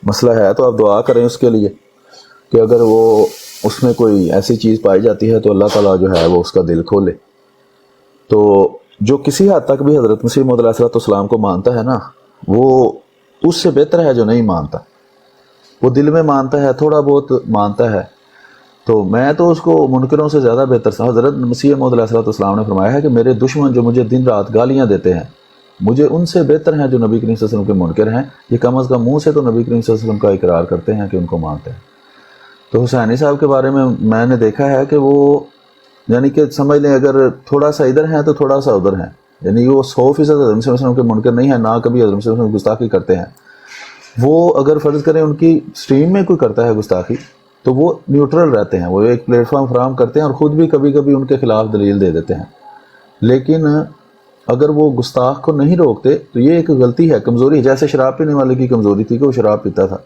مسئلہ ہے تو آپ دعا کریں اس کے لیے کہ اگر وہ اس میں کوئی ایسی چیز پائی جاتی ہے تو اللہ تعالیٰ جو ہے وہ اس کا دل کھولے. تو جو کسی حد تک بھی حضرت مسیح موعود علیہ السلام کو مانتا ہے نا، وہ اس سے بہتر ہے جو نہیں مانتا. وہ دل میں مانتا ہے، تھوڑا بہت مانتا ہے، تو میں تو اس کو منکروں سے زیادہ بہتر سا. حضرت مسیح موعود علیہ السلام نے فرمایا ہے کہ میرے دشمن جو مجھے دن رات گالیاں دیتے ہیں، مجھے ان سے بہتر ہیں جو نبی کریم صلی اللہ علیہ وسلم کے منکر ہیں. یہ کم از کم منہ سے تو نبی کریم صلی اللہ علیہ وسلم کا اقرار کرتے ہیں کہ ان کو مانتے ہیں. تو حسینی صاحب کے بارے میں نے دیکھا ہے کہ وہ یعنی کہ سمجھ لیں اگر تھوڑا سا ادھر ہیں تو تھوڑا سا ادھر ہیں. یعنی وہ 100% حضرت صلی اللہ علیہ وسلم کے منکر نہیں ہیں، نہ کبھی حضرت صلی اللہ علیہ وسلم گستاخی کرتے ہیں. وہ اگر فرض کریں ان کی سٹریم میں کوئی کرتا ہے گستاخی تو وہ نیوٹرل رہتے ہیں، وہ ایک پلیٹ فارم فراہم کرتے ہیں اور خود بھی کبھی کبھی ان کے خلاف دلیل دے دیتے ہیں. لیکن اگر وہ گستاخ کو نہیں روکتے تو یہ ایک غلطی ہے، کمزوری ہے. جیسے شراب پینے والے کی کمزوری تھی کہ وہ شراب پیتا تھا،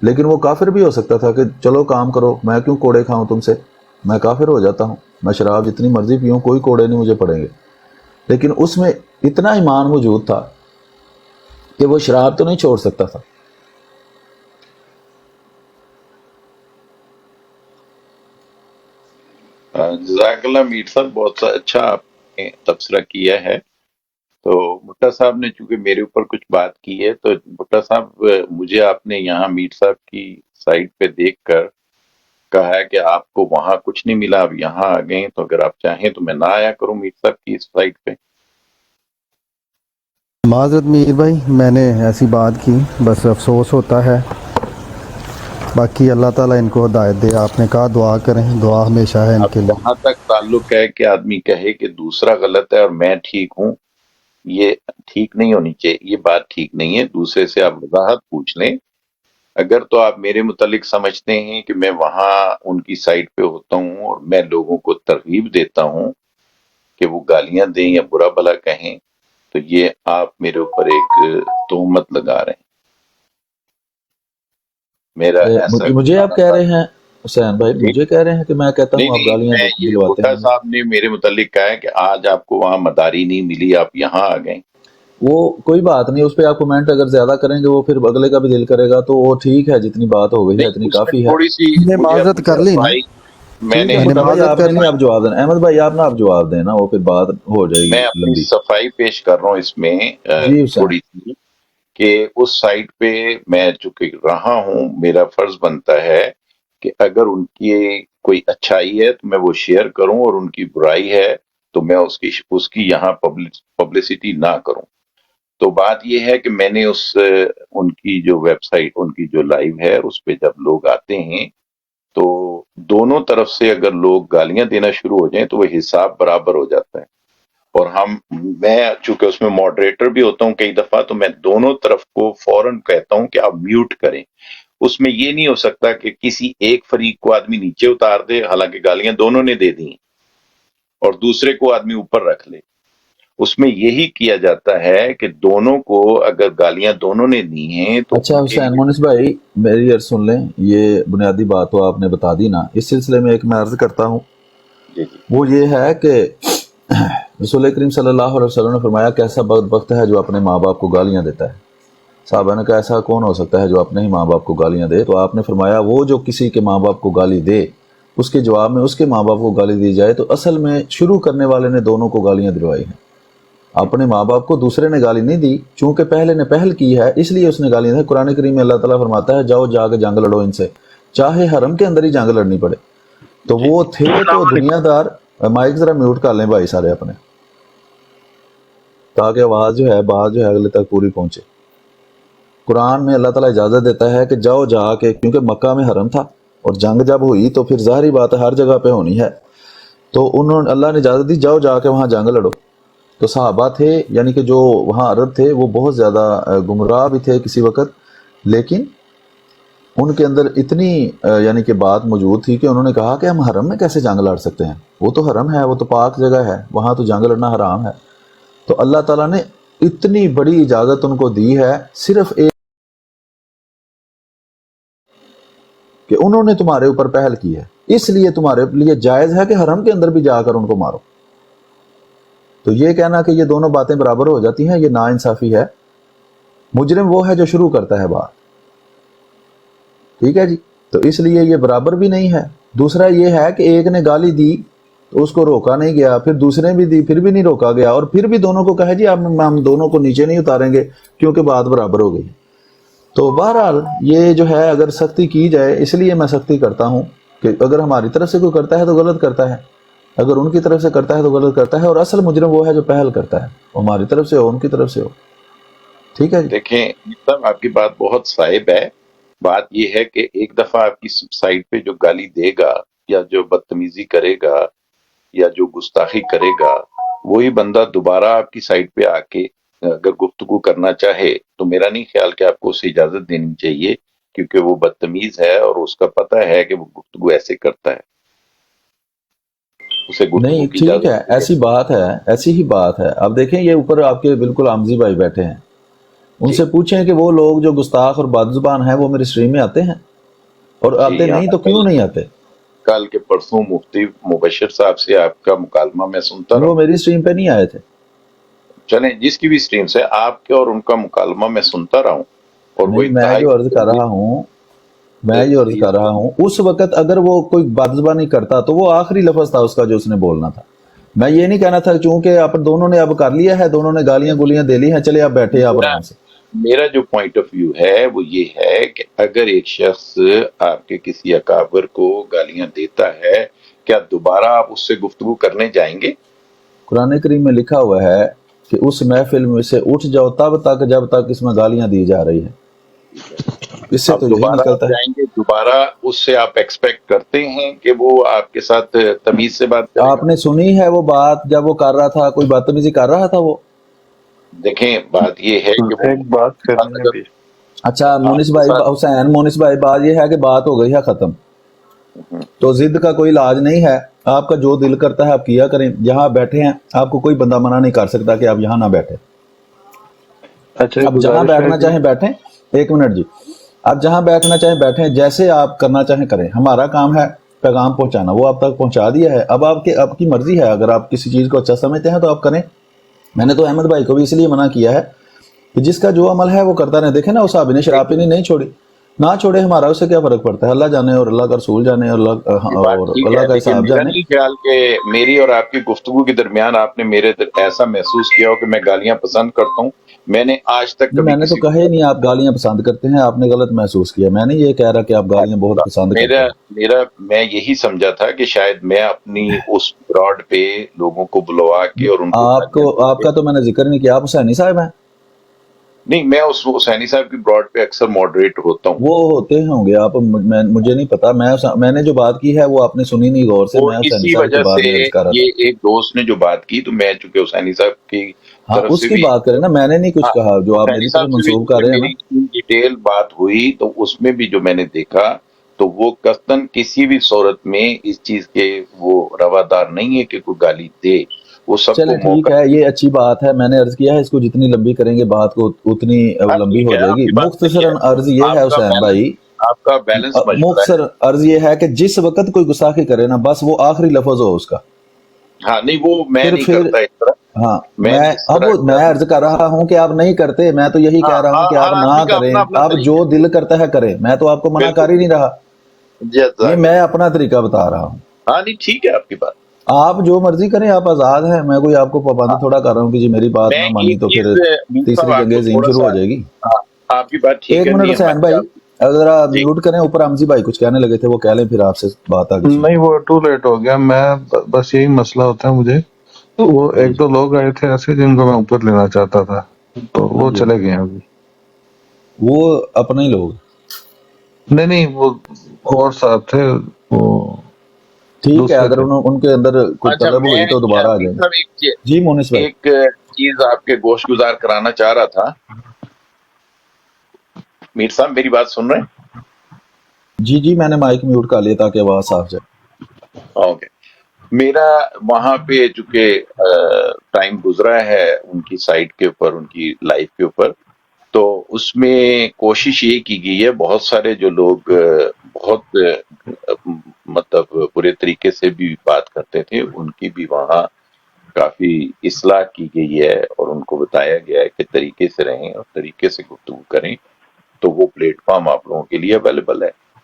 لیکن وہ کافر بھی ہو سکتا تھا کہ چلو کام کرو، میں کیوں کوڑے کھاؤں تم سے، میں کافر ہو جاتا ہوں، میں شراب جتنی مرضی پیوں کوئی کوڑے نہیں مجھے پڑیں گے. لیکن اس میں اتنا ایمان موجود تھا کہ وہ شراب تو نہیں چھوڑ سکتا تھا. جزاک اللہ میر صاحب، بہت اچھا آپ نے تبصرہ کیا ہے. تو بھٹا صاحب نے چونکہ میرے اوپر کچھ بات کی ہے، تو بھٹا صاحب مجھے آپ نے یہاں میر صاحب کی سائٹ پہ دیکھ کر کہا ہے کہ آپ کو وہاں کچھ نہیں ملا، اب یہاں آ گئے، تو اگر آپ چاہیں تو میں نہ آیا کروں میر صاحب کی اس سائٹ پہ. معذرت میر بھائی، میں نے ایسی بات کی، بس افسوس ہوتا ہے. باقی اللہ تعالیٰ ان کو ہدایت دے. آپ نے کہا دعا کریں، دعا ہمیشہ ہے ان اب کے لیے. جہاں تک تعلق ہے کہ آدمی کہے کہ دوسرا غلط ہے اور میں ٹھیک ہوں، یہ ٹھیک نہیں ہونی چاہیے، یہ بات ٹھیک نہیں ہے. دوسرے سے آپ وضاحت پوچھ لیں. اگر تو آپ میرے متعلق سمجھتے ہیں کہ میں وہاں ان کی سائٹ پہ ہوتا ہوں اور میں لوگوں کو ترغیب دیتا ہوں کہ وہ گالیاں دیں یا برا بھلا کہیں، تو یہ آپ میرے اوپر ایک تہمت لگا رہے ہیں. میرا ایسا مجھے آپ کہہ رہے ہیں حسین بھائی، مجھے کہہ رہے ہیں کہ میں کہتا نہیں ہوں آپ نہیں، گالیاں میں یہ دلواتے بھٹا ہیں؟ صاحب نے میرے متعلق کہا ہے کہ آج آپ کو وہاں مداری نہیں ملی، آپ یہاں آ گئے. وہ کوئی بات نہیں، اس پہ آپ کومنٹ اگر زیادہ کریں گے وہ پھر اگلے کا بھی دل کرے گا، تو وہ ٹھیک ہے، جتنی بات ہو گئی ہے نہیں، اتنی اس میں کافی ہے. تھوڑی سی میں مجھے معذرت اپنی کر لی نا. صفائی، میں ٹھیک نے ہے میں نے بھٹا بھائی، معذرت آپ کر نے لی. نہیں آپ جواب دینا. احمد بھائی آپ نا آپ جواب دینا، وہ پھر بات ہو جائے گی میں اپنی لمبی. صفائی پیش کر رہا ہوں اس میں جی حسین. تھوڑی سی، کہ اس سائٹ پہ میں چونکہ رہا ہوں، میرا فرض بنتا ہے کہ اگر ان کی کوئی اچھائی ہے تو میں وہ شیئر کروں، اور ان کی برائی ہے تو میں اس کی یہاں پبلسٹی نہ کروں. تو بات یہ ہے کہ میں نے ان کی جو ویب سائٹ، ان کی جو لائیو ہے، اس پہ جب لوگ آتے ہیں تو دونوں طرف سے اگر لوگ گالیاں دینا شروع ہو جائیں تو وہ حساب برابر ہو جاتا ہے. اور میں چونکہ اس میں ماڈریٹر بھی ہوتا ہوں کئی دفعہ، تو میں دونوں طرف کو فوراً کہتا ہوں کہ آپ میوٹ کریں. اس میں یہ نہیں ہو سکتا کہ کسی ایک فریق کو آدمی نیچے اتار دے، حالانکہ گالیاں دونوں نے دے دی، اور دوسرے کو آدمی اوپر رکھ لے. اس میں یہی کیا جاتا ہے کہ دونوں کو اگر گالیاں دونوں نے دی ہیں تو اچھا ان کے حسین لیے مونس بھائی، میری عرض سن لیں، یہ بنیادی بات تو آپ نے بتا دی نا. اس سلسلے میں ایک میں عرض کرتا ہوں، جی جی وہ یہ ہے کہ رسول کریم صلی اللہ علیہ وسلم نے فرمایا کیسا بدبخت ہے جو اپنے ماں باپ کو گالیاں دیتا ہے. صحابہ نے کہا ایسا کون ہو سکتا ہے جو اپنے ہی ماں باپ کو گالیاں دے؟ تو آپ نے فرمایا وہ جو کسی کے ماں باپ کو گالی دے، اس کے جواب میں اس کے ماں باپ کو گالی دی جائے، تو اصل میں شروع کرنے والے نے دونوں کو گالیاں دلوائی ہیں. اپنے ماں باپ کو دوسرے نے گالی نہیں دی، چونکہ پہلے نے پہل کی ہے اس لیے اس نے گالیاں دی. قرآن کریم میں اللہ تعالیٰ فرماتا ہے جاؤ جا کے جنگ لڑو ان سے، چاہے حرم کے اندر ہی جنگ لڑنی پڑے. تو جی. وہ تھے تو دنیا دار. مائک ذرا میوٹ کر لیں بھائی سارے اپنے، تاکہ آواز جو ہے بات جو ہے اگلے تک پوری پہنچے. قرآن میں اللہ تعالیٰ اجازت دیتا ہے کہ جاؤ جا کے، کیونکہ مکہ میں حرم تھا اور جنگ جب ہوئی تو پھر ظاہری بات ہے ہر جگہ پہ ہونی ہے، تو اللہ نے اجازت دی جاؤ جا کے وہاں جنگ لڑو. تو صحابہ تھے، یعنی کہ جو وہاں عرب تھے، وہ بہت زیادہ گمراہ بھی تھے کسی وقت، لیکن ان کے اندر اتنی یعنی کہ بات موجود تھی کہ انہوں نے کہا کہ ہم حرم میں کیسے جنگ لڑ سکتے ہیں، وہ تو حرم ہے، وہ تو پاک جگہ ہے، وہاں تو جنگ لڑنا حرام ہے. تو اللہ تعالیٰ نے اتنی بڑی اجازت ان کو دی ہے، صرف ایک کہ انہوں نے تمہارے اوپر پہل کی ہے، اس لیے تمہارے لیے جائز ہے کہ حرم کے اندر بھی جا کر ان کو مارو. تو یہ کہنا کہ یہ دونوں باتیں برابر ہو جاتی ہیں، یہ نا انصافی ہے. مجرم وہ ہے جو شروع کرتا ہے بات. ٹھیک ہے جی. تو اس لیے یہ برابر بھی نہیں ہے. دوسرا یہ ہے کہ ایک نے گالی دی تو اس کو روکا نہیں گیا, پھر دوسرے نے بھی دی پھر بھی نہیں روکا گیا, اور پھر بھی دونوں کو کہا جی ہم دونوں کو نیچے نہیں اتاریں گے کیونکہ بات برابر ہو گئی. تو بہرحال یہ جو ہے اگر سختی کی جائے, اس لیے میں سختی کرتا ہوں کہ اگر ہماری طرف سے کوئی کرتا ہے تو غلط کرتا ہے, اگر ان کی طرف سے کرتا ہے تو غلط کرتا ہے, اور اصل مجرم وہ ہے جو پہل کرتا ہے, وہ ہماری طرف سے ہو ان کی طرف سے ہو. ٹھیک ہے جی. دیکھیں صاحب آپ کی بات بہت صائب ہے. بات یہ ہے کہ ایک دفعہ آپ کی سائٹ پہ جو گالی دے گا یا جو بدتمیزی کرے گا یا جو گستاخی کرے گا, وہی بندہ دوبارہ آپ کی سائٹ پہ آ کے اگر گفتگو کرنا چاہے تو میرا نہیں خیال کہ آپ کو اسے اجازت دینی چاہیے, کیونکہ وہ بدتمیز ہے اور اس کا پتہ ہے کہ وہ گفتگو ایسے کرتا ہے. اسے گفتگو نہیں کی ٹھیک اجازت ہے, ایسی بات ہے, ایسی ہی بات ہے. اب دیکھیں یہ اوپر آپ کے بالکل آمزی بھائی بیٹھے ہیں, ان جی سے پوچھیں کہ وہ لوگ جو گستاخ اور بد زبان ہیں وہ میری اسٹریم میں آتے ہیں, اور جی آتے نہیں یہاں تو کیوں نہیں آتے؟ کل کے پرسوں مفتی مبشر صاحب سے آپ کا مکالمہ میں سنتا رہا وہ ہوں. میری اسٹریم پہ نہیں آئے تھے. چلیں جس کی بھی اسٹریم سے آپ کے اور ان کا مکالمہ میں سنتا رہا ہوں, اور وہ نہیں, میں جو عرض کر رہا ہوں, اس وقت اگر وہ کوئی بد زبانی کرتا تو وہ آخری لفظ تھا اس کا جو اس نے بولنا تھا. میں یہ نہیں کہنا تھا چونکہ آپ دونوں نے اب کر لیا ہے, دونوں نے گالیاں گولیاں دے لی ہیں, چلے آپ بیٹھے آپ آرام سے. میرا جو پوائنٹ آف ویو ہے وہ یہ ہے کہ اگر ایک شخص آپ کے کسی اکابر کو گالیاں دیتا ہے, کیا دوبارہ آپ اس سے گفتگو کرنے جائیں گے؟ قرآن کریم میں لکھا ہوا ہے کہ اس محفل میں سے اٹھ جاؤ تب تک جب تک اس میں گالیاں دی جا رہی ہیں. اس سے اب تو یہی دوبارہ آپ نکلتا ہے. جائیں گے, دوبارہ اس سے آپ ایکسپیکٹ کرتے ہیں کہ وہ آپ کے ساتھ تمیز سے بات کرے آپ گا؟ نے سنی ہے وہ بات جب وہ کر رہا تھا, کوئی بدتمیزی کر رہا تھا وہ؟ دیکھیں بات یہ ہے کہ وہ ایک بات کرنی ہے اگر بھی. اچھا آپ مونس کے بھائی, ساتھ حسین مونس بھائی, بات یہ ہے کہ بات ہو گئی ہے ختم, تو ضد کا کوئی علاج نہیں ہے. آپ کا جو دل کرتا ہے آپ کیا کریں, جہاں آپ بیٹھے ہیں آپ کو کوئی بندہ منع نہیں کر سکتا کہ آپ یہاں نہ بیٹھے. اچھا ایک اب جہاں گزارش ہے بیٹھنا کہ چاہیں بیٹھیں. ایک منٹ جی, آپ جہاں بیٹھنا چاہیں بیٹھیں, جیسے آپ کرنا چاہیں کریں. ہمارا کام ہے پیغام پہنچانا, وہ آپ تک پہنچا دیا ہے. اب آپ کی مرضی ہے, اگر آپ کسی چیز کو اچھا سمجھتے ہیں تو آپ کریں. میں نے تو احمد بھائی کو بھی اس لیے منع کیا ہے کہ جس کا جو عمل ہے وہ کرتا رہے. دیکھیں نا, اس صحابی نے شراب پینی نہیں چھوڑی, نہ چھوڑے, ہمارا اس سے کیا فرق پڑتا ہے؟ اللہ جانے اور اللہ کا رسول جانے اور یہ بات ٹھیک ہے, اللہ کا لیکن حساب میرا جانے. نہیں خیال کہ میری اور آپ کی گفتگو کے درمیان آپ نے میرے ایسا محسوس کیا ہو کہ میں گالیاں پسند کرتا ہوں. میں نے آج تک نہیں, کبھی میں نے تو کسی کہا ہی نہیں آپ گالیاں پسند کرتے ہیں, آپ نے غلط محسوس کیا. میں نے یہ کہہ رہا کہ آپ گالیاں بہت پسند کرتے ہیں. میں یہی سمجھا تھا کہ شاید میں اپنی اس براڈ پہ لوگوں کو بلوا کے اور ان کو گالیاں دے آپ کے, کا تو میں نے ذکر نہیں کیا, آپ حسینی صاحب ہیں. نہیں میں اس حسینی صاحب کی براڈ پہ اکثر ماڈریٹ ہوتا ہوں. وہ ہوتے ہوں گے آپ, مجھے نہیں پتا. میں نے جو بات کی ہے وہ آپ نے سنی نہیں غور سے. اور میں حسینی اسی صاحب کے وجہ سے بارے میں عرض کر رہا تھا. یہ ایک دوست نے جو بات کی تو میں چونکہ حسینی صاحب کی ہاں طرف اس سے کی بھی, بات کریں نا, میں نے نہیں کچھ ہاں کہا. جو آپ حسینی میری طرف صاحب سے بھی منسوب کر رہے ہیں نا, میری ڈیٹیل بات ہوئی تو اس میں بھی جو میں نے دیکھا تو وہ قصداً کسی بھی صورت میں اس چیز کے وہ روادار نہیں ہے کہ کوئی گالی دے. وہ سب کو چلیں ٹھیک موقع, ہے, یہ اچھی بات ہے. میں نے عرض کیا ہے اس کو جتنی لمبی کریں گے بات کو اتنی ہاں لمبی ٹھیک ہو ہے جائے آپ گی. کی بات صحیح مختصراً ہے, عرض یہ ہے حسین بھائی, آپ کا بیلنس مشورہ ہے. مختصر عرض یہ ہے کہ جس وقت کوئی گستاخی کرے نا, بس وہ آخری لفظ ہو اس کا. ہاں نہیں وہ میں نہیں پھر کرتا اس طرح, ہاں, میں میں نہیں اس طرح میں کا. عرض کر رہا ہوں کہ آپ نہیں کرتے. میں تو یہی ہاں کہہ رہا ہوں کہ آپ ہر نہ آدمی کا کریں, اپنا اپنا آپ طریقہ جو ہے. دل کرتا ہے کریں. میں تو آپ کو منع کر ہی بالکل نہیں رہا, یہ جزاک میں اللہ. اپنا طریقہ بتا رہا ہوں. ہاں نہیں ٹھیک ہے آپ کی بات. آپ جو مرضی کریں, آپ آزاد ہیں. میں کوئی آپ کو پابند ہاں تھوڑا کر رہا ہوں کہ جی میری بات میں نہ مانی ایک تو چیز پھر میر صاحب تیسری آپ جنگ کو عظیم تھوڑا شروع سا, ہو جائے گی. ہاں آپ کی بات ٹھیک ایک ہے, منٹ نہیں حسین ہماری بھائی, آپ ذرا جی میوٹ کریں. اوپر حمزی بھائی کچھ کہنے لگے تھے, وہ کہہ لیں پھر آپ سے بات آگے نہیں سنتے ہیں. وہ ٹو لیٹ ہو گیا. میں بس یہی مسئلہ ہوتا ہے مجھے. تو وہ جی ایک دو لوگ آئے تھے ایسے جن کو میں اوپر لینا چاہتا تھا, تو وہ جی, چلے گئے ہیں ابھی. وہ اپنے ہی لوگ. نہیں وہ اور ساتھ تھے, وہ ٹھیک ہے, دوسرے اگر تھے. ان کے اندر کوئی اچھا طلب میں ہوئی تو دوبارہ آ میر جائیں گے. صاحب جی مونس بھائی. ایک چیز آپ کے گوشت گزار کرانا چاہ رہا تھا. میر صاحب میری بات سن رہے ہیں؟ جی میں نے مائک میوٹ کر لیا تاکہ آواز صاف جائے. اوکے. میرا وہاں پہ چونکہ ٹائم گزرا ہے ان کی سائٹ کے اوپر, ان کی لائف کے اوپر, تو اس میں کوشش یہ کی گئی ہے, بہت سارے جو لوگ بہت مطلب برے طریقے سے بھی بات کرتے تھے, ان کی بھی وہاں کافی اصلاح کی گئی ہے, اور ان کو بتایا گیا ہے کہ طریقے سے رہیں اور طریقے سے گفتگو کریں. تو وہ پلیٹ فارم آپ لوگوں کے لیے اویلیبل ہے.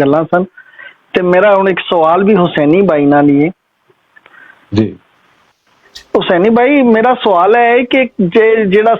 ਗੱਲਾਂ ਸਨ। ਤੇ ਮੇਰਾ ਹੁਣ ਇੱਕ ਸਵਾਲ ਵੀ ਹੁਸੈਨੀ ਭਾਈ ਨਾਲ ਹੀ ਹੈ ਜੀ। ਹੁਸੈਨੀ ਭਾਈ ਮੇਰਾ ਸਵਾਲ ਹੈ ਕਿ ਜਿਹੜਾ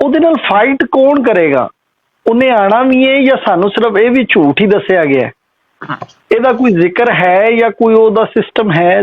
ਉਹਦੇ ਨਾਲ ਫਾਈਟ ਕੌਣ ਕਰੇਗਾ? ਉਹਨੇ ਆਣਾ ਵੀ ਹੈ ਜਾਂ ਸਾਨੂੰ ਸਿਰਫ ਇਹ ਵੀ ਝੂਠ ਹੀ ਦੱਸਿਆ ਗਿਆ? ਇਹਦਾ ਕੋਈ ਜ਼ਿਕਰ ਹੈ ਜਾਂ ਕੋਈ ਉਹਦਾ ਸਿਸਟਮ ਹੈ?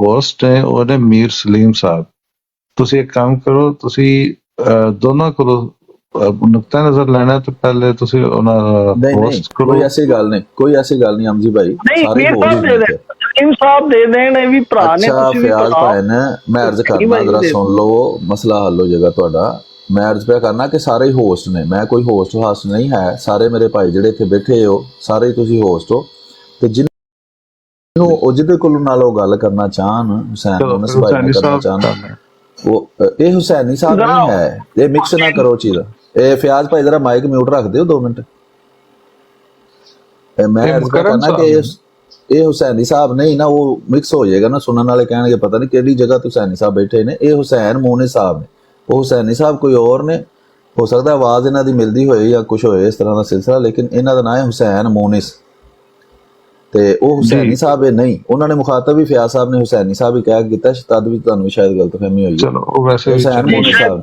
ਹੋਸਟ ਨੇ ਉਹ ਨੇ ਮੀਰ ਸਲੀਮ ਸਾਹਿਬ। ਤੁਸੀਂ ਇੱਕ ਕੰਮ ਕਰੋ, ਤੁਸੀਂ ਦੋਨਾਂ ਕੋਲੋਂ ਨੁਕਤਾ ਨਜ਼ਰ ਲੈਣਾ ਤੇ ਪਹਿਲੇ ਤੁਸੀਂ ਉਹਨਾਂ ਹੋਸਟ ਕਰੋ। ਕੋਈ ਐਸੀ ਗੱਲ ਨਹੀਂ, ਕੋਈ ਐਸੀ ਗੱਲ ਨਹੀਂ ਅਮਜੀ ਭਾਈ, ਸਾਰੇ ਹੋ ਜਾਣਗੇ। ਸਲੀਮ ਸਾਹਿਬ ਦੇ ਦੇਣ, ਇਹ ਵੀ ਭਰਾ ਨੇ। ਤੁਸੀਂ ਵੀ ਫਿਆਜ਼ ਭਾਈ ਨੇ, ਮੈਂ ਅਰਜ਼ ਕਰਨਾ ਜਰਾ ਸੁਣ ਲਓ, ਮਸਲਾ ਹੱਲ ਹੋ ਜਾਏਗਾ ਤੁਹਾਡਾ। ਮੈਂ ਅਰਜ਼ ਪਿਆ ਕਰਨਾ ਕਿ ਸਾਰੇ ਹੀ ਹੋਸਟ ਨੇ, ਮੈਂ ਕੋਈ ਹੋਸਟ ਹਾਸ ਨਹੀਂ ਹੈ। ਸਾਰੇ ਮੇਰੇ ਭਾਈ ਜਿਹੜੇ ਇੱਥੇ ਬੈਠੇ ਹੋ ਸਾਰੇ ਹੀ ਤੁਸੀਂ ਹੋਸਟ ਹੋ। ਤੇ ਜਿਹਨੂੰ ਉਹ ਜਿਹਦੇ ਕੋਲ ਨਾਲ ਉਹ ਗੱਲ ਕਰਨਾ ਚਾਹਣ, ਹੁਸੈਨ ਮੋਨਸ ਭਾਈ ਨਾਲ ਕਰਨਾ ਚਾਹਣ, ਉਹ ਇਹ ਹੁਸੈਨੀ ਸਾਹਿਬ ਨਹੀਂ ਹੈ। ਇਹ ਮਿਕਸ ਨਾ ਕਰੋ ਚੀਜ਼। ਇਹ ਫਿਆਜ਼ ਭਾਈ ਜਰਾ ਮਾਈਕ ਮਿਊਟ ਰੱਖ ਦਿਓ 2 ਮਿੰਟ। ਮੈਂ ਅਰਜ਼ ਕਰਨਾ ਕਿ ਇਹ ਹੁਸੈਨੀ ਸਾਹਿਬ ਨਹੀਂ ਨਾ, ਉਹ ਮਿਕਸ ਹੋ ਜਾਏਗਾ ਨਾ, ਸੁਣਨ ਵਾਲੇ ਕਹਿਣਗੇ ਪਤਾ ਨਹੀਂ ਕਿਹੜੀ ਜਗ੍ਹਾ ਤੇ ਹੁਸੈਨੀ ਸਾਹਿਬ ਬੈਠੇ ਨੇ। ਇਹ ਹੁਸੈਨ ਮੋਨਸ ਸਾਹਿਬ ਨੇ, ਉਹ ਹੁਸੈਨੀ ਸਾਹਿਬ ਕੋਈ ਹੋਰ ਨੇ। ਹੋ ਸਕਦਾ ਆਵਾਜ਼ ਇਹਨਾਂ ਦੀ ਮਿਲਦੀ ਹੋਏ ਜਾਂ ਕੁਝ ਹੋਏ ਇਸ ਤਰ੍ਹਾਂ ਦਾ ਸਿਲਸਿਲਾ, ਲੇਕਿਨ ਇਹਨਾਂ ਦਾ ਨਾਮ ਹੈ ਹੁਸੈਨ ਮੋਨਸ। ਤੇ ਉਹ ਹੁਸੈਨੀ ਸਾਹਿਬ ਨਹੀਂ, ਉਹਨਾਂ ਨੇ ਮੁਖਾਤਬ ਵੀ ਫਿਆਜ਼ ਸਾਹਿਬ ਨੇ ਹੁਸੈਨੀ ਸਾਹਿਬ ਹੀ ਕਹਿ ਕੀਤਾ, ਤਦ ਵੀ ਤੁਹਾਨੂੰ ਸ਼ਾਇਦ ਗਲਤਫਹਿਮੀ ਹੋਈ। ਚਲੋ ਉਹ ਵੈਸੇ ਹੁਸੈਨ ਮੋਨਸ ਸਾਹਿਬ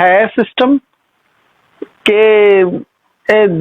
ਹੈ ਸਿਸਟਮ ਕਿ ਇਹ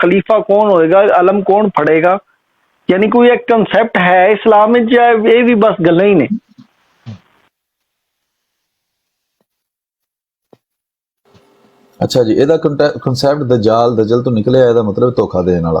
ਖਲੀਫਾ ਕੌਣ ਹੋਏਗਾ? ਅਲਮ ਕੌਣ ਫੜੇਗਾ? ਯਾਨੀ ਕੋਈ ਇੱਕ ਕਨਸੈਪਟ ਹੈ ਇਸਲਾਮ ਵਿੱਚ ਜਾਂ ਇਹ ਵੀ ਬਸ ਗੱਲਾਂ ਹੀ ਨੇ? ਅੱਛਾ ਜੀ, ਇਹਦਾ ਕਨਸੈਪਟ ਦਜਾਲ ਤੋਂ ਨਿਕਲਿਆ। ਇਹਦਾ ਮਤਲਬ ਧੋਖਾ ਦੇਣ ਵਾਲਾ।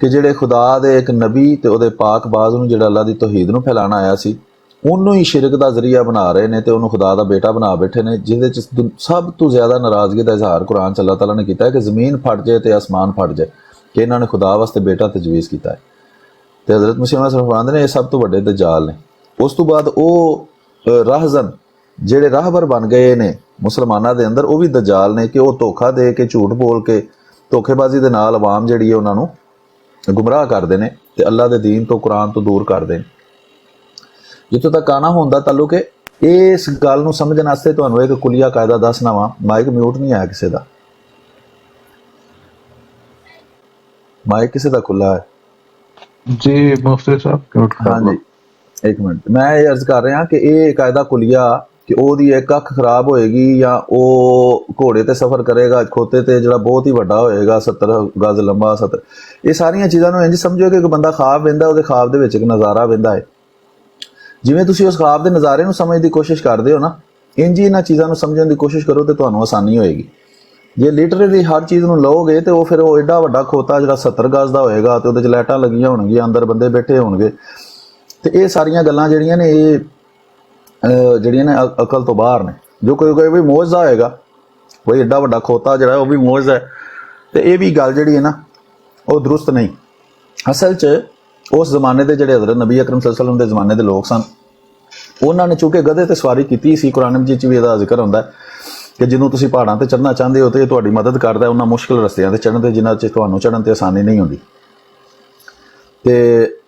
ਕਿ ਜਿਹੜੇ ਖੁਦਾ ਦੇ ਇੱਕ ਨਬੀ ਤੇ ਉਹਦੇ ਪਾਕ ਬਾਜ਼ ਨੂੰ ਜਿਹੜਾ ਅੱਲਾਹ ਦੀ ਤੌਹੀਦ ਨੂੰ ਫੈਲਾਣਾ ਆਇਆ ਸੀ, ਉਹਨੂੰ ਹੀ ਸ਼ਿਰਕ ਦਾ ਜ਼ਰੀਆ ਬਣਾ ਰਹੇ ਨੇ ਤੇ ਉਹਨੂੰ ਖੁਦਾ ਦਾ ਬੇਟਾ ਬਣਾ ਬੈਠੇ ਨੇ, ਜਿਹਦੇ ਚ ਸਭ ਤੋਂ ਜ਼ਿਆਦਾ ਨਾਰਾਜ਼ਗੀ ਦਾ ਇਜ਼ਹਾਰ ਕੁਰਾਨ ਚ ਅੱਲਾਹ ਤਾਲਾ ਨੇ ਕੀਤਾ ਹੈ ਕਿ ਜ਼ਮੀਨ ਫਟ ਜਾਏ ਤੇ ਆਸਮਾਨ ਫਟ ਜਾਏ, ਕਿ ਇਹਨਾਂ ਨੇ ਖੁਦਾ ਵਾਸਤੇ ਬੇਟਾ ਤਜਵੀਜ਼ ਕੀਤਾ ਹੈ। ਤੇ ਹਜ਼ਰਤ ਮਸੀਹ ਮੌਊਦ ਫਰਮਾਉਂਦੇ ਨੇ ਇਹ ਸਭ ਤੋਂ ਵੱਡੇ ਦਜਾਲ ਨੇ। ਉਸ ਤੋਂ ਬਾਅਦ ਉਹ ਰਾਹਜ਼ਨ ਜਿਹੜੇ ਰਾਹਬਰ ਬਣ ਗਏ ਨੇ, ਮੁਸਲਮਾਨਾਂ ਦੇ ਅੰਦਰ ਉਹ ਵੀ ਦਜਾਲ ਨੇ ਕਿ ਉਹ ਧੋਖਾ ਦੇ ਕੇ ਝੂਠ ਬੋਲ ਕੇ ਧੋਖੇਬਾਜ਼ੀ ਦੇ ਨਾਲ ਆਵਾਮ ਜਿਹੜੀ ਹੈ ਉਹਨਾਂ ਨੂੰ ਗੁੰਮਰਾਹ ਕਰਦੇ ਨੇ ਤੇ ਅੱਲਾ ਦੇ ਦੀਨ ਤੋਂ ਕੁਰਾਨ ਤੋਂ ਦੂਰ ਕਰਦੇ ਨੇ। ਜਿੱਥੋਂ ਤੱਕ ਆਣਾ ਹੁੰਦਾ ਤਾਲੁਕ ਹੈ, ਇਸ ਗੱਲ ਨੂੰ ਸਮਝਣ ਵਾਸਤੇ ਤੁਹਾਨੂੰ ਇੱਕ ਕੁਲੀਆ ਕਾਇਦਾ ਦੱਸਣਾ ਵਾ। ਮਾਈਕ ਮਿਊਟ ਨਹੀਂ ਆਇਆ ਕਿਸੇ ਦਾ, ਮਾਈਕ ਕਿਸੇ ਦਾ ਖੁੱਲਾ ਹੈ ਜੀ ਮੁਫਤੀ ਸਾਹਿਬ। ਹਾਂਜੀ ਇੱਕ ਮਿੰਟ, ਮੈਂ ਇਹ ਅਰਜ਼ ਕਰ ਰਿਹਾ ਕਿ ਇਹ ਕਾਇਦਾ ਕੁਲੀਆ ਕਿ ਉਹਦੀ ਇੱਕ ਅੱਖ ਖਰਾਬ ਹੋਏਗੀ ਜਾਂ ਉਹ ਘੋੜੇ ਤੇ ਸਫ਼ਰ ਕਰੇਗਾ ਖੋਤੇ ਤੇ ਜਿਹੜਾ ਬਹੁਤ ਹੀ ਵੱਡਾ ਹੋਏਗਾ 70 ਗਜ਼ ਲੰਬਾ 70, ਇਹ ਸਾਰੀਆਂ ਚੀਜ਼ਾਂ ਨੂੰ ਇੰਝ ਸਮਝੋ ਕਿ ਇੱਕ ਬੰਦਾ ਖਾਬ ਵੇਂਦਾ, ਉਹਦੇ ਖਾਬ ਦੇ ਵਿੱਚ ਇੱਕ ਨਜ਼ਾਰਾ ਵੇਂਦਾ ਹੈ। ਜਿਵੇਂ ਤੁਸੀਂ ਉਸ ਖਾਬ ਦੇ ਨਜ਼ਾਰੇ ਨੂੰ ਸਮਝਣ ਦੀ ਕੋਸ਼ਿਸ਼ ਕਰਦੇ ਹੋ ਨਾ, ਇੰਝ ਹੀ ਇਹਨਾਂ ਚੀਜ਼ਾਂ ਨੂੰ ਸਮਝਣ ਦੀ ਕੋਸ਼ਿਸ਼ ਕਰੋ ਤੇ ਤੁਹਾਨੂੰ ਆਸਾਨੀ ਹੋਏਗੀ। ਜੇ ਲਿਟਰਲੀ ਹਰ ਚੀਜ਼ ਨੂੰ ਲਓਗੇ ਤੇ ਉਹ ਫਿਰ ਉਹ ਐਡਾ ਵੱਡਾ ਖੋਤਾ ਜਿਹੜਾ 70 ਗਜ਼ ਦਾ ਹੋਏਗਾ ਤੇ ਉਹਦੇ 'ਚ ਲਾਈਟਾਂ ਲੱਗੀਆਂ ਹੋਣਗੀਆਂ, ਅੰਦਰ ਬੰਦੇ ਬੈਠੇ ਹੋਣਗੇ, ਤੇ ਇਹ ਸਾਰੀਆਂ ਗੱਲਾਂ ਜਿਹੜੀਆਂ ਨੇ ਇਹ ਜਿਹੜੀਆਂ ਨੇ ਅਕਲ ਤੋਂ ਬਾਹਰ ਨੇ। ਜੋ ਕੋਈ ਵੀ ਮੌਜਜ਼ਾ ਹੋਏਗਾ, ਕੋਈ ਐਡਾ ਵੱਡਾ ਖੋਤਾ ਜਿਹੜਾ ਉਹ ਵੀ ਮੌਜਜ਼ਾ ਹੈ, ਤੇ ਇਹ ਵੀ ਗੱਲ ਜਿਹੜੀ ਹੈ ਨਾ ਉਹ ਦਰੁਸਤ ਨਹੀਂ। ਅਸਲ 'ਚ ਉਸ ਜ਼ਮਾਨੇ ਦੇ ਜਿਹੜੇ ਹਜ਼ਰਤ ਨਬੀ ਅਕਰਮ ਸੱਲੱਲਾਹੁ ਅਲੈਹਿ ਵਸੱਲਮ ਦੇ ਜ਼ਮਾਨੇ ਦੇ ਲੋਕ ਸਨ, ਉਹਨਾਂ ਨੇ ਚੂੰਕਿ ਗਧੇ ਤੇ ਸਵਾਰੀ ਕੀਤੀ ਸੀ। ਕੁਰਾਨ ਮਜੀਦ 'ਚ ਵੀ ਇਹਦਾ ਜ਼ਿਕਰ ਹੁੰਦਾ ਹੈ ਕਿ ਜਿਹਨੂੰ ਤੁਸੀਂ ਪਹਾੜਾਂ ਤੇ ਚੜ੍ਹਨਾ ਚਾਹੁੰਦੇ ਹੋ ਤੇ ਇਹ ਤੁਹਾਡੀ ਮਦਦ ਕਰਦਾ ਉਹਨਾਂ ਮੁਸ਼ਕਿਲ ਰਸਤਿਆਂ ਤੇ ਚੜ੍ਹਨ ਤੇ ਜਿਨ੍ਹਾਂ 'ਚ ਤੁਹਾਨੂੰ ਚੜ੍ਹਨ ਤੇ ਆਸਾਨੀ ਨਹੀਂ ਹੁੰਦੀ। ਤੇ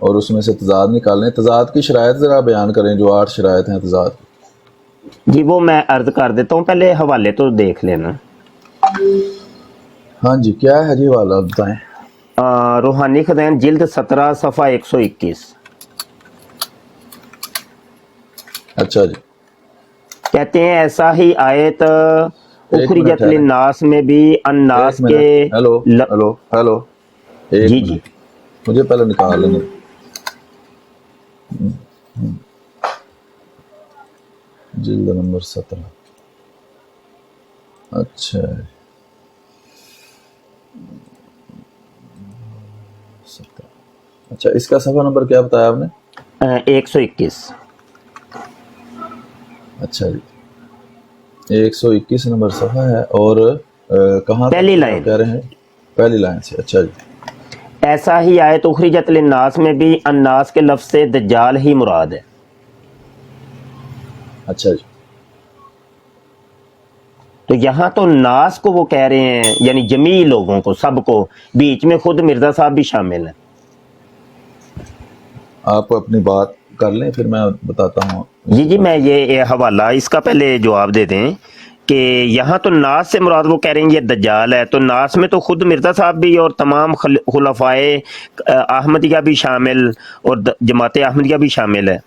اور اس میں سے تضاد نکالیں. تضاد کی شرائط ذرا بیان کریں, جو 8 شرائط ہیں تضاد کی. جی وہ میں عرض کر دیتا ہوں, پہلے حوالے تو دیکھ لینا. ہاں جی, کیا ہے جی حوالہ بتائیں. روحانی خزائن جلد 17 صفحہ 121. اچھا جی, کہتے ہیں ایسا ہی آیت اخرجت منٹ ہے. للناس میں بھی الناس کے ہیلو ہیلو ہیلو, جی جی مجھے پہلے نکال لیں. جلد نمبر 17. اچھا 17. اچھا, اس کا صفحہ نمبر کیا بتایا آپ نے؟ 121. اچھا جی, 121 نمبر صفحہ ہے. اور کہاں پہلی لائن کہہ رہے ہیں؟ پہلی لائن سے. اچھا جی, ایسا ہی آیت اخرجت للناس میں بھی الناس کے لفظ سے دجال ہی مراد ہے. اچھا جی, تو یہاں تو ناس کو وہ کہہ رہے ہیں, یعنی جمیع لوگوں کو, سب کو, بیچ میں خود مرزا صاحب بھی شامل ہیں. آپ اپنی بات کر لیں پھر میں بتاتا ہوں. جی جی, میں یہ حوالہ اس کا پہلے جواب دے دیں کہ یہاں تو ناس سے مراد وہ کہہ رہے ہیں یہ دجال ہے, تو ناس میں تو خود مرزا صاحب بھی اور تمام خلفائے احمدیہ بھی شامل اور جماعت احمدیہ بھی شامل ہے.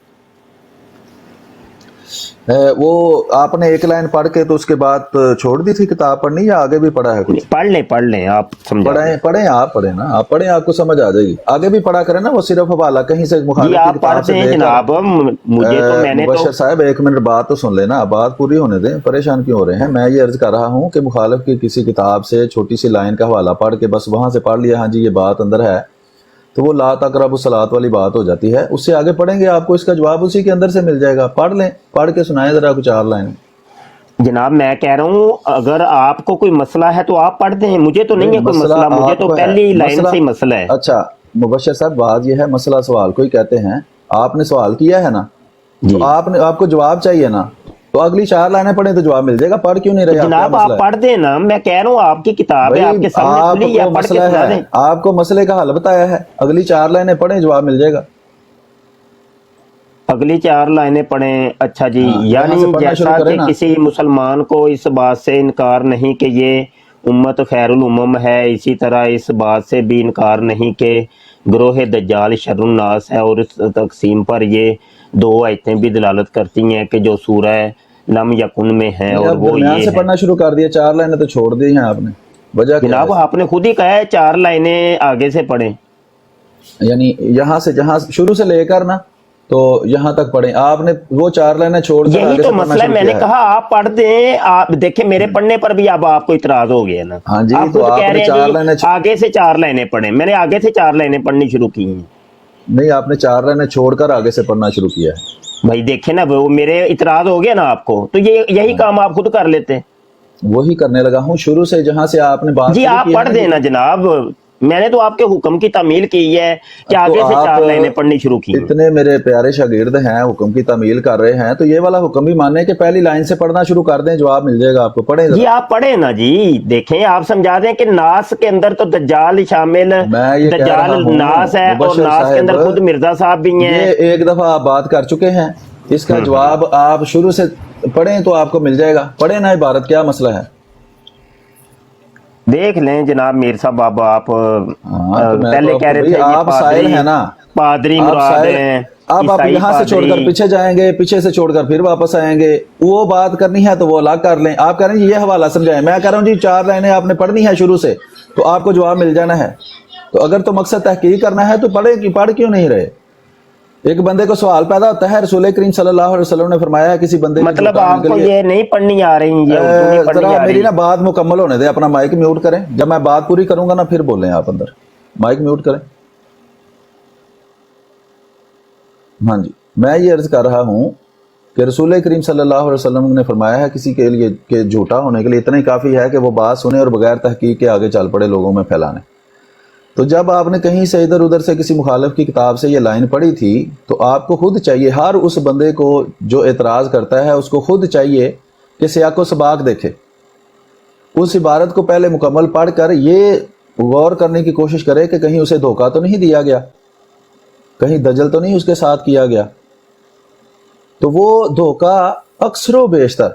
وہ آپ نے ایک لائن پڑھ کے تو اس کے بعد چھوڑ دی تھی کتاب پڑھنی, یا آگے بھی پڑھا ہے کچھ؟ پڑھ لیں آپ سمجھا دیں. پڑھیں آپ پڑھیں نا, آپ پڑھیں, آپ کو سمجھ آ جائے گی. آگے بھی پڑھا کریں نا, وہ صرف حوالہ کہیں سے جی مخالف کی آپ کتاب پڑھ سے دیں دیکھ کر. جناب, مجھے تو میں نے تو مبشر صاحب ایک منٹ بات تو سن لینا, بات پوری ہونے دیں, پریشان کیوں ہو رہے ہیں. میں یہ عرض کر رہا ہوں کہ مخالف کی کسی کتاب سے چھوٹی سی لائن کا حوالہ پڑھ کے بس وہاں سے پڑھ لیا, ہاں جی یہ بات اندر ہے, تو وہ لا تقربوا الصلاۃ والی بات ہو جاتی ہے. اس سے آگے پڑھیں گے آپ کو اس کا جواب اسی کے اندر سے مل جائے گا. پڑھ لیں, پڑھ کے سنائیں ذرا کچھ 4 لائن. جناب میں کہہ رہا ہوں اگر آپ کو کوئی مسئلہ ہے تو آپ پڑھ دیں, مجھے تو نہیں ہے کوئی مسئلہ, مجھے تو پہلی لائن سے ہی مسئلہ ہے. اچھا مبشر صاحب, بات یہ ہے مسئلہ سوال کوئی کہتے ہیں, آپ نے سوال کیا ہے نا, تو آپ کو جواب چاہیے نا, تو اگلی 4 لائنیں پڑھیں تو جواب مل جائے گا. پڑھ کیوں نہیں رہے آپ؟ جناب آپ پڑھ دیں نا, میں کہہ رہا ہوں آپ کی کتاب ہے, آپ کے سامنے کھلی ہے, پڑھ کے سنا دیں. آپ کو مسئلے کا حل بتایا ہے, اگلی 4 لائنیں پڑھیں جواب مل جائے گا. اگلی 4 لائنیں پڑھیں. اچھا جی, یعنی جیسا کہ کسی مسلمان کو اس بات سے انکار نہیں کہ یہ امت خیر الامم ہے, اسی طرح اس بات سے بھی انکار نہیں کہ گروہ دجال شر الناس ہے, اور اس تقسیم پر یہ 2 آیتیں بھی دلالت کرتی ہیں کہ جو سورہ لم یکن میں ہیں, اور وہ یہ سے پڑھنا شروع کر دیا, 4 لائنیں تو چھوڑ دی ہیں آپ نے, وجہ کیا جناب ہے؟ آپ نے خود ہی کہا ہے 4 لائنیں آگے سے پڑھیں, یعنی یہاں سے جہاں شروع سے لے کر نا تو یہاں تک پڑھیں. آپ نے وہ 4 لائنیں چھوڑ کر یہی تو مسئلہ ہے. میں نے کہا آپ پڑھ دیں, آپ دیکھیں میرے پڑھنے پر بھی اب آپ کو اعتراض ہو گیا نا. ہاں جی, آپ تو خود آپ کہہ نے رہے 4 ہیں لائنیں جی آگے سے 4 لائنیں پڑھیں, میں نے آگے سے 4 لائنیں پڑھنی شروع کی ہیں. نہیں, آپ نے 4 لائنیں چھوڑ کر آگے سے پڑھنا شروع کیا ہے. بھائی دیکھیں نا, وہ میرے اعتراض ہو گیا نا آپ کو, تو یہی کام آپ خود کر لیتے. وہی کرنے لگا ہوں شروع سے, جہاں سے آپ نے بات جی آپ پڑھ دیں نا جناب, میں نے تو آپ کے حکم کی تعمیل کی ہے کہ آگے سے 4 لائنیں پڑھنی شروع کی. اتنے میرے پیارے شاگرد ہیں, حکم کی تعمیل کر رہے ہیں, تو یہ والا حکم بھی ماننے کہ پہلی لائن سے پڑھنا شروع کر دیں, جواب مل جائے گا آپ کو. پڑھیں جی آپ پڑھیں نا جی, دیکھیں آپ سمجھا دیں کہ ناس کے اندر تو دجال شامل, دجال ناس ہے, اور ناس کے اندر خود مرزا صاحب بھی ہیں. یہ ایک دفعہ آپ بات کر چکے ہیں, اس کا جواب آپ شروع سے پڑھیں تو آپ کو مل جائے گا. پڑھیں نا عبارت, کیا مسئلہ ہے دیکھ لیں جناب میر صاحب. اب آپ پہلے کہہ رہے تھے آپ سائل ہیں نا, پادری مراد ہیں, اب آپ یہاں سے چھوڑ کر پیچھے جائیں گے, پیچھے سے چھوڑ کر پھر واپس آئیں گے. وہ بات کرنی ہے تو وہ الگ کر لیں. آپ کہہ رہے ہیں یہ حوالہ سمجھائیں, میں کہہ رہا ہوں جی 4 لائنیں آپ نے پڑھنی ہے شروع سے, تو آپ کو جواب مل جانا ہے. تو اگر تو مقصد تحقیق کرنا ہے تو پڑھ کیوں نہیں رہے. ایک بندے کو سوال پیدا ہوتا ہے, رسول کریم صلی اللہ علیہ وسلم نے فرمایا ہے کسی بندے مطلب آپ کو یہ نہیں پڑھنی آ رہی, ذرا میری نا بات مکمل ہونے دیں, اپنا مائک میوٹ کریں. جب میں بات پوری کروں گا نا پھر بولیں آپ اندر, مائک میوٹ کریں. ہاں جی, میں یہ عرض کر رہا ہوں کہ رسول کریم صلی اللہ علیہ وسلم نے فرمایا ہے کسی کے لیے کہ جھوٹا ہونے کے لیے اتنا ہی کافی ہے کہ وہ بات سنے اور بغیر تحقیق کے آگے چل پڑے لوگوں میں پھیلانے. تو جب آپ نے کہیں سے ادھر ادھر سے کسی مخالف کی کتاب سے یہ لائن پڑھی تھی, تو آپ کو خود چاہیے, ہر اس بندے کو جو اعتراض کرتا ہے اس کو خود چاہیے کہ سیاق و سباق دیکھے, اس عبارت کو پہلے مکمل پڑھ کر یہ غور کرنے کی کوشش کرے کہ کہیں اسے دھوکہ تو نہیں دیا گیا, کہیں دجل تو نہیں اس کے ساتھ کیا گیا؟ تو وہ دھوکہ اکثر و بیشتر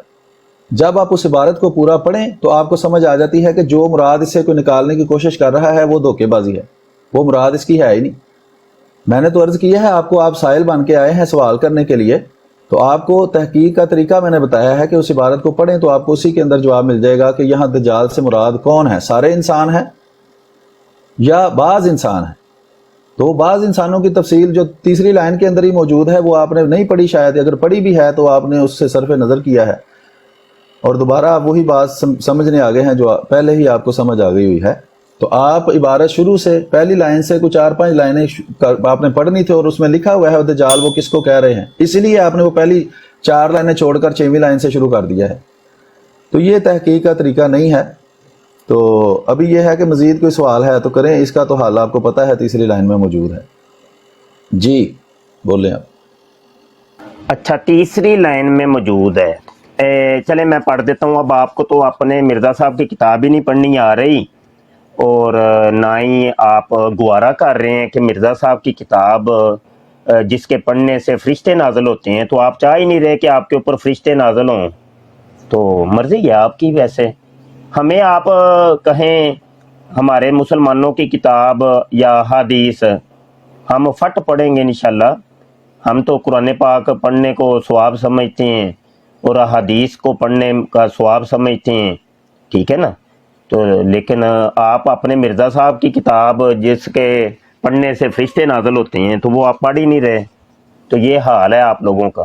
جب آپ اس عبارت کو پورا پڑھیں تو آپ کو سمجھ آ جاتی ہے کہ جو مراد اس سے کوئی نکالنے کی کوشش کر رہا ہے وہ دھوکے بازی ہے، وہ مراد اس کی ہے ہی نہیں۔ میں نے تو عرض کیا ہے آپ کو، آپ سائل بن کے آئے ہیں سوال کرنے کے لیے، تو آپ کو تحقیق کا طریقہ میں نے بتایا ہے کہ اس عبارت کو پڑھیں تو آپ کو اسی کے اندر جواب مل جائے گا کہ یہاں دجال سے مراد کون ہے، سارے انسان ہیں یا بعض انسان ہیں۔ تو بعض انسانوں کی تفصیل جو تیسری لائن کے اندر ہی موجود ہے وہ آپ نے نہیں پڑھی، شاید اگر پڑھی بھی ہے تو آپ نے اس سے صرف نظر کیا ہے اور دوبارہ آپ وہی بات سمجھنے آگے ہیں جو پہلے ہی آپ کو سمجھ آ گئی ہوئی ہے۔ تو آپ عبارت شروع سے پہلی لائن سے کچھ 4-5 لائنیں آپ نے پڑھنی تھی، اور اس میں لکھا ہوا ہے دجال وہ کس کو کہہ رہے ہیں، اس لیے آپ نے وہ پہلی 4 لائنیں چھوڑ کر 6ویں لائن سے شروع کر دیا ہے۔ تو یہ تحقیق کا طریقہ نہیں ہے۔ تو ابھی یہ ہے کہ مزید کوئی سوال ہے تو کریں، اس کا تو حل آپ کو پتہ ہے تیسری لائن میں موجود ہے۔ جی بولیں آپ۔ اچھا، تیسری لائن میں موجود ہے۔ چلے میں پڑھ دیتا ہوں۔ اب آپ کو تو اپنے مرزا صاحب کی کتاب ہی نہیں پڑھنی آ رہی، اور نہ ہی آپ گوارا کر رہے ہیں کہ مرزا صاحب کی کتاب جس کے پڑھنے سے فرشتے نازل ہوتے ہیں، تو آپ چاہ ہی نہیں رہے کہ آپ کے اوپر فرشتے نازل ہوں۔ تو مرضی ہے آپ کی۔ ویسے ہمیں آپ کہیں ہمارے مسلمانوں کی کتاب یا حدیث، ہم فٹ پڑھیں گے انشاءاللہ۔ ہم تو قرآن پاک پڑھنے کو ثواب سمجھتے ہیں اور حدیث کو پڑھنے کا ثواب سمجھتے ہیں، ٹھیک ہے نا؟ تو لیکن آپ اپنے مرزا صاحب کی کتاب جس کے پڑھنے سے فرشتے نازل ہوتے ہیں تو وہ آپ پڑھ ہی نہیں رہے۔ تو یہ حال ہے آپ لوگوں کا۔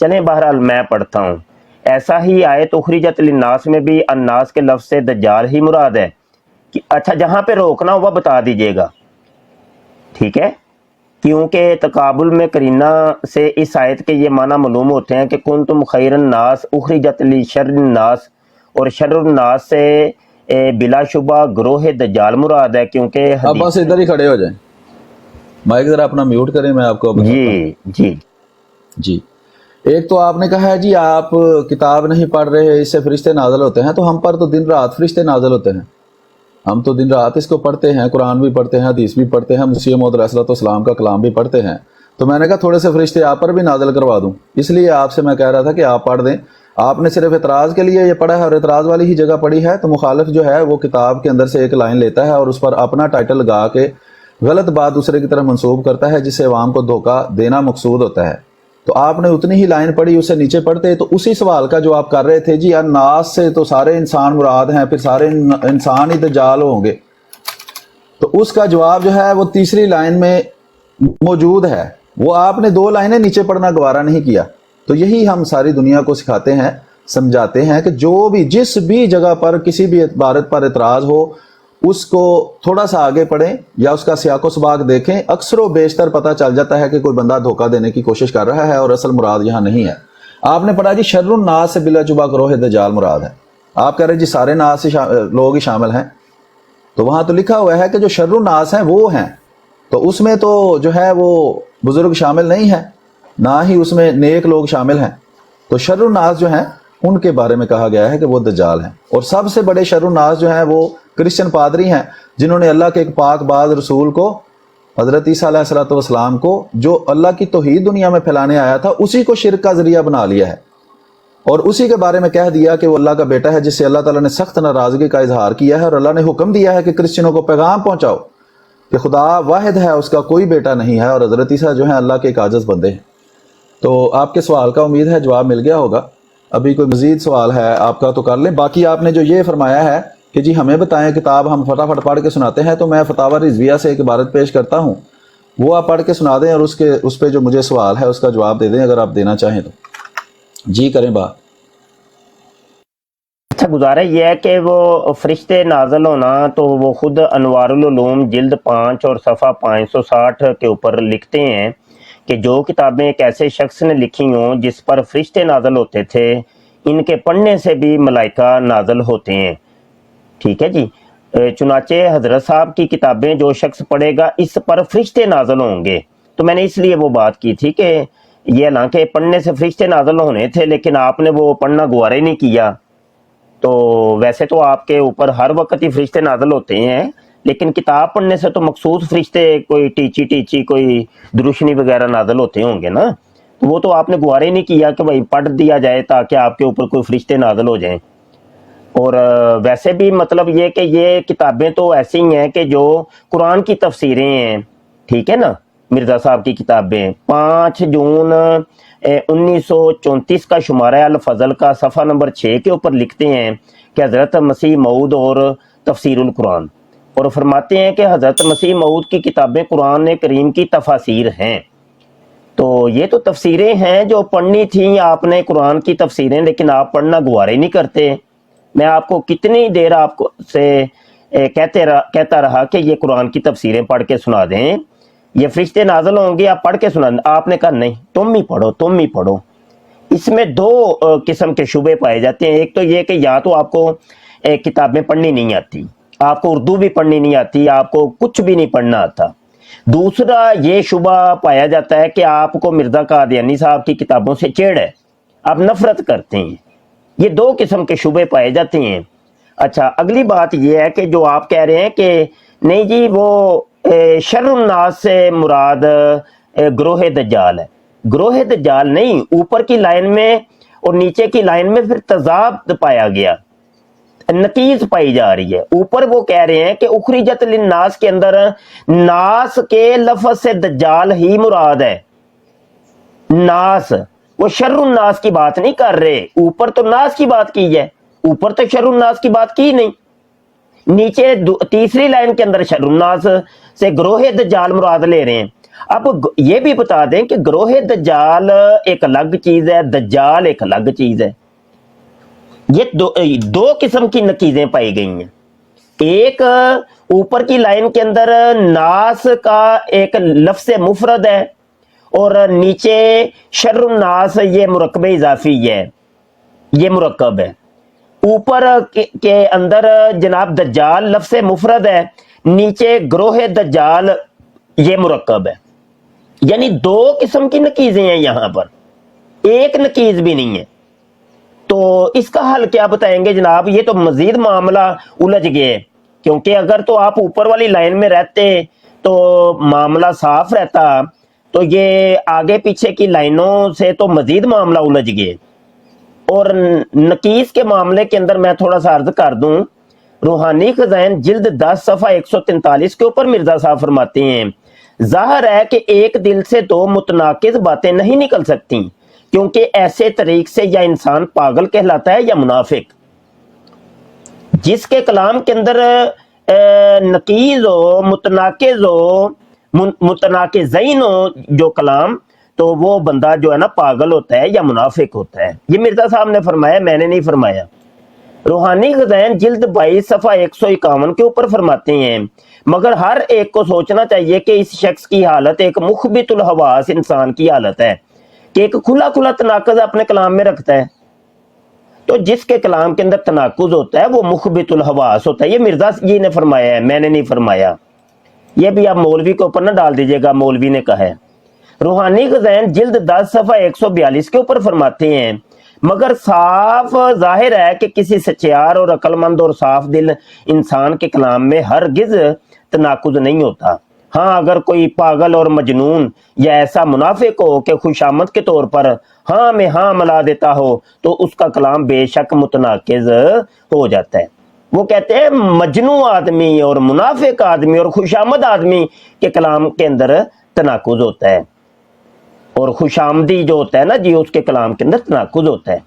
چلیں بہرحال میں پڑھتا ہوں۔ ایسا ہی آیت اخرجت للناس میں بھی الناس کے لفظ سے دجال ہی مراد ہے کہ اچھا جہاں پہ روکنا ہوا بتا دیجئے گا، ٹھیک ہے؟ کیونکہ تقابل میں قرینہ سے اس آیت کے یہ معنی معلوم ہوتے ہیں کہ کنتم خیر الناس اخرجت لشر الناس، اور شر الناس سے بلا شبہ گروہ دجال مراد ہے، کیونکہ اب بس ادھر ہی کھڑے ہو جائیں، مائک ذرا اپنا میوٹ کریں، میں آپ کو جی ایک تو آپ نے کہا ہے جی آپ کتاب نہیں پڑھ رہے، اس سے فرشتے نازل ہوتے ہیں، تو ہم پر تو دن رات فرشتے نازل ہوتے ہیں، ہم تو دن رات اس کو پڑھتے ہیں، قرآن بھی پڑھتے ہیں، حدیث بھی پڑھتے ہیں، مسیح موعود علیہ السلام کا کلام بھی پڑھتے ہیں۔ تو میں نے کہا تھوڑے سے فرشتے آپ پر بھی نازل کروا دوں، اس لیے آپ سے میں کہہ رہا تھا کہ آپ پڑھ دیں۔ آپ نے صرف اعتراض کے لیے یہ پڑھا ہے اور اعتراض والی ہی جگہ پڑھی ہے، تو مخالف جو ہے وہ کتاب کے اندر سے ایک لائن لیتا ہے اور اس پر اپنا ٹائٹل لگا کے غلط بات دوسرے کی طرف منسوب کرتا ہے، جس سے عوام کو دھوکہ دینا مقصود ہوتا ہے۔ تو آپ نے اتنی ہی لائن پڑھی، اسے نیچے پڑھتے تو اسی سوال کا جو آپ کر رہے تھے جی الناس سے تو سارے انسان مراد ہیں، پھر سارے انسان ہی دجال ہوں گے، تو اس کا جواب جو ہے وہ تیسری لائن میں موجود ہے۔ وہ آپ نے 2 لائنیں نیچے پڑھنا گوارا نہیں کیا۔ تو یہی ہم ساری دنیا کو سکھاتے ہیں، سمجھاتے ہیں کہ جو بھی جس بھی جگہ پر کسی بھی عبارت پر اعتراض ہو اس کو تھوڑا سا آگے پڑھیں یا اس کا سیاق و سباق دیکھیں، اکثر و بیشتر پتہ چل جاتا ہے کہ کوئی بندہ دھوکہ دینے کی کوشش کر رہا ہے اور اصل مراد یہاں نہیں ہے۔ آپ نے پڑھا جی شر الناس سے بلا شبہ گروہ دجال مراد ہے، آپ کہہ رہے جی سارے ناس لوگ ہی شامل ہیں، تو وہاں تو لکھا ہوا ہے کہ جو شر الناس ہیں وہ ہیں، تو اس میں تو جو ہے وہ بزرگ شامل نہیں ہے، نہ ہی اس میں نیک لوگ شامل ہیں۔ تو شر الناس جو ہیں ان کے بارے میں کہا گیا ہے کہ وہ دجال ہیں، اور سب سے بڑے شر الناس جو ہیں وہ کرسچن پادری ہیں، جنہوں نے اللہ کے ایک پاک باز رسول کو، حضرت عیسیٰ علیہ السلام کو، جو اللہ کی توحید دنیا میں پھیلانے آیا تھا، اسی کو شرک کا ذریعہ بنا لیا ہے اور اسی کے بارے میں کہہ دیا کہ وہ اللہ کا بیٹا ہے، جس سے اللہ تعالیٰ نے سخت ناراضگی کا اظہار کیا ہے، اور اللہ نے حکم دیا ہے کہ کرسچنوں کو پیغام پہنچاؤ کہ خدا واحد ہے، اس کا کوئی بیٹا نہیں ہے، اور حضرت عیسیٰ جو ہیں اللہ کے ایک عاجز بندے ہیں۔ تو آپ کے سوال کا امید ہے جواب مل گیا ہوگا۔ ابھی کوئی مزید سوال ہے آپ کا تو کر لیں۔ باقی آپ نے جو یہ فرمایا ہے کہ جی ہمیں بتائیں کتاب، ہم فٹافٹ پڑھ کے سناتے ہیں، تو میں فتاوی رضویہ سے ایک عبارت پیش کرتا ہوں، وہ آپ پڑھ کے سنا دیں اور اس پہ جو مجھے سوال ہے اس کا جواب دے دیں اگر آپ دینا چاہیں تو۔ جی کریں بات۔ اچھا، گزارا یہ ہے کہ وہ فرشتے نازل ہونا تو وہ خود انوار العلوم جلد 5 اور صفحہ 560 کے اوپر لکھتے ہیں کہ جو کتابیں ایک ایسے شخص نے لکھی ہوں جس پر فرشتے نازل ہوتے تھے، ان کے پڑھنے سے بھی ملائکہ نازل ہوتے ہیں، ٹھیک ہے جی۔ چنانچہ حضرت صاحب کی کتابیں جو شخص پڑھے گا اس پر فرشتے نازل ہوں گے۔ تو میں نے اس لیے وہ بات کی تھی کہ یہ حالانکہ پڑھنے سے فرشتے نازل ہونے تھے، لیکن آپ نے وہ پڑھنا گوارا ہی نہیں کیا۔ تو ویسے تو آپ کے اوپر ہر وقت ہی فرشتے نازل ہوتے ہیں، لیکن کتاب پڑھنے سے تو مخصوص فرشتے کوئی ٹیچی کوئی دروشنی وغیرہ نازل ہوتے ہوں گے نا، وہ تو آپ نے گوارا ہی نہیں کیا کہ بھائی پڑھ دیا جائے تاکہ آپ کے اوپر کوئی فرشتے نازل ہو جائیں۔ اور ویسے بھی مطلب یہ کہ یہ کتابیں تو ایسی ہی ہیں کہ جو قرآن کی تفسیریں ہیں، ٹھیک ہے نا، مرزا صاحب کی کتابیں 5 جون 1934 کا شمارہ الفضل کا صفحہ نمبر 6 کے اوپر لکھتے ہیں کہ حضرت مسیح موعود اور تفسیر القرآن، اور فرماتے ہیں کہ حضرت مسیح موعود کی کتابیں قرآن کریم کی تفاسیر ہیں۔ تو یہ تو تفسیریں ہیں جو پڑھنی تھیں آپ نے، قرآن کی تفسیریں، لیکن آپ پڑھنا گوارے نہیں کرتے۔ میں آپ کو کتنی دیر آپ کو سے کہتا رہا کہ یہ قرآن کی تفسیریں پڑھ کے سنا دیں، یہ فرشتے نازل ہوں گے، آپ پڑھ کے سنا دیں۔ آپ نے کہا نہیں، تم ہی پڑھو۔ اس میں 2 قسم کے شبے پائے جاتے ہیں۔ ایک تو یہ کہ یا تو آپ کو کتابیں پڑھنی نہیں آتی، آپ کو اردو بھی پڑھنی نہیں آتی، آپ کو کچھ بھی نہیں پڑھنا آتا۔ دوسرا یہ شبہ پایا جاتا ہے کہ آپ کو مرزا قادیانی صاحب کی کتابوں سے چڑ ہے، آپ نفرت کرتے ہیں۔ یہ 2 قسم کے شبے پائے جاتے ہیں۔ اچھا، اگلی بات یہ ہے کہ جو آپ کہہ رہے ہیں کہ نہیں جی وہ شر الناس سے مراد گروہ دجال ہے، گروہ دجال نہیں، اوپر کی لائن میں اور نیچے کی لائن میں پھر تضاد پایا گیا، نقیض پائی جا رہی ہے۔ اوپر وہ کہہ رہے ہیں کہ اخرجت للناس کے اندر ناس کے لفظ سے دجال ہی مراد ہے، ناس، وہ شر الناس کی بات نہیں کر رہے۔ اوپر تو ناس کی بات کی ہے، اوپر تو شر الناس کی بات کی نہیں، نیچے تیسری لائن کے اندر شر الناس سے گروہ دجال مراد لے رہے ہیں۔ اب یہ بھی بتا دیں کہ گروہ دجال ایک الگ چیز ہے، دجال ایک الگ چیز ہے۔ یہ 2 قسم کی نقیضیں پائی گئی ہیں۔ ایک اوپر کی لائن کے اندر ناس کا ایک لفظ مفرد ہے، اور نیچے شر الناس یہ مرکب اضافی ہے، یہ مرکب ہے۔ اوپر کے اندر جناب دجال لفظ مفرد ہے، نیچے گروہ دجال یہ مرکب ہے۔ یعنی 2 قسم کی نقیضیں ہیں یہاں پر، ایک نقیض بھی نہیں ہے۔ تو اس کا حل کیا بتائیں گے جناب؟ یہ تو مزید معاملہ الجھ گئے، کیونکہ اگر تو آپ اوپر والی لائن میں رہتے تو معاملہ صاف رہتا، تو یہ آگے پیچھے کی لائنوں سے تو مزید معاملہ الجھ گئے۔ اور نقیض کے معاملے کے اندر میں تھوڑا سا عرض کر دوں، روحانی خزائن جلد 10 صفحہ 143 کے اوپر مرزا صاحب فرماتے ہیں ظاہر ہے کہ ایک دل سے 2 متناقض باتیں نہیں نکل سکتی، کیونکہ ایسے طریق سے یا انسان پاگل کہلاتا ہے یا منافق۔ جس کے کلام کے اندر نقیض ہو، متناقض ہو، متناقضین ہو جو کلام، تو وہ بندہ جو ہے نا پاگل ہوتا ہے یا منافق ہوتا ہے۔ یہ مرزا صاحب نے فرمایا، میں نے نہیں فرمایا۔ روحانی خزائن جلد 22 صفحہ 151 کے اوپر فرماتے ہیں مگر ہر ایک کو سوچنا چاہیے کہ اس شخص کی حالت ایک مخبت الحواس انسان کی حالت ہے کہ ایک کھلا تناقض اپنے کلام میں رکھتا ہے۔ تو جس کے کلام کے اندر تناقض ہوتا ہے وہ مخبت الحواس ہوتا ہے۔ یہ مرزا جی نے فرمایا ہے، میں نے نہیں فرمایا۔ یہ بھی آپ مولوی کے اوپر نہ ڈال دیجئے گا، مولوی نے کہا ہے۔ روحانی خزائن جلد 10 صفحہ 142 کے اوپر فرماتے ہیں مگر صاف ظاہر ہے کہ کسی سچیار اور عقل مند اور صاف دل انسان کے کلام میں ہرگز تناقض نہیں ہوتا۔ ہاں اگر کوئی پاگل اور مجنون یا ایسا منافق ہو کہ خوشامد کے طور پر ہاں میں ہاں ملا دیتا ہو تو اس کا کلام بے شک متناقض ہو جاتا ہے۔ وہ کہتے ہیں مجنون آدمی اور منافق آدمی اور خوشامد آدمی کے کلام کے اندر تناقض ہوتا ہے، اور خوشامدی جو ہوتا ہے نا جی اس کے کلام کے اندر تناقض ہوتا ہے۔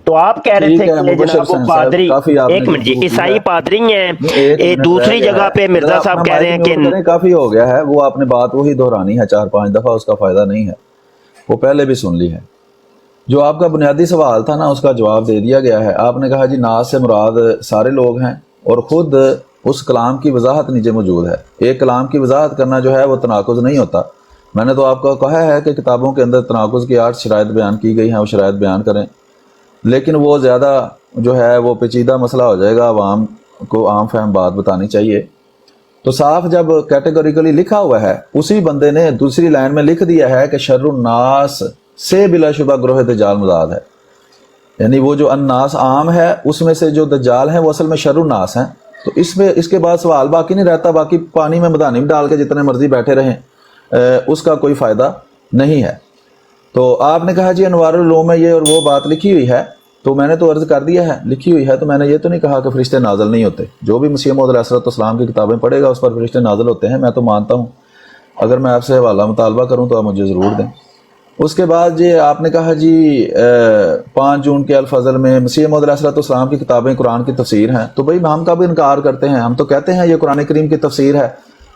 تو آپ کہہ رہے تھے کہ جناب وہ پادری، ایک منٹ جی، عیسائی پادری ہیں، دوسری جگہ پہ مرزا صاحب کہہ رہے ہیں کہ کافی ہو گیا ہے، وہ آپ نے بات وہی دہرانی ہے 4-5 دفعہ، اس کا فائدہ نہیں ہے، وہ پہلے بھی سن لی ہے۔ جو آپ کا بنیادی سوال تھا نا اس کا جواب دے دیا گیا ہے۔ آپ نے کہا جی ناس سے مراد سارے لوگ ہیں، اور خود اس کلام کی وضاحت نیچے موجود ہے۔ ایک کلام کی وضاحت کرنا جو ہے وہ تناقض نہیں ہوتا۔ میں نے تو آپ کو کہا ہے کہ کتابوں کے اندر تناقض کی 8 شرائط بیان کی گئی ہیں، وہ شرائط بیان کریں، لیکن وہ زیادہ جو ہے وہ پیچیدہ مسئلہ ہو جائے گا، عوام کو عام فہم بات بتانی چاہیے۔ تو صاف جب کیٹیگوریکلی لکھا ہوا ہے، اسی بندے نے دوسری لائن میں لکھ دیا ہے کہ شر الناس سے بلا شبہ گروہ دجال مراد ہے، یعنی وہ جو الناس عام ہے اس میں سے جو دجال ہیں وہ اصل میں شر الناس ہیں۔ تو اس میں اس کے بعد سوال باقی نہیں رہتا، باقی پانی میں مدانی میں ڈال کے جتنے مرضی بیٹھے رہیں اس کا کوئی فائدہ نہیں ہے۔ تو آپ نے کہا جی انوار العلوم میں یہ اور وہ بات لکھی ہوئی ہے، تو میں نے تو عرض کر دیا ہے لکھی ہوئی ہے، تو میں نے یہ تو نہیں کہا کہ فرشتے نازل نہیں ہوتے۔ جو بھی مسیح موعود علیہ السلام کی کتابیں پڑھے گا اس پر فرشتے نازل ہوتے ہیں، میں تو مانتا ہوں۔ اگر میں آپ سے حوالہ مطالبہ کروں تو آپ مجھے ضرور دیں۔ اس کے بعد جی آپ نے کہا جی 5 جون کے الفضل میں مسیح موعود علیہ السلام کی کتابیں قرآن کی تفسیر ہیں، تو بھائی ہم کا بھی انکار کرتے ہیں، ہم تو کہتے ہیں یہ قرآن کریم کی تفسیر ہے،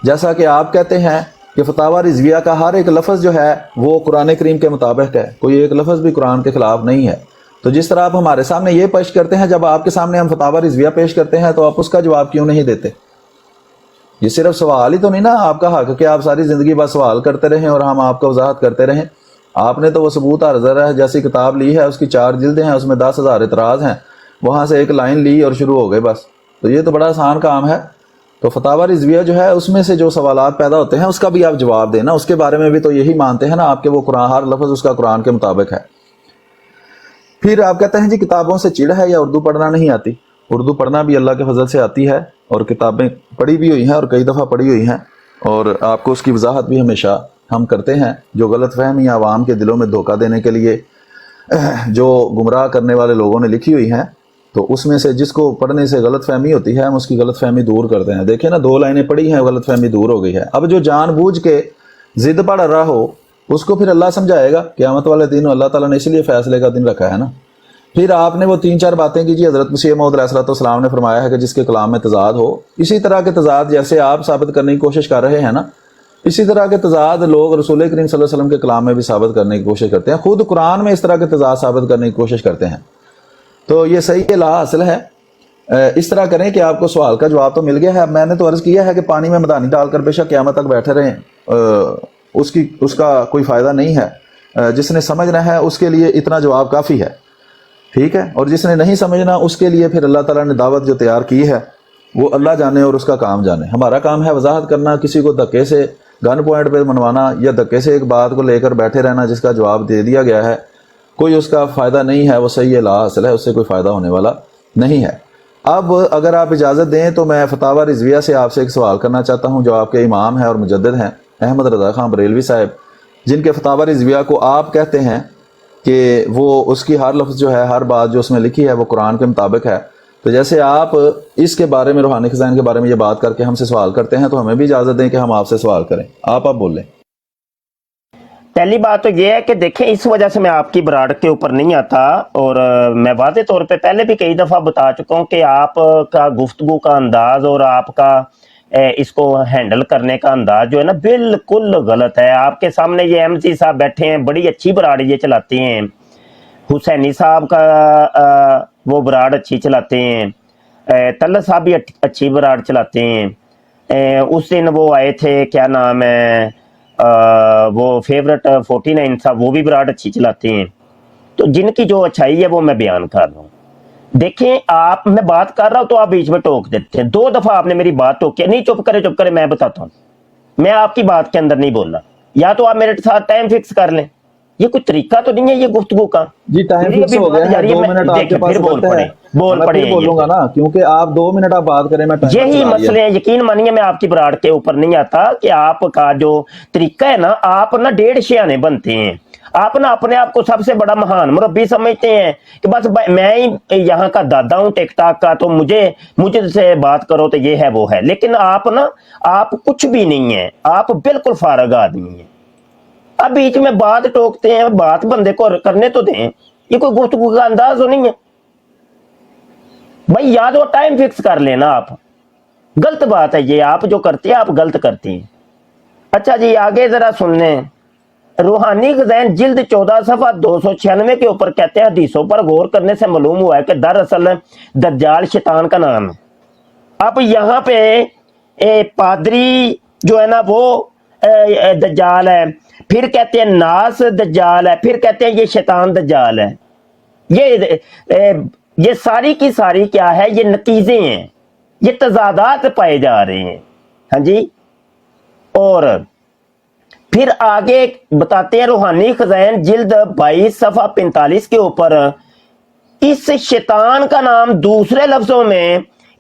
جیسا کہ آپ کہتے ہیں کہ فتاوی رضویہ کا ہر ایک لفظ جو ہے وہ قرآن کریم کے مطابق ہے، کوئی ایک لفظ بھی قرآن کے خلاف نہیں ہے۔ تو جس طرح آپ ہمارے سامنے یہ پیش کرتے ہیں، جب آپ کے سامنے ہم فتاوی رضویہ پیش کرتے ہیں تو آپ اس کا جواب کیوں نہیں دیتے؟ یہ صرف سوال ہی تو نہیں نا آپ کا حق کہ آپ ساری زندگی بس سوال کرتے رہیں اور ہم آپ کو وضاحت کرتے رہیں۔ آپ نے تو وہ ثبوت ذرا جیسی کتاب لی ہے، اس کی 4 جلدیں ہیں، اس میں 10,000 اعتراض ہیں، وہاں سے ایک لائن لی اور شروع ہو گئے بس۔ تو یہ تو بڑا آسان کام ہے۔ تو فتاوی رضویہ جو ہے اس میں سے جو سوالات پیدا ہوتے ہیں اس کا بھی آپ جواب دینا، اس کے بارے میں بھی تو یہی مانتے ہیں نا آپ کے وہ قرآن ہر لفظ اس کا قرآن کے مطابق ہے۔ پھر آپ کہتے ہیں جی کتابوں سے چڑ ہے یا اردو پڑھنا نہیں آتی۔ اردو پڑھنا بھی اللہ کے فضل سے آتی ہے اور کتابیں پڑھی بھی ہوئی ہیں اور کئی دفعہ پڑھی ہوئی ہیں، اور آپ کو اس کی وضاحت بھی ہمیشہ ہم کرتے ہیں۔ جو غلط فہمی عوام کے دلوں میں دھوکہ دینے کے لیے جو گمراہ کرنے والے لوگوں نے لکھی ہوئی ہیں، تو اس میں سے جس کو پڑھنے سے غلط فہمی ہوتی ہے ہم اس کی غلط فہمی دور کرتے ہیں۔ دیکھیں نا 2 لائنیں پڑھی ہیں، غلط فہمی دور ہو گئی ہے۔ اب جو جان بوجھ کے ضد پڑھ رہا ہو اس کو پھر اللہ سمجھائے گا قیامت والے دن، اللہ تعالیٰ نے اس لیے فیصلے کا دن رکھا ہے نا۔ پھر آپ نے وہ 3-4 باتیں کی جی حضرت مسیح موعود علیہ السلام نے فرمایا ہے کہ جس کے کلام میں تضاد ہو، اسی طرح کے تضاد جیسے آپ ثابت کرنے کی کوشش کر رہے ہیں نا، اسی طرح کے تضاد لوگ رسول کریم صلی اللہ علیہ وسلم کے کلام میں بھی ثابت کرنے کی کوشش کرتے ہیں، خود قرآن میں اس طرح کے تضاد ثابت کرنے کی کوشش کرتے ہیں۔ تو یہ صحیح لا حاصل ہے۔ اس طرح کریں کہ آپ کو سوال کا جواب تو مل گیا ہے۔ میں نے تو عرض کیا ہے کہ پانی میں مدانی ڈال کر بے شک قیامت تک بیٹھے رہیں، اس کا کوئی فائدہ نہیں ہے۔ جس نے سمجھنا ہے اس کے لیے اتنا جواب کافی ہے، ٹھیک ہے، اور جس نے نہیں سمجھنا اس کے لیے پھر اللہ تعالیٰ نے دعوت جو تیار کی ہے وہ اللہ جانے اور اس کا کام جانے۔ ہمارا کام ہے وضاحت کرنا، کسی کو دھکے سے گن پوائنٹ پہ منوانا یا دھکے سے ایک بات کو لے کر بیٹھے رہنا جس کا جواب دے دیا گیا ہے، کوئی اس کا فائدہ نہیں ہے، وہ صحیح لا حاصل ہے، اس سے کوئی فائدہ ہونے والا نہیں ہے۔ اب اگر آپ اجازت دیں تو میں فتاوی رضویہ سے آپ سے ایک سوال کرنا چاہتا ہوں، جو آپ کے امام ہیں اور مجدد ہیں احمد رضا خان بریلوی صاحب، جن کے فتاوی رضویہ کو آپ کہتے ہیں کہ وہ اس کی ہر لفظ جو ہے، ہر بات جو اس میں لکھی ہے وہ قرآن کے مطابق ہے۔ تو جیسے آپ اس کے بارے میں، روحانی خزائن کے بارے میں یہ بات کر کے ہم سے سوال کرتے ہیں، تو ہمیں بھی اجازت دیں کہ ہم آپ سے سوال کریں۔ آپ بولیں۔ پہلی بات تو یہ ہے کہ دیکھیں اس وجہ سے میں آپ کی براڑ کے اوپر نہیں آتا، اور میں واضح طور پہ پہلے بھی کئی دفعہ بتا چکا ہوں کہ آپ کا گفتگو کا انداز اور آپ کا اس کو ہینڈل کرنے کا انداز جو ہے نا بالکل غلط ہے۔ آپ کے سامنے یہ ایم سی صاحب بیٹھے ہیں، بڑی اچھی براڑ یہ چلاتے ہیں، حسینی صاحب کا وہ براڑ اچھی چلاتے ہیں، طلعت صاحب بھی اچھی براڑ چلاتے ہیں۔ اس دن وہ آئے تھے، کیا نام ہے، وہ فیورٹ 49 صاحب، وہ بھی براڈ اچھی چلاتے ہیں۔ تو جن کی جو اچھائی ہے وہ میں بیان کر رہا ہوں۔ دیکھیں آپ، میں بات کر رہا ہوں تو آپ بیچ میں ٹوک دیتے ہیں، 2 دفعہ آپ نے میری بات ٹوکی، نہیں چپ کرے میں بتاتا ہوں، میں آپ کی بات کے اندر نہیں بولنا، یا تو آپ میرے ساتھ ٹائم فکس کر لیں۔ یہ کوئی طریقہ تو نہیں ہے یہ گفتگو کا جی ٹائم فکس ہو گیا ہے، 2 منٹ آپ کے پاس بول پڑے بولوں گا نا، کیونکہ آپ 2 منٹ آپ بات کریں، میں یہی مسئلے ہیں۔ یقین مانیے میں آپ کی براڑ کے اوپر نہیں آتا کہ آپ کا جو طریقہ ہے نا، آپ نا 1.5 شیانے بنتے ہیں، آپ نا اپنے آپ کو سب سے بڑا مہان مربی سمجھتے ہیں کہ بس میں ہی یہاں کا دادا ہوں ٹک ٹاک کا، تو مجھے سے بات کرو تو یہ ہے وہ ہے۔ لیکن آپ کچھ بھی نہیں ہیں، آپ بالکل فارغ آدمی ہیں۔ اب بیچ میں بات ٹوکتے ہیں، بات بندے کو کرنے تو دیں، یہ کوئی گفتگو کا انداز تو نہیں ہے بھائی، یا تو ٹائم فکس کر لینا۔ آپ غلط بات ہے یہ، آپ جو کرتے ہیں آپ غلط کرتے ہیں۔ اچھا جی آگے ذرا سن لیں۔ روحانی خزائن جلد 14 صفحہ 296 کے اوپر کہتے ہیں حدیثوں پر غور کرنے سے معلوم ہوا ہے کہ دراصل دجال شیطان کا نام ہے۔ اب یہاں پہ پادری جو ہے نا وہ دجال ہے، پھر کہتے ہیں ناس دجال ہے، پھر کہتے ہیں یہ شیطان دجال ہے۔ یہ ساری کی ساری کیا ہے، یہ نتیجے ہیں، یہ تضادات پائے جا رہے ہیں، ہاں جی۔ اور پھر آگے بتاتے ہیں روحانی خزائن جلد 22 صفحہ 45 کے اوپر، اس شیطان کا نام دوسرے لفظوں میں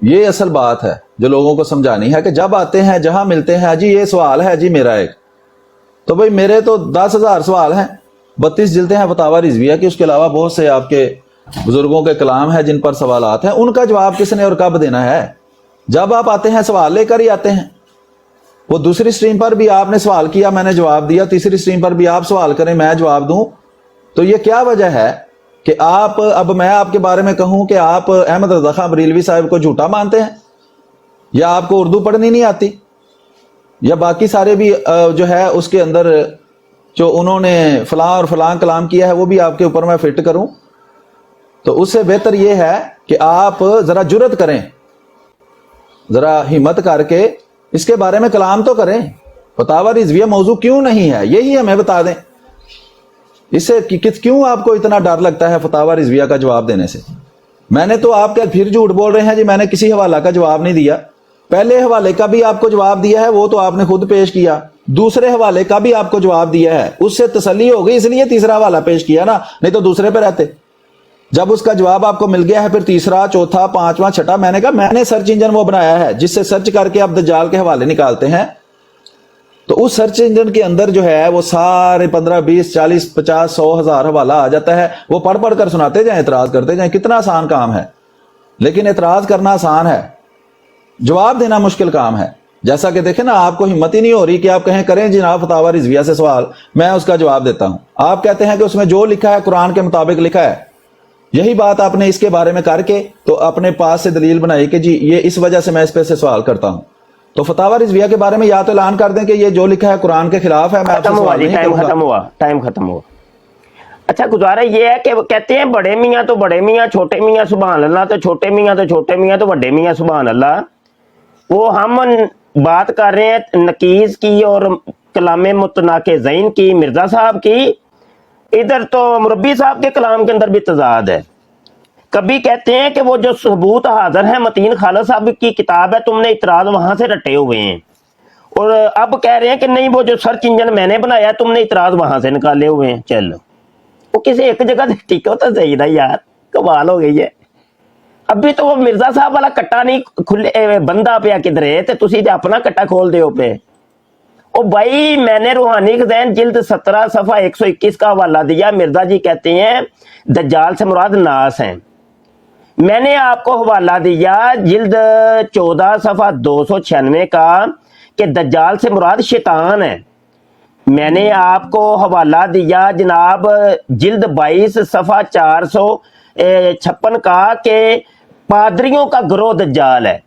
یہ اصل بات ہے جو لوگوں کو سمجھانی ہے کہ جب آتے ہیں جہاں ملتے ہیں جی یہ سوال ہے جی میرا ایک، تو بھئی میرے تو 10,000 سوال ہیں، 32 جلدیں ہیں فتاوی رضویہ کی، اس کے علاوہ بہت سے آپ کے بزرگوں کے کلام ہیں جن پر سوالات ہیں، ان کا جواب کس نے اور کب دینا ہے؟ جب آپ آتے ہیں سوال لے کر ہی آتے ہیں۔ وہ دوسری سٹریم پر بھی آپ نے سوال کیا میں نے جواب دیا، تیسری سٹریم پر بھی آپ سوال کریں میں جواب دوں، تو یہ کیا وجہ ہے کہ آپ اب میں آپ کے بارے میں کہوں کہ آپ احمد رضا خان بریلوی صاحب کو جھوٹا مانتے ہیں، یا آپ کو اردو پڑھنی نہیں آتی، یا باقی سارے بھی جو ہے اس کے اندر جو انہوں نے فلاں اور فلاں کلام کیا ہے وہ بھی آپ کے اوپر میں فٹ کروں؟ تو اس سے بہتر یہ ہے کہ آپ ذرا جرت کریں، ذرا ہمت کر کے اس کے بارے میں کلام تو کریں۔ فتاوی رضویہ موضوع کیوں نہیں ہے یہی ہمیں بتا دیں، اس سے کیوں آپ کو اتنا ڈر لگتا ہے فتاوی رضویہ کا جواب دینے سے؟ میں نے تو آپ کے پھر جھوٹ بول رہے ہیں جی میں نے کسی حوالہ کا جواب نہیں دیا، پہلے حوالے کا بھی آپ کو جواب دیا ہے وہ تو آپ نے خود پیش کیا، دوسرے حوالے کا بھی آپ کو جواب دیا ہے، اس سے تسلی ہو گئی اس لیے تیسرا حوالہ پیش کیا نا، نہیں تو دوسرے پہ رہتے۔ جب اس کا جواب آپ کو مل گیا ہے پھر تیسرا چوتھا پانچواں چھٹا، میں نے کہا میں نے سرچ انجن وہ بنایا ہے جس سے سرچ کر کے آپ دجال کے حوالے نکالتے ہیں، تو اس سرچ انجن کے اندر جو ہے وہ سارے 15 20 40 50 100 1000 حوالہ آ جاتا ہے، وہ پڑھ پڑھ کر سناتے جائیں، اعتراض کرتے جائیں، کتنا آسان کام ہے۔ لیکن اعتراض کرنا آسان ہے، جواب دینا مشکل کام ہے۔ جیسا کہ دیکھیں نا آپ کو ہمت ہی نہیں ہو رہی کہ آپ کہیں کریں جناب فتاوی رضویہ سے سوال، میں اس کا جواب دیتا ہوں۔ آپ کہتے ہیں کہ اس میں جو لکھا ہے قرآن کے مطابق لکھا ہے، یہی بات آپ نے اس کے بارے میں کر کے تو اپنے پاس سے دلیل بنائی کہ جی یہ اس وجہ سے میں اس پہ سے سوال کرتا ہوں۔ تو فتاوی رضویہ کے بارے میں یا تو اعلان کر دیں کہ یہ جو لکھا ہے قرآن کے خلاف ہے، میں آپ سے سوال نہیں کروں گا۔ ٹائم ختم ہوا۔ اچھا گزارا یہ ہے کہ وہ کہتے ہیں بڑے میاں تو بڑے میاں، چھوٹے میاں سبحان اللہ، تو چھوٹے میاں تو چھوٹے میاں تو بڑے میاں سبحان اللہ۔ وہ ہم بات کر رہے ہیں نقیز کی اور کلام متناقضین کی، مرزا صاحب کی، ادھر تو مربی صاحب کے کلام کے اندر بھی تضاد ہے۔ کبھی کہتے ہیں کہ وہ جو ثبوت حاضر ہے متین خالد صاحب کی کتاب ہے، تم نے اعتراض وہاں سے رٹے ہوئے ہیں، اور اب کہہ رہے ہیں کہ نہیں وہ جو سرچ انجن میں نے بنایا تم نے اعتراض وہاں سے نکالے ہوئے ہیں۔ چلو وہ کسی ایک جگہ ٹھیک ہوتا صحیح نا یار، کمال ہو گئی ہے۔ ابھی تو وہ مرزا صاحب والا کٹا نہیں کھلے بندہ پیا کدھر ہے، تو تسی تے اپنا کٹا کھول دیو پہ۔ او بھائی میں نے روحانی خزائن جلد 17 صفحہ 121 کا حوالہ دیا، مرزا جی کہتے ہیں دجال سے مراد ناس ہیں۔ میں نے آپ کو حوالہ دیا جلد 14 صفحہ 296 کا کہ دجال سے مراد شیطان ہے۔ میں نے آپ کو حوالہ دیا جناب جلد 22 صفحہ 456 کا کہ پادریوں کا گروہ دجال ہے۔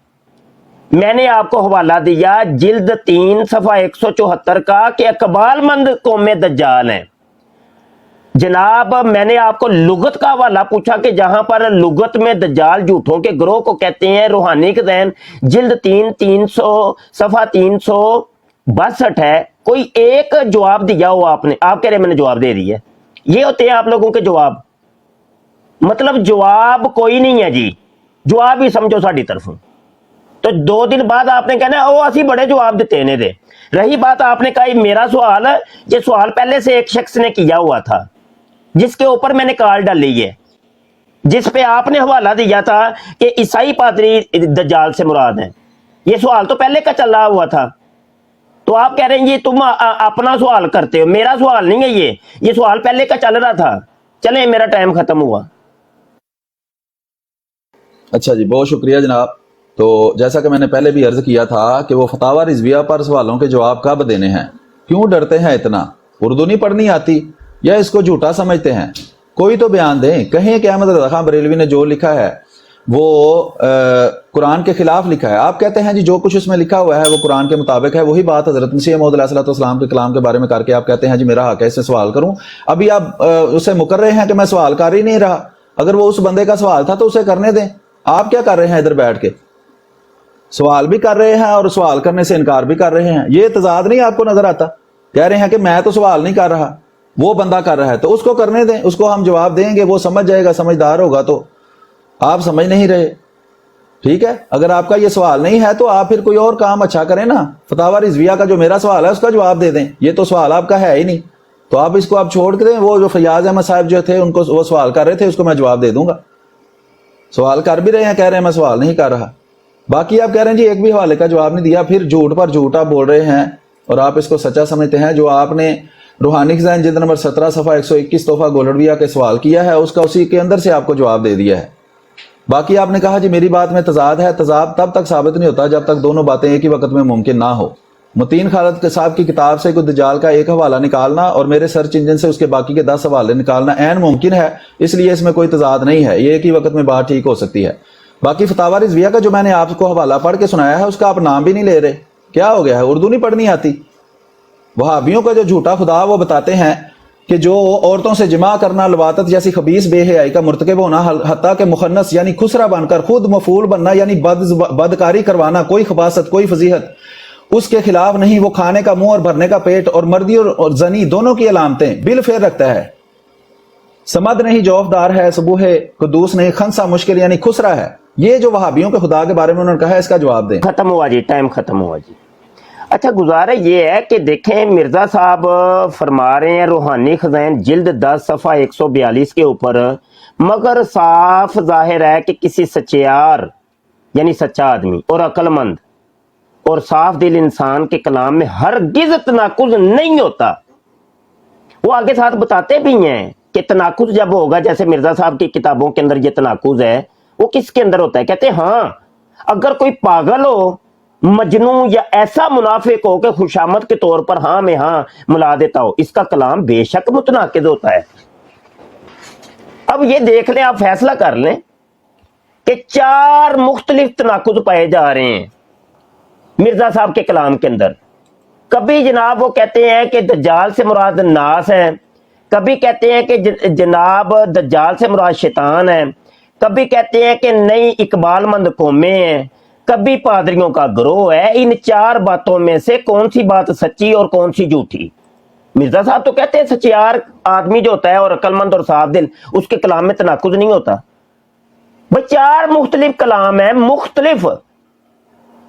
میں نے آپ کو حوالہ دیا جلد 3 صفحہ 174 کا کہ اقبال مند قوم دجال ہیں۔ جناب میں نے آپ کو لغت کا حوالہ پوچھا کہ جہاں پر لغت میں دجال جھوٹوں کے گروہ کو کہتے ہیں، روحانی خزائن جلد 300 صفحہ 362 ہے، کوئی ایک جواب دیا ہو آپ نے؟ آپ کہہ رہے ہیں میں نے جواب دے دی ہے۔ یہ ہوتے ہیں آپ لوگوں کے جواب، مطلب جواب کوئی نہیں ہے جی، جواب ہی سمجھو ساڈی طرفوں۔ تو 2 دن بعد آپ نے کہنا او اسی بڑے جواب دیتے نے دے۔ رہی بات آپ نے کہا میرا سوال، یہ سوال پہلے سے ایک شخص نے کیا ہوا تھا جس کے اوپر میں نے کال ڈالی ہے، جس پہ آپ نے حوالہ دیا تھا کہ عیسائی پادری دجال سے مراد ہیں۔ یہ سوال تو پہلے کا چل رہا ہوا تھا، تو آپ کہہ رہے ہیں یہ تم اپنا سوال کرتے ہو، میرا سوال نہیں ہے یہ سوال پہلے کا چل رہا تھا۔ چلیں میرا ٹائم ختم ہوا۔ اچھا جی بہت شکریہ جناب۔ تو جیسا کہ میں نے پہلے بھی عرض کیا تھا کہ وہ فتاوی رضویہ پر سوالوں کے جواب کب دینے ہیں، کیوں ڈرتے ہیں اتنا؟ اردو نہیں پڑھنی آتی یا اس کو جھوٹا سمجھتے ہیں؟ کوئی تو بیان دیں، کہیں کہ احمد رضا خان بریلوی نے جو لکھا ہے وہ قرآن کے خلاف لکھا ہے۔ آپ کہتے ہیں جی جو کچھ اس میں لکھا ہوا ہے وہ قرآن کے مطابق ہے، وہی بات حضرت مسیح موعود علیہ الصلوۃ والسلام کے کلام کے بارے میں کر کے آپ کہتے ہیں جی میرا حق ہے اس سے سوال کروں۔ ابھی آپ اسے مکر رہے ہیں کہ میں سوال کر ہی نہیں رہا، اگر وہ اس بندے کا سوال تھا تو اسے کرنے دیں۔ آپ کیا کر رہے ہیں ادھر بیٹھ کے؟ سوال بھی کر رہے ہیں اور سوال کرنے سے انکار بھی کر رہے ہیں، یہ تضاد نہیں آپ کو نظر آتا؟ کہہ رہے ہیں کہ میں تو سوال نہیں کر رہا، وہ بندہ کر رہا ہے، تو اس کو کرنے دیں، اس کو ہم جواب دیں گے، وہ سمجھ جائے گا، سمجھدار ہوگا۔ تو آپ سمجھ نہیں رہے، ٹھیک ہے؟ اگر آپ کا یہ سوال نہیں ہے تو آپ پھر کوئی اور کام اچھا کریں نا، فتاوی رضویہ کا جو میرا سوال ہے اس کا جواب دے دیں، یہ تو سوال آپ کا ہے ہی نہیں، تو آپ اس کو آپ چھوڑ کے دیں۔ وہ جو فیاض احمد صاحب جو تھے ان کو وہ سوال کر رہے تھے، اس کو میں جواب دے دوں گا۔ سوال کر بھی رہے ہیں، کہہ رہے ہیں میں سوال نہیں کر رہا، باقی آپ کہہ رہے ہیں جی ایک بھی حوالے کا جواب نہیں دیا، پھر جھوٹ پر جھوٹ آپ بول رہے ہیں اور آپ اس کو سچا سمجھتے ہیں۔ جو آپ نے روحانی خزائن جلد نمبر 17 صفحہ 121 تحفہ گولڈویہ کے سوال کیا ہے، اس کا اسی کے اندر سے آپ کو جواب دے دیا ہے۔ باقی آپ نے کہا جی میری بات میں تضاد ہے، تضاد تب تک ثابت نہیں ہوتا جب تک دونوں باتیں ایک ہی وقت میں ممکن نہ ہو۔ متین خالد صاحب کی کتاب سے کوئی دجال کا ایک حوالہ نکالنا اور میرے سرچ انجن سے اس کے باقی کے 10 حوالے نکالنا عین ممکن ہے، اس لیے اس میں کوئی تضاد نہیں ہے، یہ ایک ہی وقت میں بات ٹھیک ہو سکتی ہے۔ باقی فتاوی رضویہ کا جو میں نے آپ کو حوالہ پڑھ کے سنایا ہے اس کا آپ نام بھی نہیں لے رہے، کیا ہو گیا ہے؟ اردو نہیں پڑھنی آتی؟ وہابیوں کا جو جھوٹا خدا وہ بتاتے ہیں کہ جو عورتوں سے جماع کرنا، لواطت جیسی خبیث بے حیائی کا مرتکب ہونا، حتیٰ کہ مخنث یعنی خسرہ بن کر خود مفعول بننا یعنی بدکاری کروانا، کوئی خباثت کوئی فضیحت اس کے خلاف نہیں، وہ کھانے کا منہ اور بھرنے کا پیٹ اور مردی اور زنی دونوں کی علامتیں بالفعل رکھتا ہے۔ سمد نہیں جوفدار ہے، صبوح قدوس نہیں، خنسا مشکل یعنی خسرہ ہے۔ یہ جو وہابیوں کے خدا کے بارے میں انہوں نے کہا ہے اس کا جواب دیں۔ ختم ہوا جی، ٹائم ختم ہوا جی۔ اچھا گزارا یہ ہے کہ دیکھیں مرزا صاحب فرما رہے ہیں روحانی خزائن جلد 10 صفحہ 142 کے اوپر، مگر صاف ظاہر ہے کہ کسی سچیار یعنی سچا آدمی اور عقل مند اور صاف دل انسان کے کلام میں ہرگز تناقض نہیں ہوتا۔ وہ آگے ساتھ بتاتے بھی ہیں کہ تناقض جب ہوگا، جیسے مرزا صاحب کی کتابوں کے اندر یہ تناقض ہے، وہ کس کے اندر ہوتا ہے؟ کہتے ہیں ہاں اگر کوئی پاگل ہو، مجنون یا ایسا منافق ہو کہ خوشامد کے طور پر ہاں میں ہاں ملا دیتا ہو، اس کا کلام بے شک متناقض ہوتا ہے۔ اب یہ دیکھ لیں، آپ فیصلہ کر لیں کہ 4 مختلف تناقض پائے جا رہے ہیں مرزا صاحب کے کلام کے اندر۔ کبھی جناب وہ کہتے ہیں کہ دجال سے مراد ناس ہے، کبھی کہتے ہیں کہ جناب دجال سے مراد شیطان ہے، کبھی کہتے ہیں کہ نہیں اقبال مند قومیں ہیں، کبھی پادریوں کا گروہ ہے۔ ان 4 باتوں میں سے کون سی بات سچی اور کون سی جھوٹی؟ مرزا صاحب تو کہتے ہیں سچیار آدمی جو ہوتا ہے اور عقل مند اور صاف دل، اس کے کلام میں تناقض نہیں ہوتا۔ بھئی 4 مختلف کلام ہیں، مختلف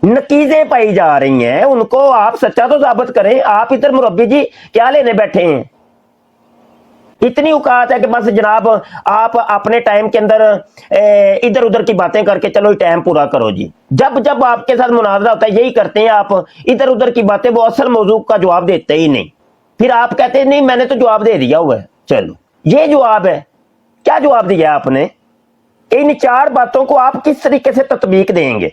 نقیزیں پائی جا رہی ہیں، ان کو آپ سچا تو ثابت کریں۔ آپ ادھر مربی جی کیا لینے بیٹھے ہیں؟ اتنی اوقات ہے کہ بس جناب آپ اپنے ٹائم کے اندر ادھر ادھر کی باتیں کر کے چلو ٹائم پورا کرو جی۔ جب آپ کے ساتھ مناظرہ ہوتا ہے یہی کرتے ہیں آپ، ادھر ادھر کی باتیں، وہ اصل موضوع کا جواب دیتے ہی نہیں۔ پھر آپ کہتے ہیں نہیں میں نے تو جواب دے دیا ہوا ہے۔ چلو یہ جواب ہے، کیا جواب دیا آپ نے؟ ان 4 باتوں کو آپ کس طریقے سے تطبیق دیں گے؟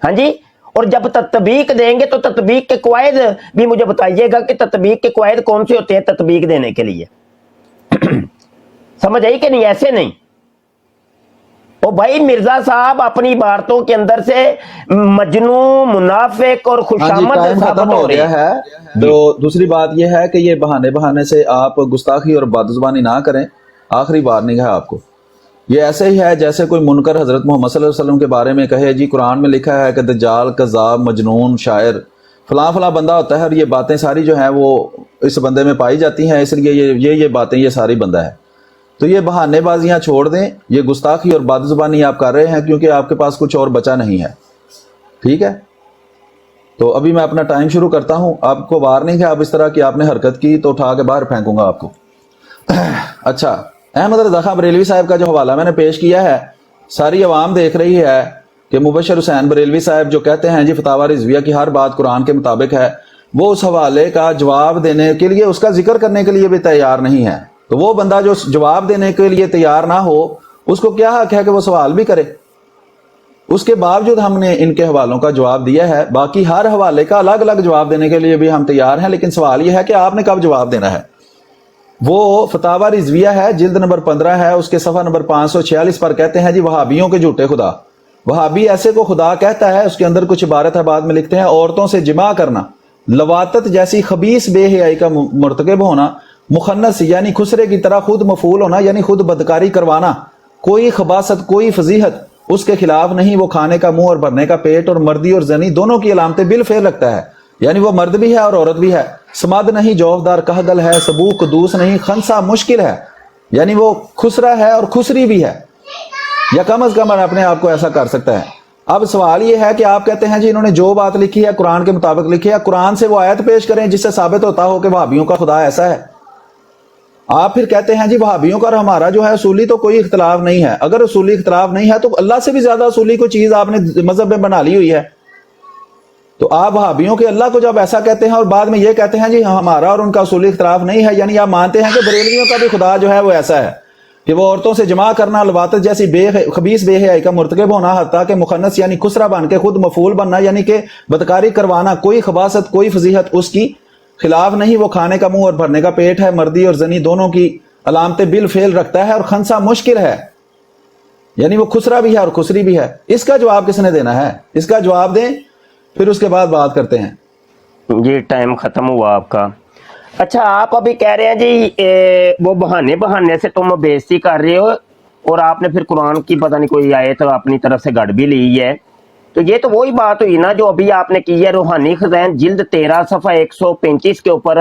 ہاں جی، اور جب تطبیق دیں گے تو تطبیق کے قواعد بھی مجھے بتائیے گا کہ تطبیق کے قواعد کون سے ہوتے ہیں تطبیق دینے کے لیے۔ سمجھ آئی کہ نہیں؟ ایسے نہیں۔ او بھائی مرزا صاحب اپنی عبارتوں کے اندر سے مجنون، منافق اور خوشامد ٹائم ثابت ختم ہو ہو رہے گیا ہیں۔ ہے۔ تو دوسری بات یہ ہے کہ یہ بہانے سے آپ گستاخی اور بدزبانی نہ کریں۔ آخری وارننگ ہے آپ کو، یہ ایسے ہی ہے جیسے کوئی منکر حضرت محمد صلی اللہ علیہ وسلم کے بارے میں کہے جی قرآن میں لکھا ہے کہ دجال، کذاب، مجنون، شاعر فلاں فلاں بندہ ہوتا ہے، اور یہ باتیں ساری جو ہیں وہ اس بندے میں پائی جاتی ہیں، اس لیے یہ باتیں یہ ساری بندہ ہے۔ تو یہ بہانے بازیاں چھوڑ دیں، یہ گستاخی اور بد زبانی آپ کر رہے ہیں کیونکہ آپ کے پاس کچھ اور بچا نہیں ہے، ٹھیک ہے؟ تو ابھی میں اپنا ٹائم شروع کرتا ہوں۔ آپ کو وارننگ ہے، آپ اس طرح کی آپ نے حرکت کی تو اٹھا کے باہر پھینکوں گا آپ کو۔ اچھا، احمد رضا خان بریلوی صاحب کا جو حوالہ میں نے پیش کیا ہے، ساری عوام دیکھ رہی ہے کہ مبشر حسین بریلوی صاحب جو کہتے ہیں جی فتاوی رضویہ کی ہر بات قرآن کے مطابق ہے، وہ اس حوالے کا جواب دینے کے لیے، اس کا ذکر کرنے کے لیے بھی تیار نہیں ہے۔ تو وہ بندہ جو جواب دینے کے لیے تیار نہ ہو، اس کو کیا حق ہے کہ وہ سوال بھی کرے؟ اس کے باوجود ہم نے ان کے حوالوں کا جواب دیا ہے، باقی ہر حوالے کا الگ الگ جواب دینے کے لیے بھی ہم تیار ہیں، لیکن سوال یہ ہے کہ آپ نے کب جواب دینا ہے۔ وہ فتاوی رضویہ ہے، جلد نمبر 15 ہے، اس کے صفحہ نمبر 546 پر کہتے ہیں جی وہابیوں کے جھوٹے خدا۔ وہابی ایسے کو خدا کہتا ہے، اس کے اندر کچھ عبارت ہے بعد میں لکھتے ہیں، عورتوں سے جماع کرنا، لواطت جیسی خبیث بے حیائی کا مرتکب ہونا، مخنث یعنی خسرے کی طرح خود مفعول ہونا یعنی خود بدکاری کروانا، کوئی خباثت کوئی فضیحت اس کے خلاف نہیں، وہ کھانے کا منہ اور بھرنے کا پیٹ اور مردی اور زنی دونوں کی علامتیں بالفعل رکھتا ہے، یعنی وہ مرد بھی ہے اور عورت بھی ہے۔ سماد نہیں جوفدار کہگل ہے، سبو قدوس نہیں، خنسا مشکل ہے، یعنی وہ خسرا ہے اور خسری بھی ہے، یا کم از کم اپنے آپ کو ایسا کر سکتا ہے۔ اب سوال یہ ہے کہ آپ کہتے ہیں جی انہوں نے جو بات لکھی ہے قرآن کے مطابق لکھی ہے، قرآن سے وہ آیت پیش کریں جس سے ثابت ہوتا ہو کہ وہابیوں کا خدا ایسا ہے۔ آپ پھر کہتے ہیں جی وہابیوں کا اور ہمارا جو ہے اصولی تو کوئی اختلاف نہیں ہے. اگر اصولی اختلاف نہیں ہے تو اللہ سے بھی زیادہ اصولی کوئی چیز آپ نے مذہب میں بنا لی ہوئی ہے. تو آپ وہابیوں کے اللہ کو جب ایسا کہتے ہیں اور بعد میں یہ کہتے ہیں جی ہمارا اور ان کا اصولی اختلاف نہیں ہے، یعنی آپ مانتے ہیں کہ بریلویوں کا بھی خدا جو ہے وہ ایسا ہے کہ وہ عورتوں سے جمع کرنا، لواطت جیسی خبیث بے حیائی کا مرتکب ہونا، حتیٰ کہ مخنث یعنی خسرہ بن کے خود مفعول بننا، یعنی کہ بدکاری کروانا، کوئی خباثت کوئی فضیحت اس کی خلاف نہیں. وہ کھانے کا منہ اور بھرنے کا پیٹ ہے، مردی اور زنی دونوں کی علامتیں بالفعل رکھتا ہے اور خنسا مشکل ہے، یعنی وہ خسرہ بھی ہے اور خسری بھی ہے. اس کا جواب کس نے دینا ہے؟ اس کا جواب دیں، پھر اس کے بعد بات کرتے ہیں. یہ ٹائم ختم ہوا آپ کا. اچھا آپ ابھی کہہ رہے ہیں جی وہ بہانے سے تم بےزتی کر رہے ہو، اور آپ نے پھر قرآن کی پتہ نہیں کوئی آیت اپنی طرف سے گڑ بھی لی ہے. تو یہ تو وہی بات ہوئی نا جو ابھی آپ نے کی ہے. روحانی خزائن جلد 13 صفحہ 135 کے اوپر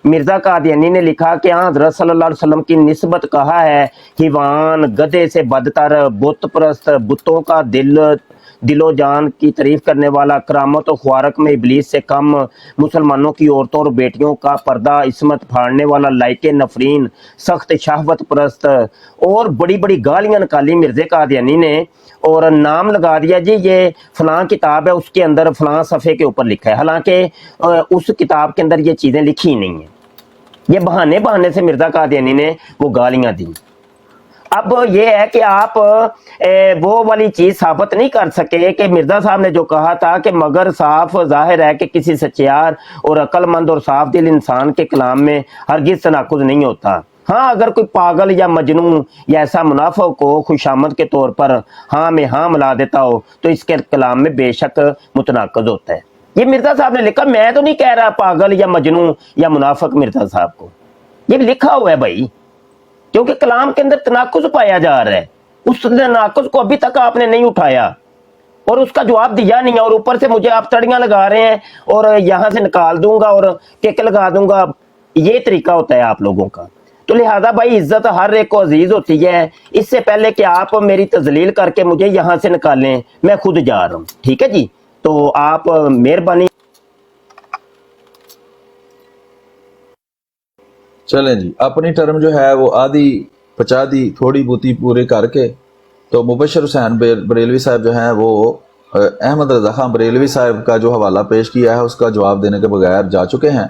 مرزا قادیانی نے لکھا کہ ہاں حضرت صلی اللہ علیہ وسلم کی نسبت کہا ہے حیوان گدھے سے بدتر، بت پرست، بتوں کا دل و جان کی تعریف کرنے والا، کرامت و خوارق میں ابلیس سے کم، مسلمانوں کی عورتوں اور بیٹیوں کا پردہ عصمت پھاڑنے والا، لائق نفرین، سخت شہوت پرست، اور بڑی بڑی گالیاں نکالی مرزا قادیانی نے، اور نام لگا دیا جی یہ فلاں کتاب ہے، اس کے اندر فلاں صفحے کے اوپر لکھا ہے، حالانکہ اس کتاب کے اندر یہ چیزیں لکھی ہی نہیں ہیں. یہ بہانے سے مرزا قادیانی نے وہ گالیاں دی. اب یہ ہے کہ آپ وہ والی چیز ثابت نہیں کر سکے کہ مرزا صاحب نے جو کہا تھا کہ مگر صاف ظاہر ہے کہ کسی سچیار اور عقل مند اور صاف دل انسان کے کلام میں ہرگز تناقض نہیں ہوتا. ہاں اگر کوئی پاگل یا مجنون یا ایسا منافق کو خوشامد کے طور پر ہاں میں ہاں ملا دیتا ہو تو اس کے کلام میں بے شک متناقض ہوتا ہے. یہ مرزا صاحب نے لکھا، میں تو نہیں کہہ رہا پاگل یا مجنون یا منافق مرزا صاحب کو، یہ لکھا ہوا ہے بھائی، کیونکہ کلام کے اندر تناقض پایا جا رہا ہے. اس تناقض کو ابھی تک آپ نے نہیں اٹھایا اور اس کا جواب دیا نہیں ہے، اور اوپر سے مجھے آپ تڑیاں لگا رہے ہیں اور یہاں سے نکال دوں گا اور کک لگا دوں گا. یہ طریقہ ہوتا ہے آپ لوگوں کا. تو لہذا بھائی عزت ہر ایک کو عزیز ہوتی ہے. اس سے پہلے کہ آپ میری تذلیل کر کے مجھے یہاں سے نکالیں، میں خود جا رہا ہوں. ٹھیک ہے جی، تو آپ مہربانی. چلیں جی، اپنی ٹرم جو ہے وہ آدھی پچا دی تھوڑی بوتی پورے کر کے. تو مبشر حسین بریلوی صاحب جو ہیں وہ احمد رضا خان بریلوی صاحب کا جو حوالہ پیش کیا ہے اس کا جواب دینے کے بغیر جا چکے ہیں.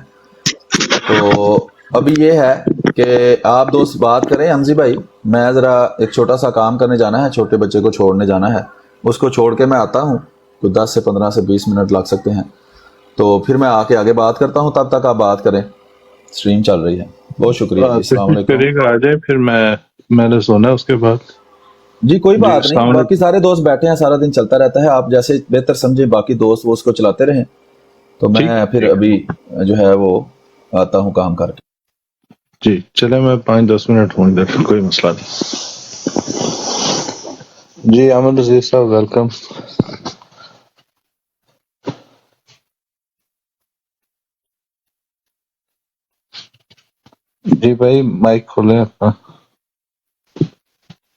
تو ابھی یہ ہے کہ آپ دوست بات کریں. حمزی بھائی میں ذرا ایک چھوٹا سا کام کرنے جانا ہے، چھوٹے بچے کو چھوڑنے جانا ہے، اس کو چھوڑ کے میں آتا ہوں، کوئی 10 سے 15 سے 20 منٹ لگ سکتے ہیں. تو پھر میں آ کے آگے بات کرتا ہوں، تب تک آپ بات کریں، سٹریم چل رہی ہے. بہت شکریہ. السلام علیکم. آ جائے پھر میں نے سونا اس کے بعد. جی کوئی بات السلام نہیں، علیکم. باقی سارے دوست بیٹھے ہیں، سارا دن چلتا رہتا ہے، آپ جیسے بہتر سمجھیں باقی دوست وہ اس کو چلاتے رہیں. تو میں پھر ابھی جو ہے وہ آتا ہوں کام کر کے. جی چلے، میں 5-10 منٹ ہوں ادھر، کوئی مسئلہ نہیں. جی احمد عزیز صاحب ویلکم. جی بھائی مائک کھولیں اپنا.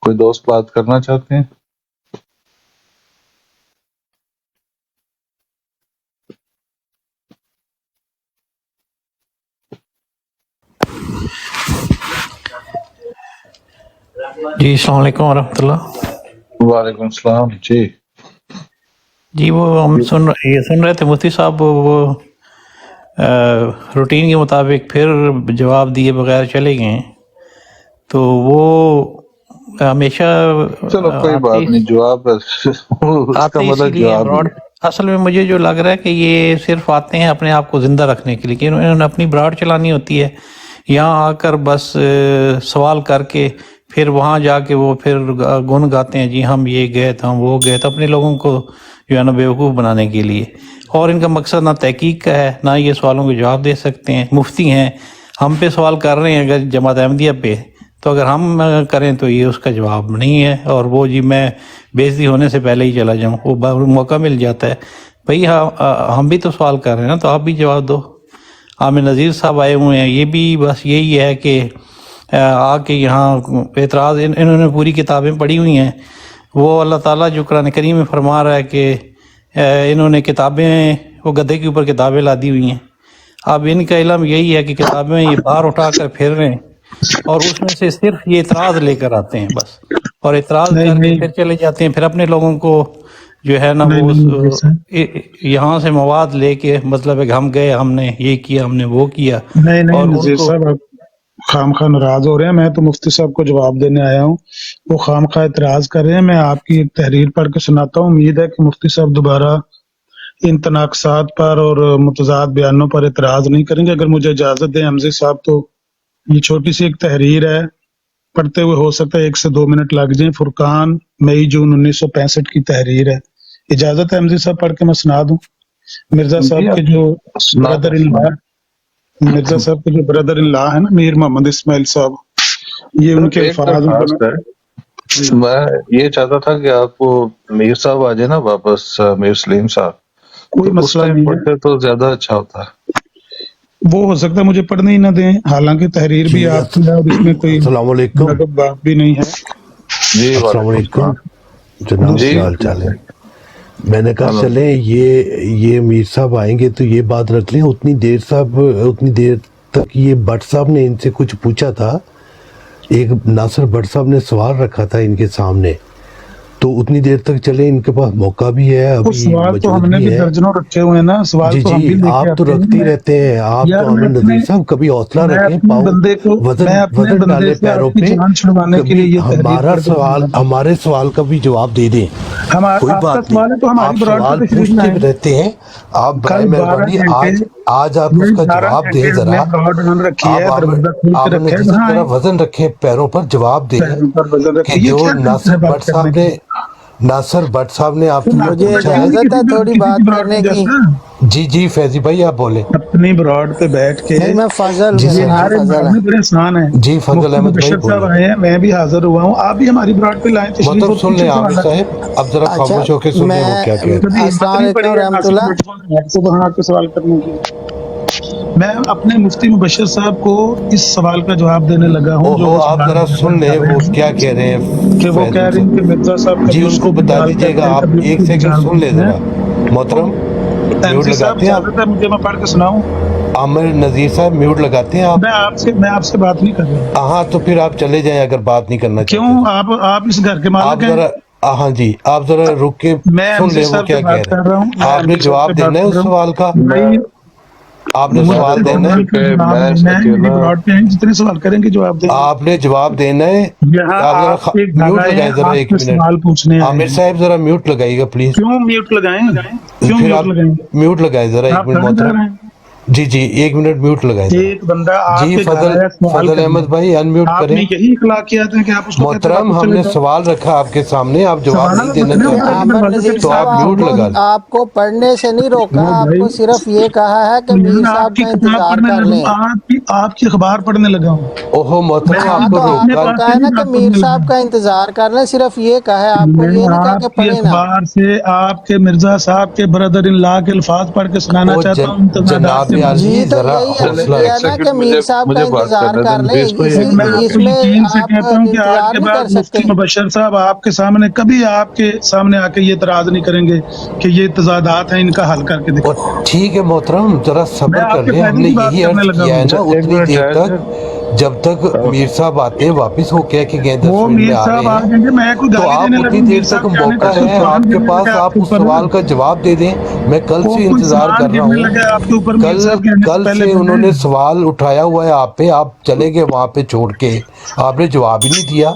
کوئی دوست بات کرنا چاہتے ہیں؟ جی السلام علیکم ورحمۃ اللہ. وعلیکم السلام. جی وہ ہم یہ سن رہے تھے مفتی صاحب وہ روٹین کے مطابق پھر جواب دیے بغیر چلے گئے ہیں. تو وہ ہمیشہ چلو کوئی بات نہیں، جواب اس کا مطلب جواب ہی ہے. اصل میں مجھے جو لگ رہا ہے کہ یہ صرف آتے ہیں اپنے آپ کو زندہ رکھنے کے لیے، کہ انہوں نے اپنی براڈ چلانی ہوتی ہے، یہاں آ کر بس سوال کر کے پھر وہاں جا کے وہ پھر گن گاتے ہیں جی ہم یہ گئے تھے ہم وہ گئے تھے، اپنے لوگوں کو جو ہے نا بیوقوف بنانے کے لیے. اور ان کا مقصد نہ تحقیق کا ہے نہ یہ سوالوں کے جواب دے سکتے ہیں. مفتی ہیں، ہم پہ سوال کر رہے ہیں اگر جماعت احمدیہ پہ، تو اگر ہم کریں تو یہ اس کا جواب نہیں ہے. اور وہ جی میں بےعزتی ہونے سے پہلے ہی چلا جاؤں، وہ موقع مل جاتا ہے. بھئی ہم بھی تو سوال کر رہے ہیں نا، تو آپ بھی جواب دو. عامر نذیر صاحب آئے ہوئے ہیں، یہ بھی بس یہی ہے کہ آ کے یہاں اعتراض، انہوں نے پوری کتابیں پڑھی ہوئی ہیں. وہ اللہ تعالیٰ جو قرآن کریم میں فرما رہا ہے کہ انہوں نے کتابیں، وہ گدھے کے اوپر کتابیں لادی ہوئی ہیں. اب ان کا علم یہی ہے کہ کتابیں یہ باہر اٹھا کر پھر رہے ہیں اور اس میں سے صرف یہ اعتراض لے کر آتے ہیں بس، اور اعتراض نہیں کر کے نہیں پھر چلے جاتے ہیں، پھر اپنے لوگوں کو جو ہے نا نہیں وہ نہیں مفتی صاحب، یہاں سے مواد لے کے مطلب ہے کہ ہم گئے، ہم نے یہ کیا، ہم نے وہ کیا، نہیں نہیں اور ان نذیر کو صاحب آپ خام خواہ ناراض ہو رہے ہیں، میں تو مفتی صاحب کو جواب دینے آیا ہوں، وہ خام خواہ اعتراض کر رہے ہیں۔ میں آپ کی ایک تحریر پڑھ کے سناتا ہوں، امید ہے کہ مفتی صاحب دوبارہ ان تناقضات پر اور متضاد بیانوں پر اعتراض نہیں کریں گے۔ اگر مجھے اجازت دیں حمزہ صاحب، تو یہ چھوٹی سی ایک تحریر ہے، پڑھتے ہوئے ہو سکتا ہے 1 سے 2 منٹ لگ جائیں۔ فرقان مئی جون 1965 کی تحریر ہے، اجازت ہے حمزہ صاحب پڑھ کے میں سنا دوں؟ مرزا صاحب کے جو بردر ان لا، مرزا صاحب کے جو بردر ان لا ہے نا، میر محمد اسماعیل صاحب، یہ ان کے ایک الفاظ درخواست ہے، میں یہ چاہتا تھا کہ آپ کو میر صاحب آ جائے نا واپس، میر سلیم صاحب، کوئی تو اس مسئلہ ٹائم نہیں ہے، پڑھتے تو زیادہ اچھا ہوتا ہے۔ وہ ہو سکتا ہے مجھے پڑھنے ہی نہ دیں، حالانکہ تحریر بھی آپ کی ہے اور اس میں کوئی السلام علیکم۔ لغت بات بھی نہیں ہے۔ جی السلام وعلیکم علیکم السلام۔ جناب، جی کیا حال چال ہے؟ میں نے کہا ہلو۔ چلیں یہ میر صاحب آئیں گے تو یہ بات رکھ لیں۔ اتنی دیر تک یہ بٹ صاحب نے ان سے کچھ پوچھا تھا، ایک ناصر بٹ صاحب نے سوال رکھا تھا ان کے سامنے، تو اتنی دیر تک چلے، ان کے پاس موقع بھی ہے، وہ ابھی سوال تو ہم موجود نے بھی بھی ہے۔ درجنوں رکھے ہوئے ہیں نا، سوال جی تو ہم بھی جی، لے کے آپ تو آتے ہیں۔ رکھتے ہی رہتے ہیں، آپ یار تو ہمیں نذیر صاحب کبھی حوصلہ میں رکھیں، اپنے پاؤں بندے کو، میں اپنے وزن بندے ڈالے سے پیروں آپ کی پہ، جان چھڑوانے کے لیے کبھی یہ تحریر پڑھ کے سنا رہا ہمارے سوال کا بھی جواب دے دیں، ہوں۔ کوئی آپ کا بات نہیں۔ سوال ہے تو ہماری آپ براڈ سوال پہ تشریف پوچھتے لائیں۔ رہتے ہیں، آپ برائے کل 12 مہربانی گھنٹے آج آپ اس کا 12 جواب گھنٹے دیں ہم ذرا۔ نے براڈ آن رکھی ہے، آپ دروازہ کھول کے رکھا ہے، نذیر صاحب وہاں ذرا آئیں، وزن رکھیں، پیروں پر جواب دیں پیروں پر وزن کہ رکھے۔ یہ جو کیا طریقہ ہے بات کرنے کا؟ ناصر بٹ صاحب نے آپ سے جو مجھے پوچھا ہے۔ اجازت ہے تھوڑی بات کرنے کی؟ جی جی فیضی بھائی آپ بولیں۔ اپنی براڈ پہ بیٹھ کے نہیں، میں فضل جی میرا سر، یہ نام ہمارے فضل ہے۔ معاملے بڑے آسان ہیں۔ جی فضل مفتی احمد بھائی مبشر صاحب بولیں۔ آئے ہیں، میں بھی حاضر ہوا ہوں، آپ بھی ہماری براڈ پہ لائیں تشریف مطلب اور سن لیں پوچھیں عامر سوالات۔ صاحب، اب ذرا اچھا، خاموش ہو کے سن لیں وہ میں کیا کہہ رہے ہیں۔ کبھی ہمت السلام نہیں علیکم پڑی ہے رحمۃ ناصر اللہ۔ بٹ صاحب کو وہاں کے سوال کرنے کی۔ میں اپنے مفتی مبشر صاحب کو اس سوال کا جواب دینے لگا ہوں جو اوہو، وہ آپ سوال ذرا سن لیں کر رہے وہ کیا ہیں کہہ رہے ہیں کہ وہ کہہ رہے ہیں کہ مرزا صاحب جی کبھی ان اس کو کو بتا جال دیجئے گا، کرتے ہیں، آپ کبھی اس ایک کو سیکنڈ جال سن لیں کرتے ذرا ہیں۔ محترم، ایم میوٹ سی صاحب لگاتے ہیں آپ؟ اجازت ہے مجھے میں پڑھ کے سناؤں؟ عامر نذیر صاحب میوٹ لگاتے ہیں آپ؟ میں آپ سے بات نہیں کر رہا۔ ہاں تو پھر آپ چلے جائیں اگر بات نہیں کرنا کیوں؟ چاہتے تو۔ آپ اس گھر کے مالک آپ ہیں۔ ذرا، ہاں جی، آپ ذرا رک کے میں ایم سن سی لیں وہ صاحب کیا سے کہہ بات رہے کر رہا ہوں، ہیں۔ میں آپ ایم نے ڈی صاحب سے جواب بات دینا ہے کر اس رہا ہوں۔ سوال کا، بھائی آپ نے مجھ سوال سے دینا سوال ہے، کا جواب میں دینا ہے، میری اکیلا براڈ پہ ہیں، جتنے سوال کریں گے جواب دیں گے۔ آپ نے جواب دینا ہے۔ یہاں آپ ذرا آپ کے گھر میوٹ آئے ہیں، لگائیں ذرا آپ ایک کے منٹ۔ سوال پوچھنے آئے عامر ہیں۔ صاحب ذرا میوٹ لگائیے گا پلیز، کیوں میوٹ لگائیں؟ کیوں پھر میوٹ آپ لگائیں؟ میوٹ لگائیں ذرا ایک آپ منٹ کھڑے کر محترم۔ رہے ہیں۔ جی جی ایک منٹ میوٹ لگائیں ذرا۔ ایک بندہ آپ جی کے گھر آیا سوال فضل کرنے، احمد بھائی ان میوٹ آپ کریں۔ نے یہی اخلاقیات ہیں کہ آپ اس کو کہتے ہیں محترم واپس ہم چلے نے جاؤ؟ سوال رکھا آپ کے سامنے، آپ جواب سوال نہیں دینا رکھنے ہوتا ہے چاہتے کہ عامر دروازہ نذیر کھڑی تو کر آپ صاحب، میوٹ لگا لیں۔ آپ کو پڑھنے سے نہیں روکا، وہ آپ بھائی کو صرف یہ کہا ہے کہ میر میں آپ صاحب کی کا کتاب انتظار پڑھنے کر لگا لیں۔ ہوں، آپ کی اخبار پڑھنے لگا ہوں۔ اوہو محترم میں آپ ہاں کو تو اپنے آپ کو روکا، پاس کہا سے ہے نا نہیں کہ بات میر پڑھنے صاحب لگا۔ کا انتظار کر لیں، صرف یہ کہا ہے، آپ کو میں یہ نہیں کہا کہ آپ کی پڑھیں نا۔ اخبار سے آپ کے مرزا صاحب کے بردر ان لا کے الفاظ پڑھ کے سنانا او چاہتا ہوں امتزاجات جناب کے بارے جی عالی میں۔ تو ذرا یہی عرض حوصلہ کیا ایک نا رکھیں۔ کہ سیکنڈ، میر صاحب کا مجھے بات انتظار کرنے دیں، کر لیں، نفیس بھائی ایک میں منٹ۔ اس اپنی میں ٹیم سے آپ کہتا ہوں کہ آج انتظار کے نہیں بعد کر سکتے۔ مفتی مبشر صاحب آپ کے سامنے کبھی آپ کے سامنے آ کے یہ اعتراض نہیں کریں گے کہ یہ تضادات ہیں، ان کا حل کر کے اور دکھائیں۔ ٹھیک ہے محترم ذرا میں صبر آپ کر کے لیں، ہم فائدے نے کی بات یہی کرنے عرض لگا کیا ہے ہوں۔ نا ایک اتنی منٹ دیر ٹھہر تک جائے۔ جب تک میر صاحب آتے ہیں، واپس ہو کے کہ گئے 10 وہ منٹ میر میں آ صاحب رہے آ ہیں، جائیں گے، میں کوئی تو گالی آپ دینے اتنی لگوں؟ دیر میر تک صاحب کے آنے موقع کا ہے سلطان آپ کے گرنے پاس، لگا آپ آپ کے اس اوپر۔ سوال کا جواب دے دیں، میں کل وہ سے کوئی انتظار سامان کر رہا گرنے ہوں۔ لگا آپ کے اوپر میر صاحب کے آنے سے کل پہلے سے انہوں نے پہلے۔ سوال اٹھایا ہوا ہے آپ پہ، آپ چلے گئے وہاں پہ چھوڑ کے، آپ نے جواب ہی نہیں دیا۔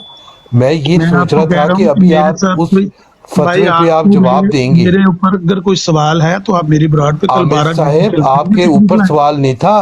میں یہ میں آپ سوچ کو رہا کہہ تھا رہا کہ ہوں کہ ابھی میرے آپ ساتھ اس کوئی، بھائی فتوے پہ آپ آپ کو جواب دیں گے۔ میرے اوپر اگر کوئی سوال ہے تو آپ میری براڈ پہ کل عامر 12 گھنٹے صاحب چلتے آپ ہیں، کے تشریف اوپر لائیں۔ سوال نہیں تھا،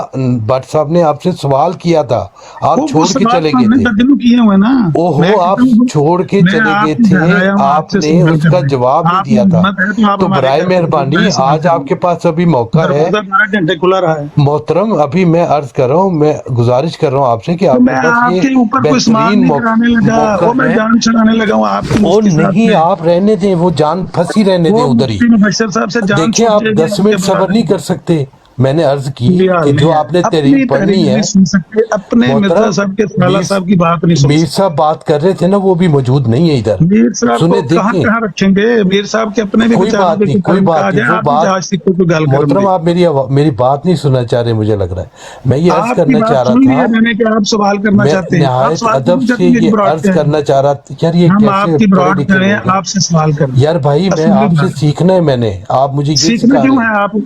بٹ صاحب نے آپ سے سوال کیا تھا، آپ وہ چھوڑ کے سوال چلے تو گئے ہم نے تھے۔ درجنوں کیے ہوئے نا۔ میں اوہو آپ کہتا ہوں چھوڑ کے میں چلے گئے آپ کے گھر تھے، آیا ہوں، آپ آپ سے نے سوال اس کر کا رہے ہیں، جواب نہیں آپ دیا میں تھا۔ ہمت ہے تو آپ تو ہمارے برائے گھر پہ مہربانی میں سوال آج کریں۔ آپ کے پاس ابھی موقع ہے دروازہ 12 گھنٹے کھلا رہا ہے۔ محترم، ابھی میں عرض کر رہا ہوں، میں گزارش کر رہا ہوں آپ سے کہ تو آپ میں کے پاس آپ یہ کے اوپر کوئی سوال بہترین نہیں کرانے لگا، موقع وہ میں ہے۔ جان چھڑانے لگا ہوں آپ کی او مفتی صاحب نہیں، سے۔ آپ رہنے دیں، وہ جان پھنسی رہنے دیں وہ ادھر ہی۔ مفتی مبشر صاحب سے جان دیکھیں چھوٹ آپ جائے گی 10 آپ کے منٹ صبر بعد۔ نہیں کر سکتے، میں نے عرض کی کوئی حال کہ نہیں جو ہے، آپ نے اپنی تحریر پڑھنی تحریر ہے نہیں سن سکتے، اپنے مرزا محترم صاحب کے سالہ میر صاحب کی بات نہیں سن میر سکتے۔ صاحب بات کر رہے تھے نا، وہ بھی موجود نہیں ہے ادھر، میر صاحب سنیں کو کہاں دیکھیں، کہاں رکھیں گے؟ میر صاحب کے اپنے بھی کوئی بیچاروں بات کے نہیں، کوئی کوئی تعلق بات آ نہیں، جائے، وہ آپ مجھے بات آج تک کوئی گل کرن محترم دے۔ آپ میری بات نہیں سننا چاہ رہے، مجھے لگ رہا ہے میں یہ عرض آپ کی کرنا چاہ بات رہا سن لی تھا، ہے میں نے کہ آپ سوال کرنا میں چاہتے ہیں، آپ نہایت سوال ادب کرنا سے چاہتے ہیں، یہ میری براٹ عرض کے ہیں، کرنا چاہ رہا تھا، یار یہ ہم آپ کیسے کی پڑھے براٹ لکھے کریں، لوگ ہیں آپ سے سوال کریں۔ یار بھائی، میں اصلی آپ سے بات سیکھنا ہے، آپ مجھے یہ سیکھنا سکھا کیوں رہے ہے؟ ہیں، آپ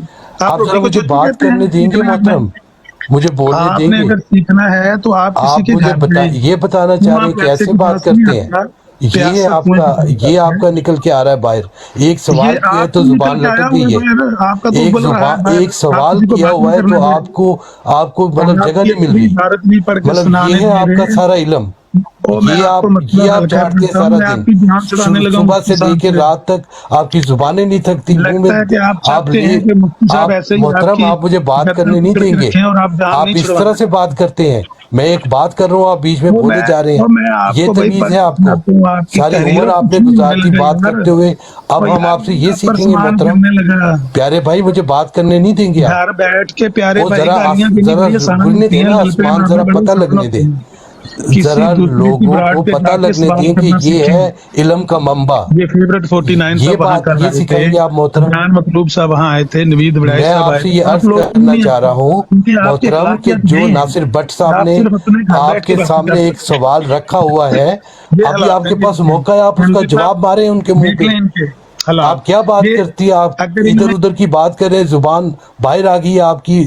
آپ ذرا روٹی کو مجھے چٹنی بات کہتے کرنے ہیں؟ دیں گے سیکھنا ہے محترم، مجھے بولنے آپ دیں نے گے، اگر سیکھنا ہے تو آپ کسی آپ کے مجھے گھر جائیں، یہ بتانا چاہ رہے وہاں ہیں کہ پیسے ایسے کے بات پاس نہیں کرتے ہیں، آتا، پیاس سے کنویں سے پانی یہ آتا آپ ہے۔ کا نکل کے آ رہا ہے باہر، ایک سوال یہ کیا ہے آپ تو کو نکل زبان کے آیا لٹک ہوا گئی ہے ہے، باہر، آپ کا تو ابل رہا ہے باہر، ایک آپ سوال کسی کو کیا بند ہوا نہیں ہے کرنے تو دے آپ کو رہے، مطلب آپ جگہ کی نہیں مل اپنی رہی، عبارت نہیں پڑھ کے مطلب سنانے یہ ہے دے آپ کا رہے، سارا علم، اور میں یہ آپ کو مسئلہ آپ حل کر چاٹتے ہیں دیتا ہوں، سارا میں دن، آپ کی جان چھڑانے لگا ہوں صبح سے مفتی لے صاحب کے سے۔ رات تک آپ کی زبانیں نہیں تھکتی، منہ میں لگتا ہے کہ آپ آپ چاہتے ہیں کہ مفتی صاحب ایسے ہی آپ محترم کی آپ مجھے بات گردن کرنے نہیں پکڑ دیں کے گے، رکھیں اور آپ جان آپ نہیں اس طرح چھڑوانا سے چاہتے۔ بات کرتے ہیں، میں ایک بات کر رہا ہوں، آپ بیچ میں بولے جا رہے ہیں، میں آپ یہ کو بھائی تمیز پڑھ ہے کے آپ کو، سناتا ہوں، آپ کی ساری تحریر عمر آپ نے کچھ نہیں ہونے گزار دی لگا بات یار، کرتے ہوئے، اور اب ہم یار آپ سے یہ میرا سیکھیں گے پرسمان محترم، کرنے لگا، پیارے بھائی مجھے بات کرنے نہیں دیں گے آپ، گھر بیٹھ کے پیارے وہ بھائی ذرا گالیاں دینی ذرا بڑی آسان گلنے ہوتی دیں ہیں، نا، گلپے آسمان مارنا ذرا بڑے پتہ آسان لگنے ہوتے دیں، ہیں۔ کسی ذرا دوسرے کی لوگوں کو براٹ پہ پتہ جا کے لگنے سوال دیں کہ کرنا یہ سیکھیں۔ ہے علم کا منبع، یہ فیورٹ 49 یہ صاحب وہاں بات کر یہ رہے تھے، سکھائیں گے آپ محترم، جان مطلوب صاحب وہاں آئے تھے، نوید وڑائی میں صاحب آپ آئے سے تھے، یہ آپ عرض لوگ کیوں کرنا نہیں چاہ آتے؟ رہا ہوں کیونکہ آپ کی محترم کہ اخلاقیات جو یہ ہیں، ناصر بٹ صاحب آپ نے صرف اپنے گھر آپ بیٹھ کے کے باتیں سامنے کر ایک سکتے سوال رکھا ہوا ہے، ہیں۔ یہ ابھی حالات آپ ہیں کے جی پاس ان کے۔ موقع ہے، آپ اس کا رنویر جواب صاحب ماریں ان کے منہ دیکھ پہ، لیں ان کے حالات، آپ کیا بات یہ کرتی ہے، آپ اگر ان ادھر میں ادھر کی بات کر رہے ہیں، زبان باہر آ گئی ہے آپ کی،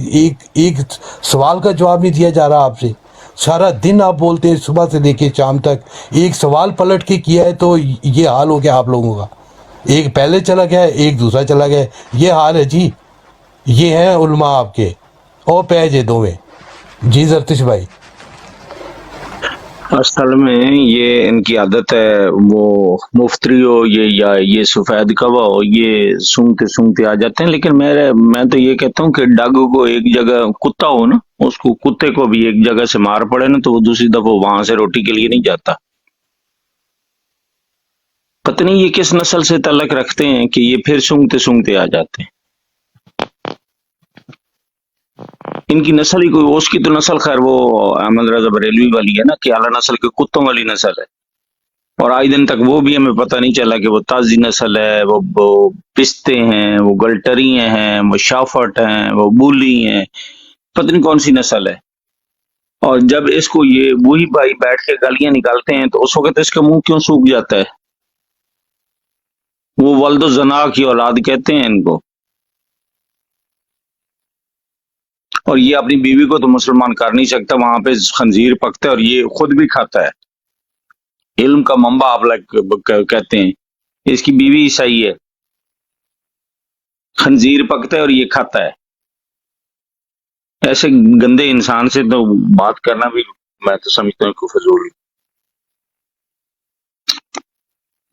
ایک سوال کا جواب نہیں دیا جا رہا آپ سے، سارا دن آپ بولتے ہیں صبح سے لے کے شام تک، ایک سوال پلٹ کے کیا ہے تو یہ حال ہو گیا آپ لوگوں کا، ایک پہلے چلا گیا ایک دوسرا چلا گیا، یہ حال ہے جی، یہ ہیں علماء آپ کے، اور پہ جے دو میں جی زرتش بھائی۔ اصل میں یہ ان کی عادت ہے، وہ مفتری ہو یہ یا یہ سفید کوا ہو، یہ سونگتے آ جاتے ہیں، لیکن میں تو یہ کہتا ہوں کہ ڈگ کو ایک جگہ کتا ہو نا، اس کو کتے کو بھی ایک جگہ سے مار پڑے نا تو وہ دوسری دفعہ وہاں سے روٹی کے لیے نہیں جاتا۔ پتہ نہیں یہ کس نسل سے تعلق رکھتے ہیں کہ یہ پھر سونگتے آ جاتے ہیں، ان کی نسل ہی کوئی، اس کی تو نسل خیر وہ احمد رضا بریلوی والی ہے نا کہ اعلیٰ نسل کے کتوں والی نسل ہے، اور آج دن تک وہ بھی ہمیں پتہ نہیں چلا کہ وہ تازی نسل ہے، وہ پستے ہیں، وہ گلٹریے ہیں، وہ شافٹ ہیں، وہ بولی ہیں، پتہ نہیں کون سی نسل ہے۔ اور جب اس کو یہ وہی بھائی بیٹھ کے گالیاں نکالتے ہیں تو اس وقت اس کا منہ کیوں سوکھ جاتا ہے؟ وہ ولد و زنا کی اولاد کہتے ہیں ان کو، اور یہ اپنی بیوی کو تو مسلمان کر نہیں سکتا، وہاں پہ خنزیر پکتا ہے اور یہ خود بھی کھاتا ہے، علم کا منبع آپ لوگ کہتے ہیں، اس کی بیوی عیسائی ہے، خنزیر پکتا ہے اور یہ کھاتا ہے، ایسے گندے انسان سے تو بات کرنا بھی میں تو سمجھتا ہوں کہ فضول۔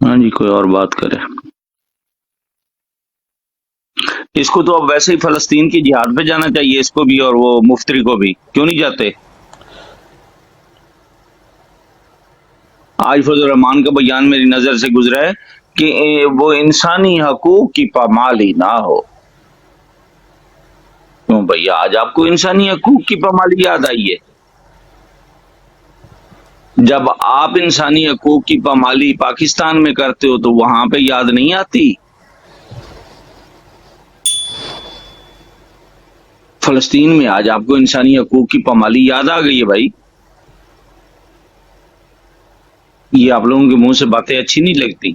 ہاں جی، کوئی اور بات کرے، اس کو تو اب ویسے ہی فلسطین کی جہاد پہ جانا چاہیے، اس کو بھی اور وہ مفتری کو بھی، کیوں نہیں جاتے؟ آج فضل الرحمان کا بیان میری نظر سے گزرا ہے کہ وہ انسانی حقوق کی پامالی نہ ہو۔ کیوں بھیا، آج آپ کو انسانی حقوق کی پامالی یاد آئی ہے؟ جب آپ انسانی حقوق کی پامالی پاکستان میں کرتے ہو تو وہاں پہ یاد نہیں آتی؟ فلسطین میں آج آپ کو انسانی حقوق کی پامالی یاد آ گئی ہے بھائی؟ یہ آپ لوگوں کے منہ سے باتیں اچھی نہیں لگتی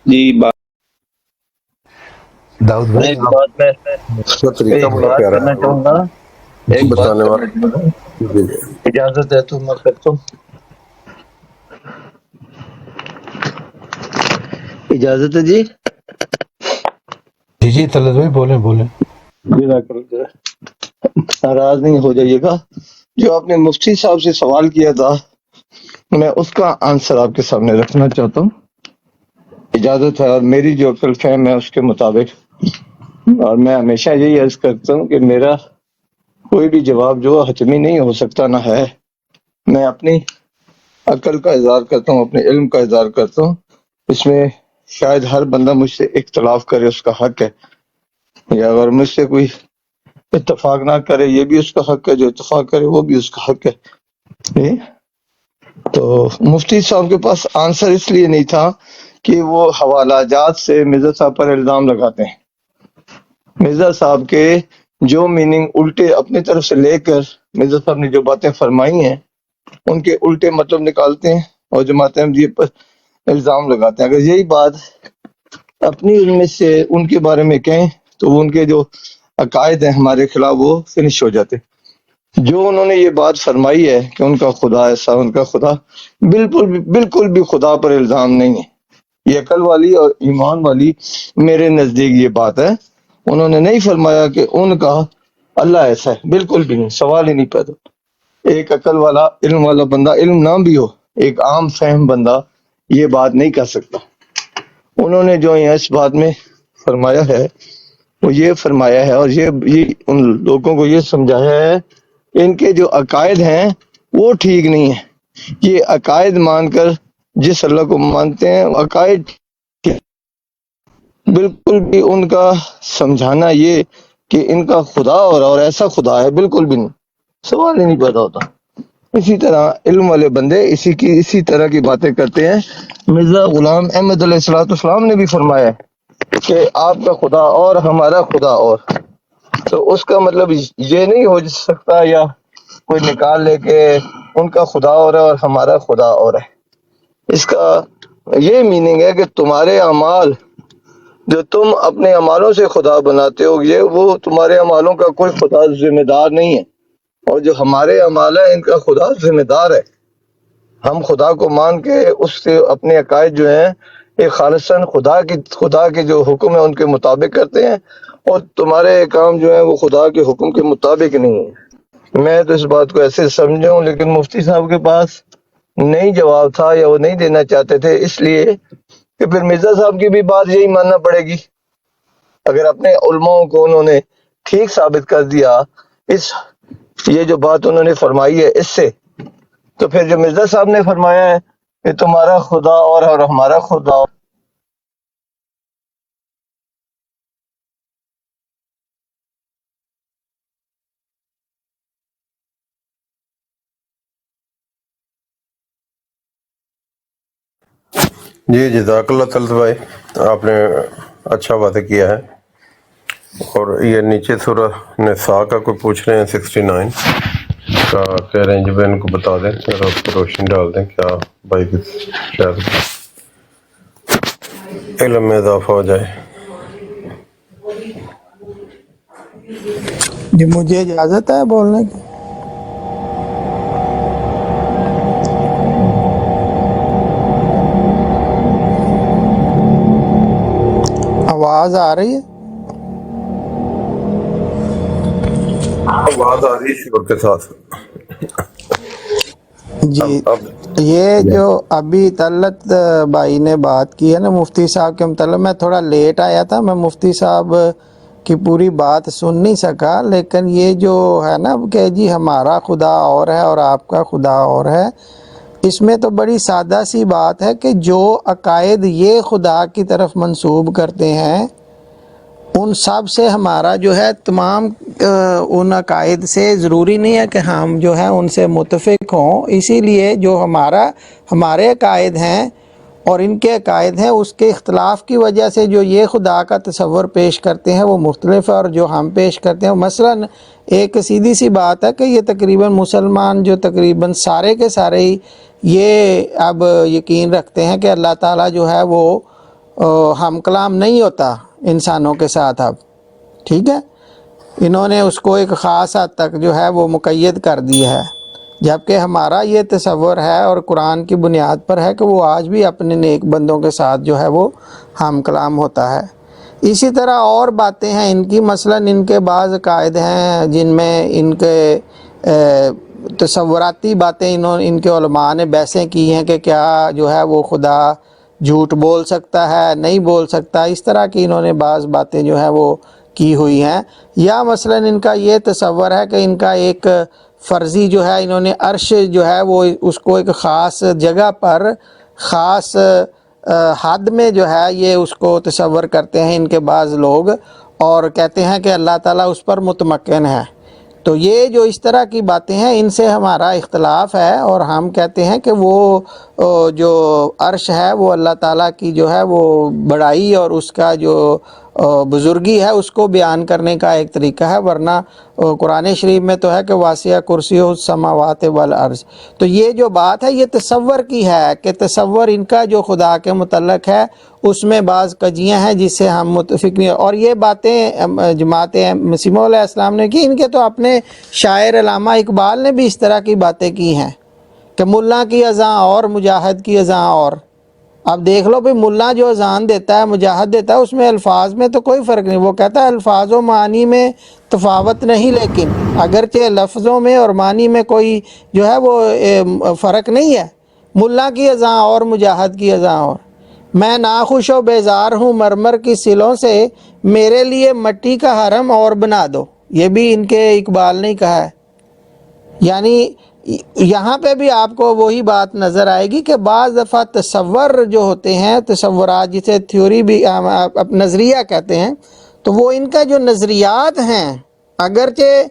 جی۔ داؤد میں بھائی ایک آپ بات میں اس کا طریقہ ایک بڑا بات پیارا کرنا ہے، وہ چاہوں گا، ایک بات بتانے کرنا والا، چاہوں گا، جی جی۔ اجازت ہے تو میں کرتا ہوں، اجازت ہے جی؟ جی جی طلعت بھائی بولیں۔ ناراض نہیں ہو جائیے گا، جو آپ نے مفتی صاحب سے سوال کیا تھا میں اس کا آنسر آپ کے سامنے رکھنا چاہتا ہوں، اجازت ہے، اور میری جو عقل فہم ہے اس کے مطابق، اور میں ہمیشہ یہی عرض کرتا ہوں کہ میرا کوئی بھی جواب جو حتمی نہیں ہو سکتا نہ ہے، میں اپنی عقل کا اظہار کرتا ہوں، اپنے علم کا اظہار کرتا ہوں، اس میں شاید ہر بندہ مجھ سے اختلاف کرے، اس کا حق ہے، یا اگر مجھ سے کوئی اتفاق نہ کرے یہ بھی اس کا حق ہے، جو اتفاق کرے وہ بھی اس کا حق ہے. جی؟ تو مفتی صاحب کے پاس آنسر اس لیے نہیں تھا کہ وہ حوالہ جات سے مرزا صاحب پر الزام لگاتے ہیں. مرزا صاحب کے جو میننگ الٹے اپنی طرف سے لے کر مرزا صاحب نے جو باتیں فرمائی ہیں ان کے الٹے مطلب نکالتے ہیں اور جماعت احمدیہ پر الزام لگاتے ہیں. اگر یہی بات اپنی علم سے ان کے بارے میں کہیں تو وہ ان کے جو عقائد ہیں ہمارے خلاف وہ فنش ہو جاتے. جو انہوں نے یہ بات فرمائی ہے کہ ان کا خدا ایسا، ان کا خدا، بالکل بھی خدا پر الزام نہیں ہے. یہ عقل والی اور ایمان والی میرے نزدیک یہ بات ہے. انہوں نے نہیں فرمایا کہ ان کا اللہ ایسا ہے، بالکل بھی نہیں، سوال ہی نہیں پیدا. ایک عقل والا علم والا بندہ، علم نہ بھی ہو، ایک عام فہم بندہ یہ بات نہیں کر سکتا. انہوں نے جو اس بات میں فرمایا ہے وہ یہ فرمایا ہے اور یہ ان لوگوں کو یہ سمجھایا ہے ان کے جو عقائد ہیں وہ ٹھیک نہیں ہیں. یہ عقائد مان کر جس اللہ کو مانتے ہیں عقائد بالکل بھی ان کا سمجھانا یہ کہ ان کا خدا اور ایسا خدا ہے بالکل بھی نہیں، سوال ہی نہیں پیدا ہوتا. اسی طرح علم والے بندے اسی طرح کی باتیں کرتے ہیں. مرزا غلام احمد علیہ السلام نے بھی فرمایا ہے کہ آپ کا خدا اور ہمارا خدا اور، تو اس کا مطلب یہ نہیں ہو سکتا یا کوئی نکال لے کہ ان کا خدا اور ہے اور ہمارا خدا اور ہے. اس کا یہ میننگ ہے کہ تمہارے اعمال جو تم اپنے اعمالوں سے خدا بناتے ہو وہ تمہارے اعمالوں کا کوئی خدا ذمہ دار نہیں ہے، اور جو ہمارے اعمال ہیں ان کا خدا ذمہ دار ہے. ہم خدا کو مان کے اس سے اپنے عقائد جو ہیں ایک خالصاً خدا کے جو حکم ہے ان کے مطابق کرتے ہیں، اور تمہارے کام جو ہیں وہ خدا کے حکم کے مطابق نہیں ہے. میں تو اس بات کو ایسے سمجھا ہوں، لیکن مفتی صاحب کے پاس نہیں جواب تھا یا وہ نہیں دینا چاہتے تھے، اس لیے کہ پھر مرزا صاحب کی بھی بات یہی ماننا پڑے گی. اگر اپنے علماء کو انہوں نے ٹھیک ثابت کر دیا یہ جو بات انہوں نے فرمائی ہے اس سے، تو پھر جو مرزا صاحب نے فرمایا ہے کہ تمہارا خدا اور ہمارا خدا اور، جی جزاک اللہ طلعت بھائی، آپ نے اچھا باتیں کیا ہے. اور یہ نیچے سورہ نساء کا کوئی پوچھ رہے ہیں 69 کا، کہہ رہے ہیں جب ان کو بتا دیں ذرا اس کو روشنی ڈال دیں، کیا بھائی کی شاید علم میں اضافہ ہو جائے. جی مجھے اجازت ہے بولنے کی؟ آواز آ رہی ہے؟ آواز آ رہی ہے شور کے ساتھ. جی یہ جو ابھی طلعت بھائی نے بات کی ہے نا مفتی صاحب کے متعلق، میں تھوڑا لیٹ آیا تھا، میں مفتی صاحب کی پوری بات سن نہیں سکا، لیکن یہ جو ہے نا کہ جی ہمارا خدا اور ہے اور آپ کا خدا اور ہے، اس میں تو بڑی سادہ سی بات ہے کہ جو عقائد یہ خدا کی طرف منسوب کرتے ہیں ان سب سے ہمارا جو ہے تمام ان عقائد سے ضروری نہیں ہے کہ ہم جو ہے ان سے متفق ہوں. اسی لیے جو ہمارے عقائد ہیں اور ان کے عقائد ہیں اس کے اختلاف کی وجہ سے جو یہ خدا کا تصور پیش کرتے ہیں وہ مختلف ہے اور جو ہم پیش کرتے ہیں. مثلا ایک سیدھی سی بات ہے کہ یہ تقریباً مسلمان جو تقریباً سارے کے سارے ہی یہ اب یقین رکھتے ہیں کہ اللہ تعالیٰ جو ہے وہ ہم کلام نہیں ہوتا انسانوں کے ساتھ. اب ٹھیک ہے، انہوں نے اس کو ایک خاص حد تک جو ہے وہ مقید کر دی ہے، جبکہ ہمارا یہ تصور ہے اور قرآن کی بنیاد پر ہے کہ وہ آج بھی اپنے نیک بندوں کے ساتھ جو ہے وہ ہم کلام ہوتا ہے. اسی طرح اور باتیں ہیں ان کی، مثلا ان کے بعض عقائد ہیں جن میں ان کے تصوراتی باتیں ان کے علماء نے بحثیں کی ہیں کہ کیا جو ہے وہ خدا جھوٹ بول سکتا ہے، نہیں بول سکتا، اس طرح کی انہوں نے بعض باتیں جو ہے وہ کی ہوئی ہیں. یا مثلا ان کا یہ تصور ہے کہ ان کا ایک فرضی جو ہے انہوں نے عرش جو ہے وہ اس کو ایک خاص جگہ پر خاص حد میں جو ہے یہ اس کو تصور کرتے ہیں ان کے بعض لوگ، اور کہتے ہیں کہ اللہ تعالیٰ اس پر متمکن ہے۔ تو یہ جو اس طرح کی باتیں ہیں ان سے ہمارا اختلاف ہے، اور ہم کہتے ہیں کہ وہ جو عرش ہے وہ اللہ تعالیٰ کی جو ہے وہ بڑائی اور اس کا جو بزرگی ہے اس کو بیان کرنے کا ایک طریقہ ہے، ورنہ قرآن شریف میں تو ہے کہ واسع کرسی السماوات والارض۔ تو یہ جو بات ہے یہ تصور کی ہے کہ تصور ان کا جو خدا کے متعلق ہے اس میں بعض کجیاں ہیں جس سے ہم متفق نہیں، اور یہ باتیں جماعت مسیح علیہ السلام نے کی۔ ان کے تو اپنے شاعر علامہ اقبال نے بھی اس طرح کی باتیں کی ہیں کہ ملا کی اذان اور مجاہد کی اذان اور۔ اب دیکھ لو بھئی، ملا جو اذان دیتا ہے مجاہد دیتا ہے اس میں الفاظ میں تو کوئی فرق نہیں، وہ کہتا ہے الفاظ و معنی میں تفاوت نہیں، لیکن اگرچہ لفظوں میں اور معنی میں کوئی جو ہے وہ فرق نہیں ہے۔ ملا کی اذان اور مجاہد کی اذان اور۔ میں ناخوش و بیزار ہوں مرمر کی سلوں سے، میرے لیے مٹی کا حرم اور بنا دو۔ یہ بھی ان کے اقبال نے کہا ہے۔ یعنی یہاں پہ بھی آپ کو وہی بات نظر آئے گی کہ بعض دفعہ تصور جو ہوتے ہیں، تصورات جسے تھیوری بھی نظریہ کہتے ہیں، تو وہ ان کا جو نظریات ہیں اگرچہ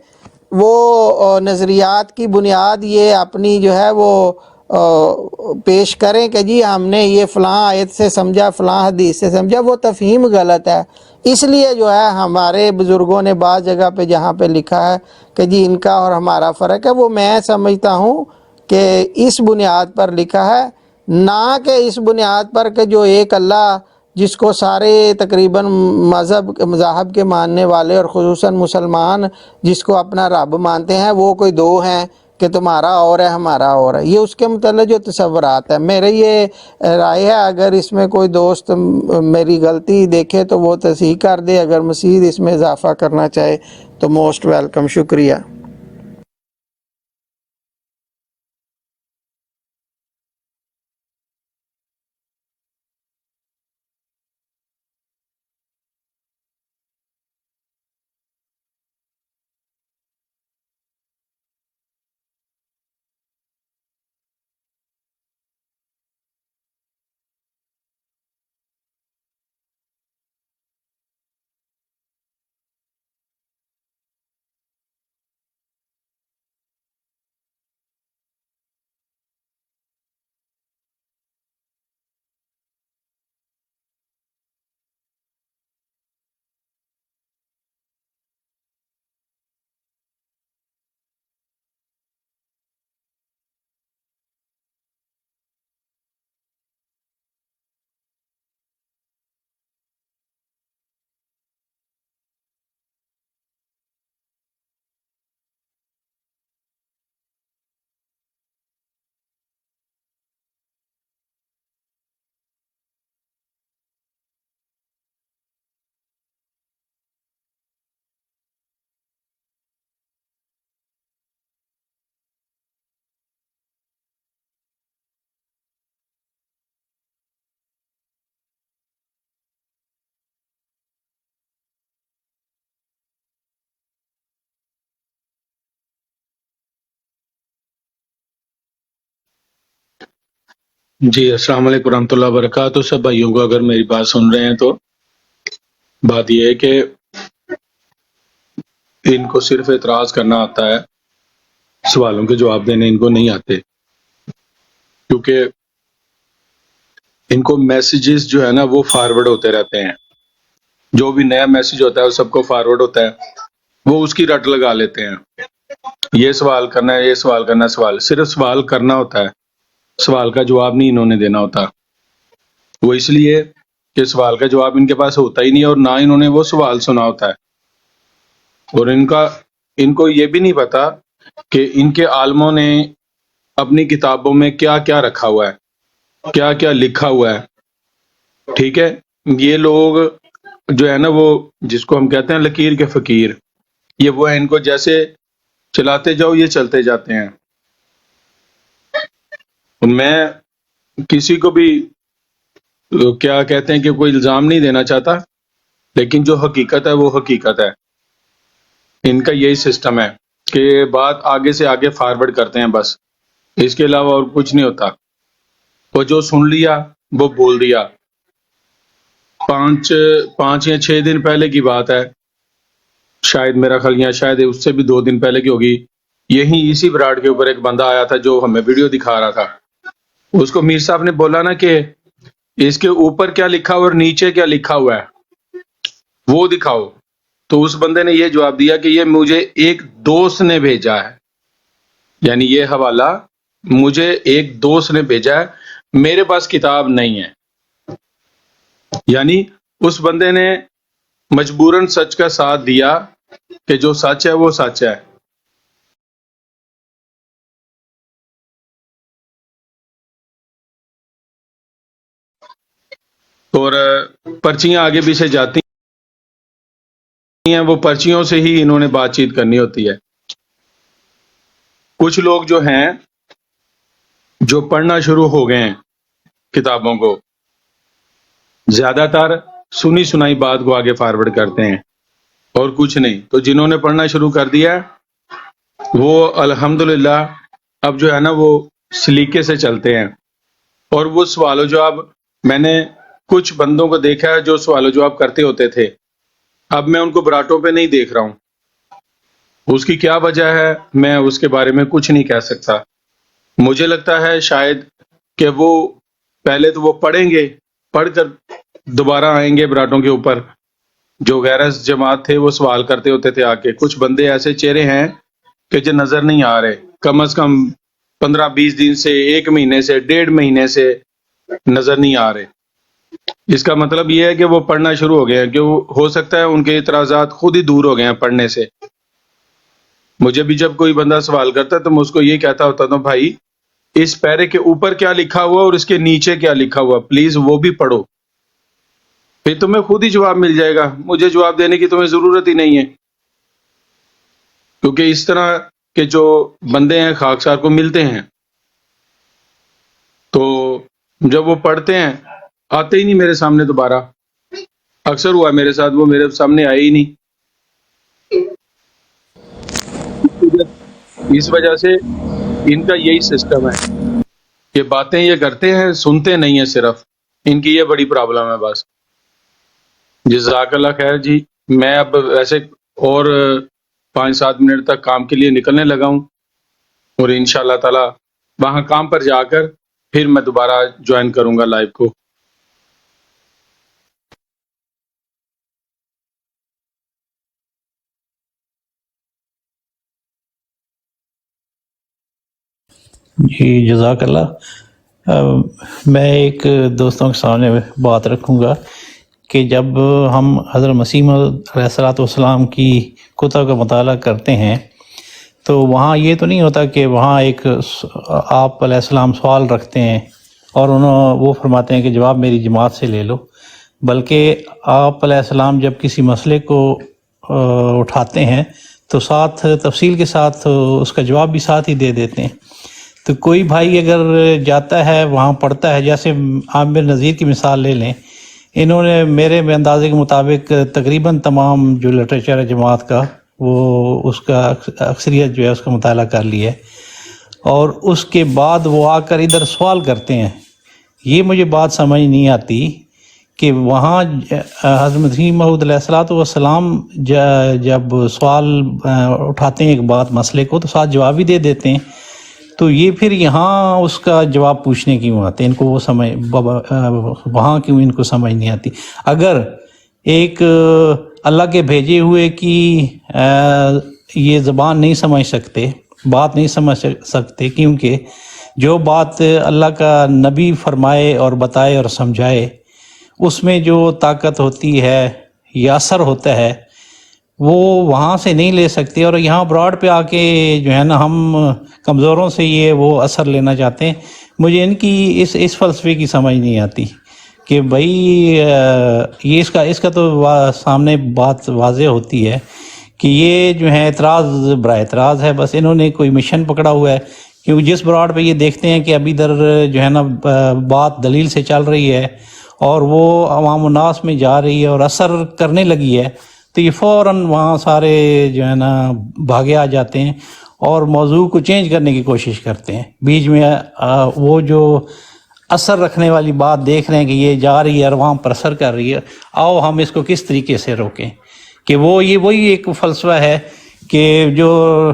وہ نظریات کی بنیاد یہ اپنی جو ہے وہ پیش کریں کہ جی ہم نے یہ فلاں آیت سے سمجھا، فلاں حدیث سے سمجھا، وہ تفہیم غلط ہے۔ اس لیے جو ہے ہمارے بزرگوں نے بعض جگہ پہ جہاں پہ لکھا ہے کہ جی ان کا اور ہمارا فرق ہے، وہ میں سمجھتا ہوں کہ اس بنیاد پر لکھا ہے، نہ کہ اس بنیاد پر کہ جو ایک اللہ جس کو سارے تقریباً مذاہب کے ماننے والے اور خصوصاً مسلمان جس کو اپنا رب مانتے ہیں وہ کوئی دو ہیں کہ تمہارا اور ہے ہمارا اور ہے۔ یہ اس کے متعلق جو تصورات ہے، میرے یہ رائے ہے، اگر اس میں کوئی دوست میری غلطی دیکھے تو وہ تصحیح کر دے، اگر مزید اس میں اضافہ کرنا چاہے تو موسٹ ویلکم۔ شکریہ۔ جی السلام علیکم ورحمۃ اللہ وبرکاتہ۔ سب بھائیوں کو اگر میری بات سن رہے ہیں تو بات یہ ہے کہ ان کو صرف اعتراض کرنا آتا ہے، سوالوں کے جواب دینے ان کو نہیں آتے، کیونکہ ان کو میسیجز جو ہے نا وہ فارورڈ ہوتے رہتے ہیں، جو بھی نیا میسیج ہوتا ہے وہ سب کو فارورڈ ہوتا ہے، وہ اس کی رٹ لگا لیتے ہیں، یہ سوال کرنا ہے، یہ سوال کرنا ہے، سوال صرف سوال کرنا ہوتا ہے، سوال کا جواب نہیں انہوں نے دینا ہوتا۔ وہ اس لیے کہ سوال کا جواب ان کے پاس ہوتا ہی نہیں اور نہ انہوں نے وہ سوال سنا ہوتا ہے، اور ان کو یہ بھی نہیں پتا کہ ان کے عالموں نے اپنی کتابوں میں کیا کیا رکھا ہوا ہے، کیا کیا لکھا ہوا ہے۔ ٹھیک ہے، یہ لوگ جو ہے نا وہ جس کو ہم کہتے ہیں لکیر کے فقیر، یہ وہ ہے، ان کو جیسے چلاتے جاؤ یہ چلتے جاتے ہیں۔ میں کسی کو بھی کیا کہتے ہیں کہ کوئی الزام نہیں دینا چاہتا، لیکن جو حقیقت ہے وہ حقیقت ہے۔ ان کا یہی سسٹم ہے کہ بات آگے سے آگے فارورڈ کرتے ہیں، بس اس کے علاوہ اور کچھ نہیں ہوتا۔ وہ جو سن لیا وہ بول دیا. 5 یا 6 دن پہلے کی بات ہے شاید، میرا خیال یا شاید اس سے بھی 2 دن پہلے کی ہوگی. یہی اسی براڈ کے اوپر ایک بندہ آیا تھا جو ہمیں ویڈیو دکھا رہا تھا. اس کو میر صاحب نے بولا نا کہ اس کے اوپر کیا لکھا ہوا اور نیچے کیا لکھا ہوا ہے وہ دکھاؤ. تو اس بندے نے یہ جواب دیا کہ یہ مجھے ایک دوست نے بھیجا ہے، یعنی یہ حوالہ مجھے ایک دوست نے بھیجا ہے، میرے پاس کتاب نہیں ہے. یعنی اس بندے نے مجبوراً سچ کا ساتھ دیا کہ جو سچ ہے وہ سچ ہے. اور پرچیاں آگے پیچھے جاتی ہیں، وہ پرچیوں سے ہی انہوں نے بات چیت کرنی ہوتی ہے. کچھ لوگ جو ہیں جو پڑھنا شروع ہو گئے ہیں کتابوں کو، زیادہ تر سنی سنائی بات کو آگے فارورڈ کرتے ہیں اور کچھ نہیں. تو جنہوں نے پڑھنا شروع کر دیا وہ الحمدللہ اب جو ہے نا وہ سلیقے سے چلتے ہیں. اور وہ سوال و جواب میں نے کچھ بندوں کو دیکھا ہے جو سوال و جواب کرتے ہوتے تھے، اب میں ان کو براٹوں پہ نہیں دیکھ رہا ہوں. اس کی کیا وجہ ہے میں اس کے بارے میں کچھ نہیں کہہ سکتا. مجھے لگتا ہے شاید کہ وہ پہلے تو وہ پڑھیں گے، پڑھ کر دوبارہ آئیں گے براٹوں کے اوپر. جو غیر جماعت تھے وہ سوال کرتے ہوتے تھے آ کے. کچھ بندے ایسے چہرے ہیں کہ جو نظر نہیں آ رہے، کم از کم 15-20 دن سے، 1 مہینے سے، 1.5 مہینے سے نظر نہیں آ رہے. اس کا مطلب یہ ہے کہ وہ پڑھنا شروع ہو گئے ہیں، کہ ہو سکتا ہے ان کے اعتراضات خود ہی دور ہو گئے ہیں پڑھنے سے. مجھے بھی جب کوئی بندہ سوال کرتا ہے تو میں اس کو یہ کہتا ہوتا تھا، بھائی اس پیرے کے اوپر کیا لکھا ہوا اور اس کے نیچے کیا لکھا ہوا، پلیز وہ بھی پڑھو، پھر تمہیں خود ہی جواب مل جائے گا. مجھے جواب دینے کی تمہیں ضرورت ہی نہیں ہے، کیونکہ اس طرح کے جو بندے ہیں خاکسار کو ملتے ہیں تو جب وہ پڑھتے ہیں آتے ہی نہیں میرے سامنے دوبارہ. اکثر ہوا میرے ساتھ، وہ میرے سامنے آئے ہی نہیں. اس وجہ سے ان کا یہی سسٹم ہے کہ باتیں یہ کرتے ہیں، سنتے نہیں ہیں صرف. ان کی یہ بڑی پرابلم ہے بس. جزاک اللہ خیر جی. میں اب ویسے اور 5-7 منٹ تک کام کے لیے نکلنے لگا ہوں، اور انشاءاللہ تعالی وہاں کام پر جا کر پھر میں دوبارہ جوائن کروں گا لائیو کو. جی جزاک اللہ. میں ایک دوستوں کے سامنے بات رکھوں گا کہ جب ہم حضرت مسیح علیہ الصلوۃ والسلام کی کتب کا مطالعہ کرتے ہیں تو وہاں یہ تو نہیں ہوتا کہ وہاں ایک آپ علیہ السلام سوال رکھتے ہیں اور وہ فرماتے ہیں کہ جواب میری جماعت سے لے لو، بلکہ آپ علیہ السلام جب کسی مسئلے کو اٹھاتے ہیں تو ساتھ تفصیل کے ساتھ اس کا جواب بھی ساتھ ہی دے دیتے ہیں. تو کوئی بھائی اگر جاتا ہے وہاں پڑھتا ہے، جیسے عامر نذیر کی مثال لے لیں، انہوں نے میرے اندازے کے مطابق تقریباً تمام جو لٹریچر ہے جماعت کا وہ اس کا اکثریت جو ہے اس کا مطالعہ کر لیا ہے، اور اس کے بعد وہ آ کر ادھر سوال کرتے ہیں. یہ مجھے بات سمجھ نہیں آتی کہ وہاں حضرت مسیح موعود علیہ الصلوۃ والسلام جب سوال اٹھاتے ہیں ایک بات مسئلے کو تو ساتھ جواب بھی دے دیتے ہیں، تو یہ پھر یہاں اس کا جواب پوچھنے کیوں آتے ہیں؟ ان کو وہ سمجھ وہاں کیوں ان کو سمجھ نہیں آتی؟ اگر ایک اللہ کے بھیجے ہوئے کی یہ زبان نہیں سمجھ سکتے، بات نہیں سمجھ سکتے، کیونکہ جو بات اللہ کا نبی فرمائے اور بتائے اور سمجھائے اس میں جو طاقت ہوتی ہے یا اثر ہوتا ہے وہ وہاں سے نہیں لے سکتے، اور یہاں براڈ پہ آ کے جو ہے نا ہم کمزوروں سے یہ وہ اثر لینا چاہتے ہیں. مجھے ان کی اس فلسفے کی سمجھ نہیں آتی کہ بھائی یہ اس کا تو سامنے بات واضح ہوتی ہے کہ یہ جو ہے اعتراض برائے اعتراض ہے. بس انہوں نے کوئی مشن پکڑا ہوا ہے، کیونکہ جس براڈ پہ یہ دیکھتے ہیں کہ ابھی ادھر جو ہے نا بات دلیل سے چل رہی ہے اور وہ عوام الناس میں جا رہی ہے اور اثر کرنے لگی ہے، تو یہ فوراً وہاں سارے جو ہے نا بھاگے آ جاتے ہیں اور موضوع کو چینج کرنے کی کوشش کرتے ہیں. بیچ میں وہ جو اثر رکھنے والی بات دیکھ رہے ہیں کہ یہ جا رہی ہے عوام پر اثر کر رہی ہے، آؤ ہم اس کو کس طریقے سے روکیں. کہ وہ یہ وہی ایک فلسفہ ہے کہ جو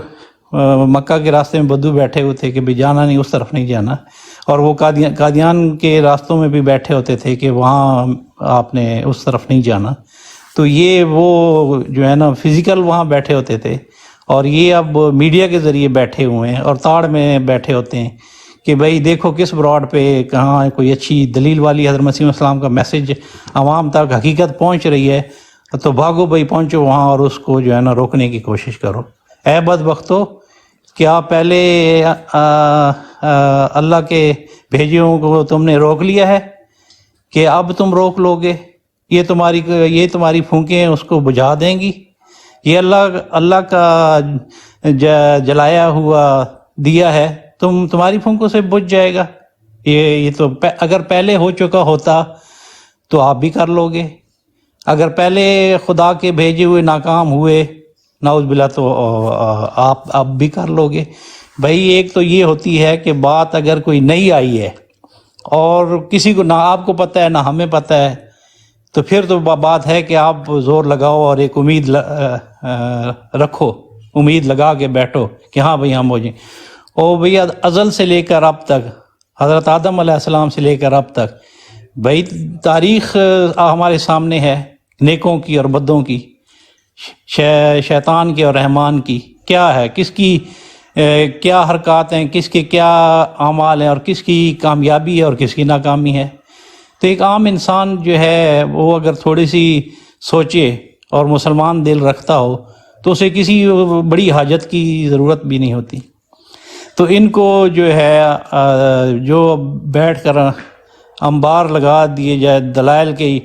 مکہ کے راستے میں بدو بیٹھے ہوئے تھے کہ بھی جانا نہیں، اس طرف نہیں جانا، اور وہ قادیان کے راستوں میں بھی بیٹھے ہوتے تھے کہ وہاں آپ نے اس طرف نہیں جانا. تو یہ وہ جو ہے نا فزیکل وہاں بیٹھے ہوتے تھے، اور یہ اب میڈیا کے ذریعے بیٹھے ہوئے ہیں اور تاڑ میں بیٹھے ہوتے ہیں کہ بھئی دیکھو کس براڈ پہ کہاں کوئی اچھی دلیل والی حضرت مسیح السلام کا میسج عوام تک حقیقت پہنچ رہی ہے، تو بھاگو بھئی پہنچو وہاں اور اس کو جو ہے نا روکنے کی کوشش کرو. اے بدبختو، کیا پہلے اللہ کے بھیجے ہوں کو تم نے روک لیا ہے کہ اب تم روک لو گے؟ یہ تمہاری پھونکیں اس کو بجھا دیں گی؟ یہ اللہ کا جلایا ہوا دیا ہے، تمہاری پھونکوں سے بجھ جائے گا؟ یہ تو اگر پہلے ہو چکا ہوتا تو آپ بھی کر لو گے. اگر پہلے خدا کے بھیجے ہوئے ناکام ہوئے نعوذ باللہ تو آپ اب بھی کر لو گے. بھائی ایک تو یہ ہوتی ہے کہ بات اگر کوئی نئی آئی ہے اور کسی کو نہ آپ کو پتہ ہے نہ ہمیں پتہ ہے، تو پھر تو بات ہے کہ آپ زور لگاؤ اور ایک امید رکھو، امید لگا کے بیٹھو کہ ہاں بھئی ہم ہو جائیں. اور بھئی ازل سے لے کر اب تک، حضرت آدم علیہ السلام سے لے کر اب تک بھئی تاریخ ہمارے سامنے ہے، نیکوں کی اور بدوں کی، شیطان کی اور رحمان کی. کیا ہے، کس کی کیا حرکات ہیں، کس کے کیا اعمال ہیں، اور کس کی کامیابی ہے اور کس کی ناکامی ہے. تو ایک عام انسان جو ہے وہ اگر تھوڑی سی سوچے اور مسلمان دل رکھتا ہو تو اسے کسی بڑی حاجت کی ضرورت بھی نہیں ہوتی. تو ان کو جو ہے جو بیٹھ کر انبار لگا دیے جائے دلائل کے،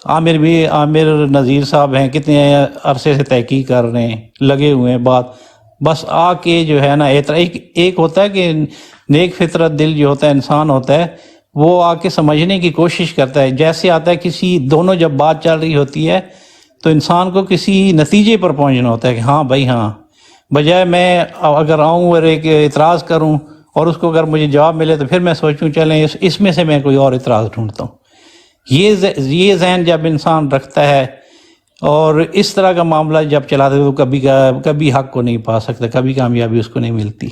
عامر نذیر صاحب ہیں کتنے عرصے سے تحقیق کر رہے ہیں، لگے ہوئے ہیں، بس آ کے جو ہے نا ایک ہوتا ہے کہ نیک فطرت دل جو ہوتا ہے انسان ہوتا ہے، وہ آ کے سمجھنے کی کوشش کرتا ہے. جیسے آتا ہے کسی دونوں جب بات چل رہی ہوتی ہے تو انسان کو کسی نتیجے پر پہنچنا ہوتا ہے کہ ہاں بھائی ہاں، بجائے میں اگر آؤں اور ایک اعتراض کروں اور اس کو اگر مجھے جواب ملے تو پھر میں سوچوں چلیں اس میں سے میں کوئی اور اعتراض ڈھونڈتا ہوں. یہ ذہن جب انسان رکھتا ہے اور اس طرح کا معاملہ جب چلاتا ہے تو کبھی حق کو نہیں پا سکتا، کبھی کامیابی اس کو نہیں ملتی.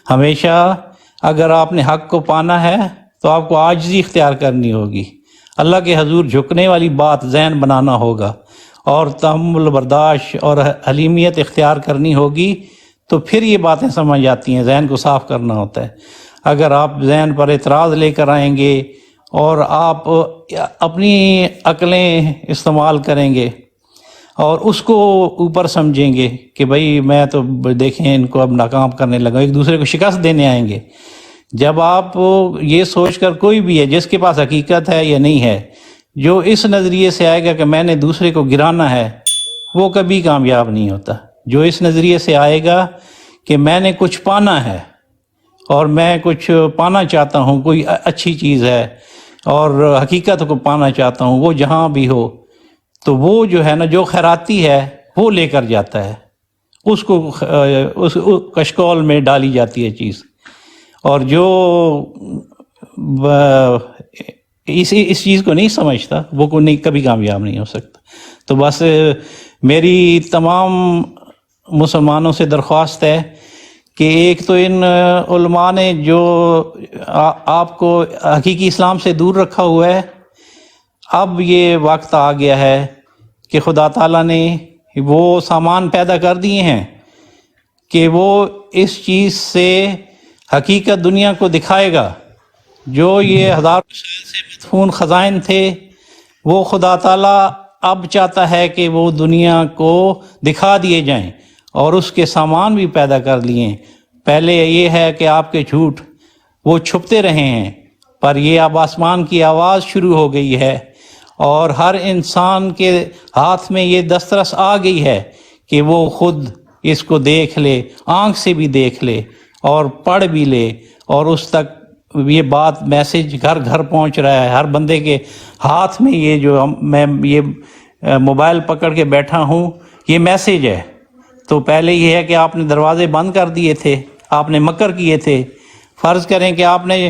ہمیشہ اگر آپ نے حق کو پانا ہے تو آپ کو عاجزی اختیار کرنی ہوگی، اللہ کے حضور جھکنے والی بات ذہن بنانا ہوگا اور تحمل برداشت اور حلیمیت اختیار کرنی ہوگی. تو پھر یہ باتیں سمجھ آتی ہیں، ذہن کو صاف کرنا ہوتا ہے. اگر آپ ذہن پر اعتراض لے کر آئیں گے اور آپ اپنی عقلیں استعمال کریں گے اور اس کو اوپر سمجھیں گے کہ بھئی میں تو دیکھیں ان کو اب ناکام کرنے لگا، ایک دوسرے کو شکست دینے آئیں گے. جب آپ یہ سوچ کر، کوئی بھی ہے جس کے پاس حقیقت ہے یا نہیں ہے، جو اس نظریے سے آئے گا کہ میں نے دوسرے کو گرانا ہے، وہ کبھی کامیاب نہیں ہوتا. جو اس نظریے سے آئے گا کہ میں نے کچھ پانا ہے اور میں کچھ پانا چاہتا ہوں، کوئی اچھی چیز ہے اور حقیقت کو پانا چاہتا ہوں، وہ جہاں بھی ہو، تو وہ جو ہے نا جو خیراتی ہے وہ لے کر جاتا ہے، اس کو اس کشکول میں ڈالی جاتی ہے چیز. اور جو اس چیز کو نہیں سمجھتا وہ کبھی کامیاب نہیں ہو سکتا. تو بس میری تمام مسلمانوں سے درخواست ہے کہ ایک تو ان علماء نے جو آپ کو حقیقی اسلام سے دور رکھا ہوا ہے، اب یہ وقت آ گیا ہے کہ خدا تعالیٰ نے وہ سامان پیدا کر دیے ہیں کہ وہ اس چیز سے حقیقت دنیا کو دکھائے گا. جو یہ ہزاروں سال سے مدفون خزائن تھے وہ خدا تعالیٰ اب چاہتا ہے کہ وہ دنیا کو دکھا دیے جائیں، اور اس کے سامان بھی پیدا کر لیے ہیں. پہلے یہ ہے کہ آپ کے جھوٹ وہ چھپتے رہے ہیں، پر یہ اب آسمان کی آواز شروع ہو گئی ہے اور ہر انسان کے ہاتھ میں یہ دسترس آ گئی ہے کہ وہ خود اس کو دیکھ لے، آنکھ سے بھی دیکھ لے اور پڑھ بھی لے، اور اس تک یہ بات میسج گھر گھر پہنچ رہا ہے. ہر بندے کے ہاتھ میں یہ جو میں یہ موبائل پکڑ کے بیٹھا ہوں، یہ میسج ہے. تو پہلے یہ ہے کہ آپ نے دروازے بند کر دیے تھے، آپ نے مکر کیے تھے. فرض کریں کہ آپ نے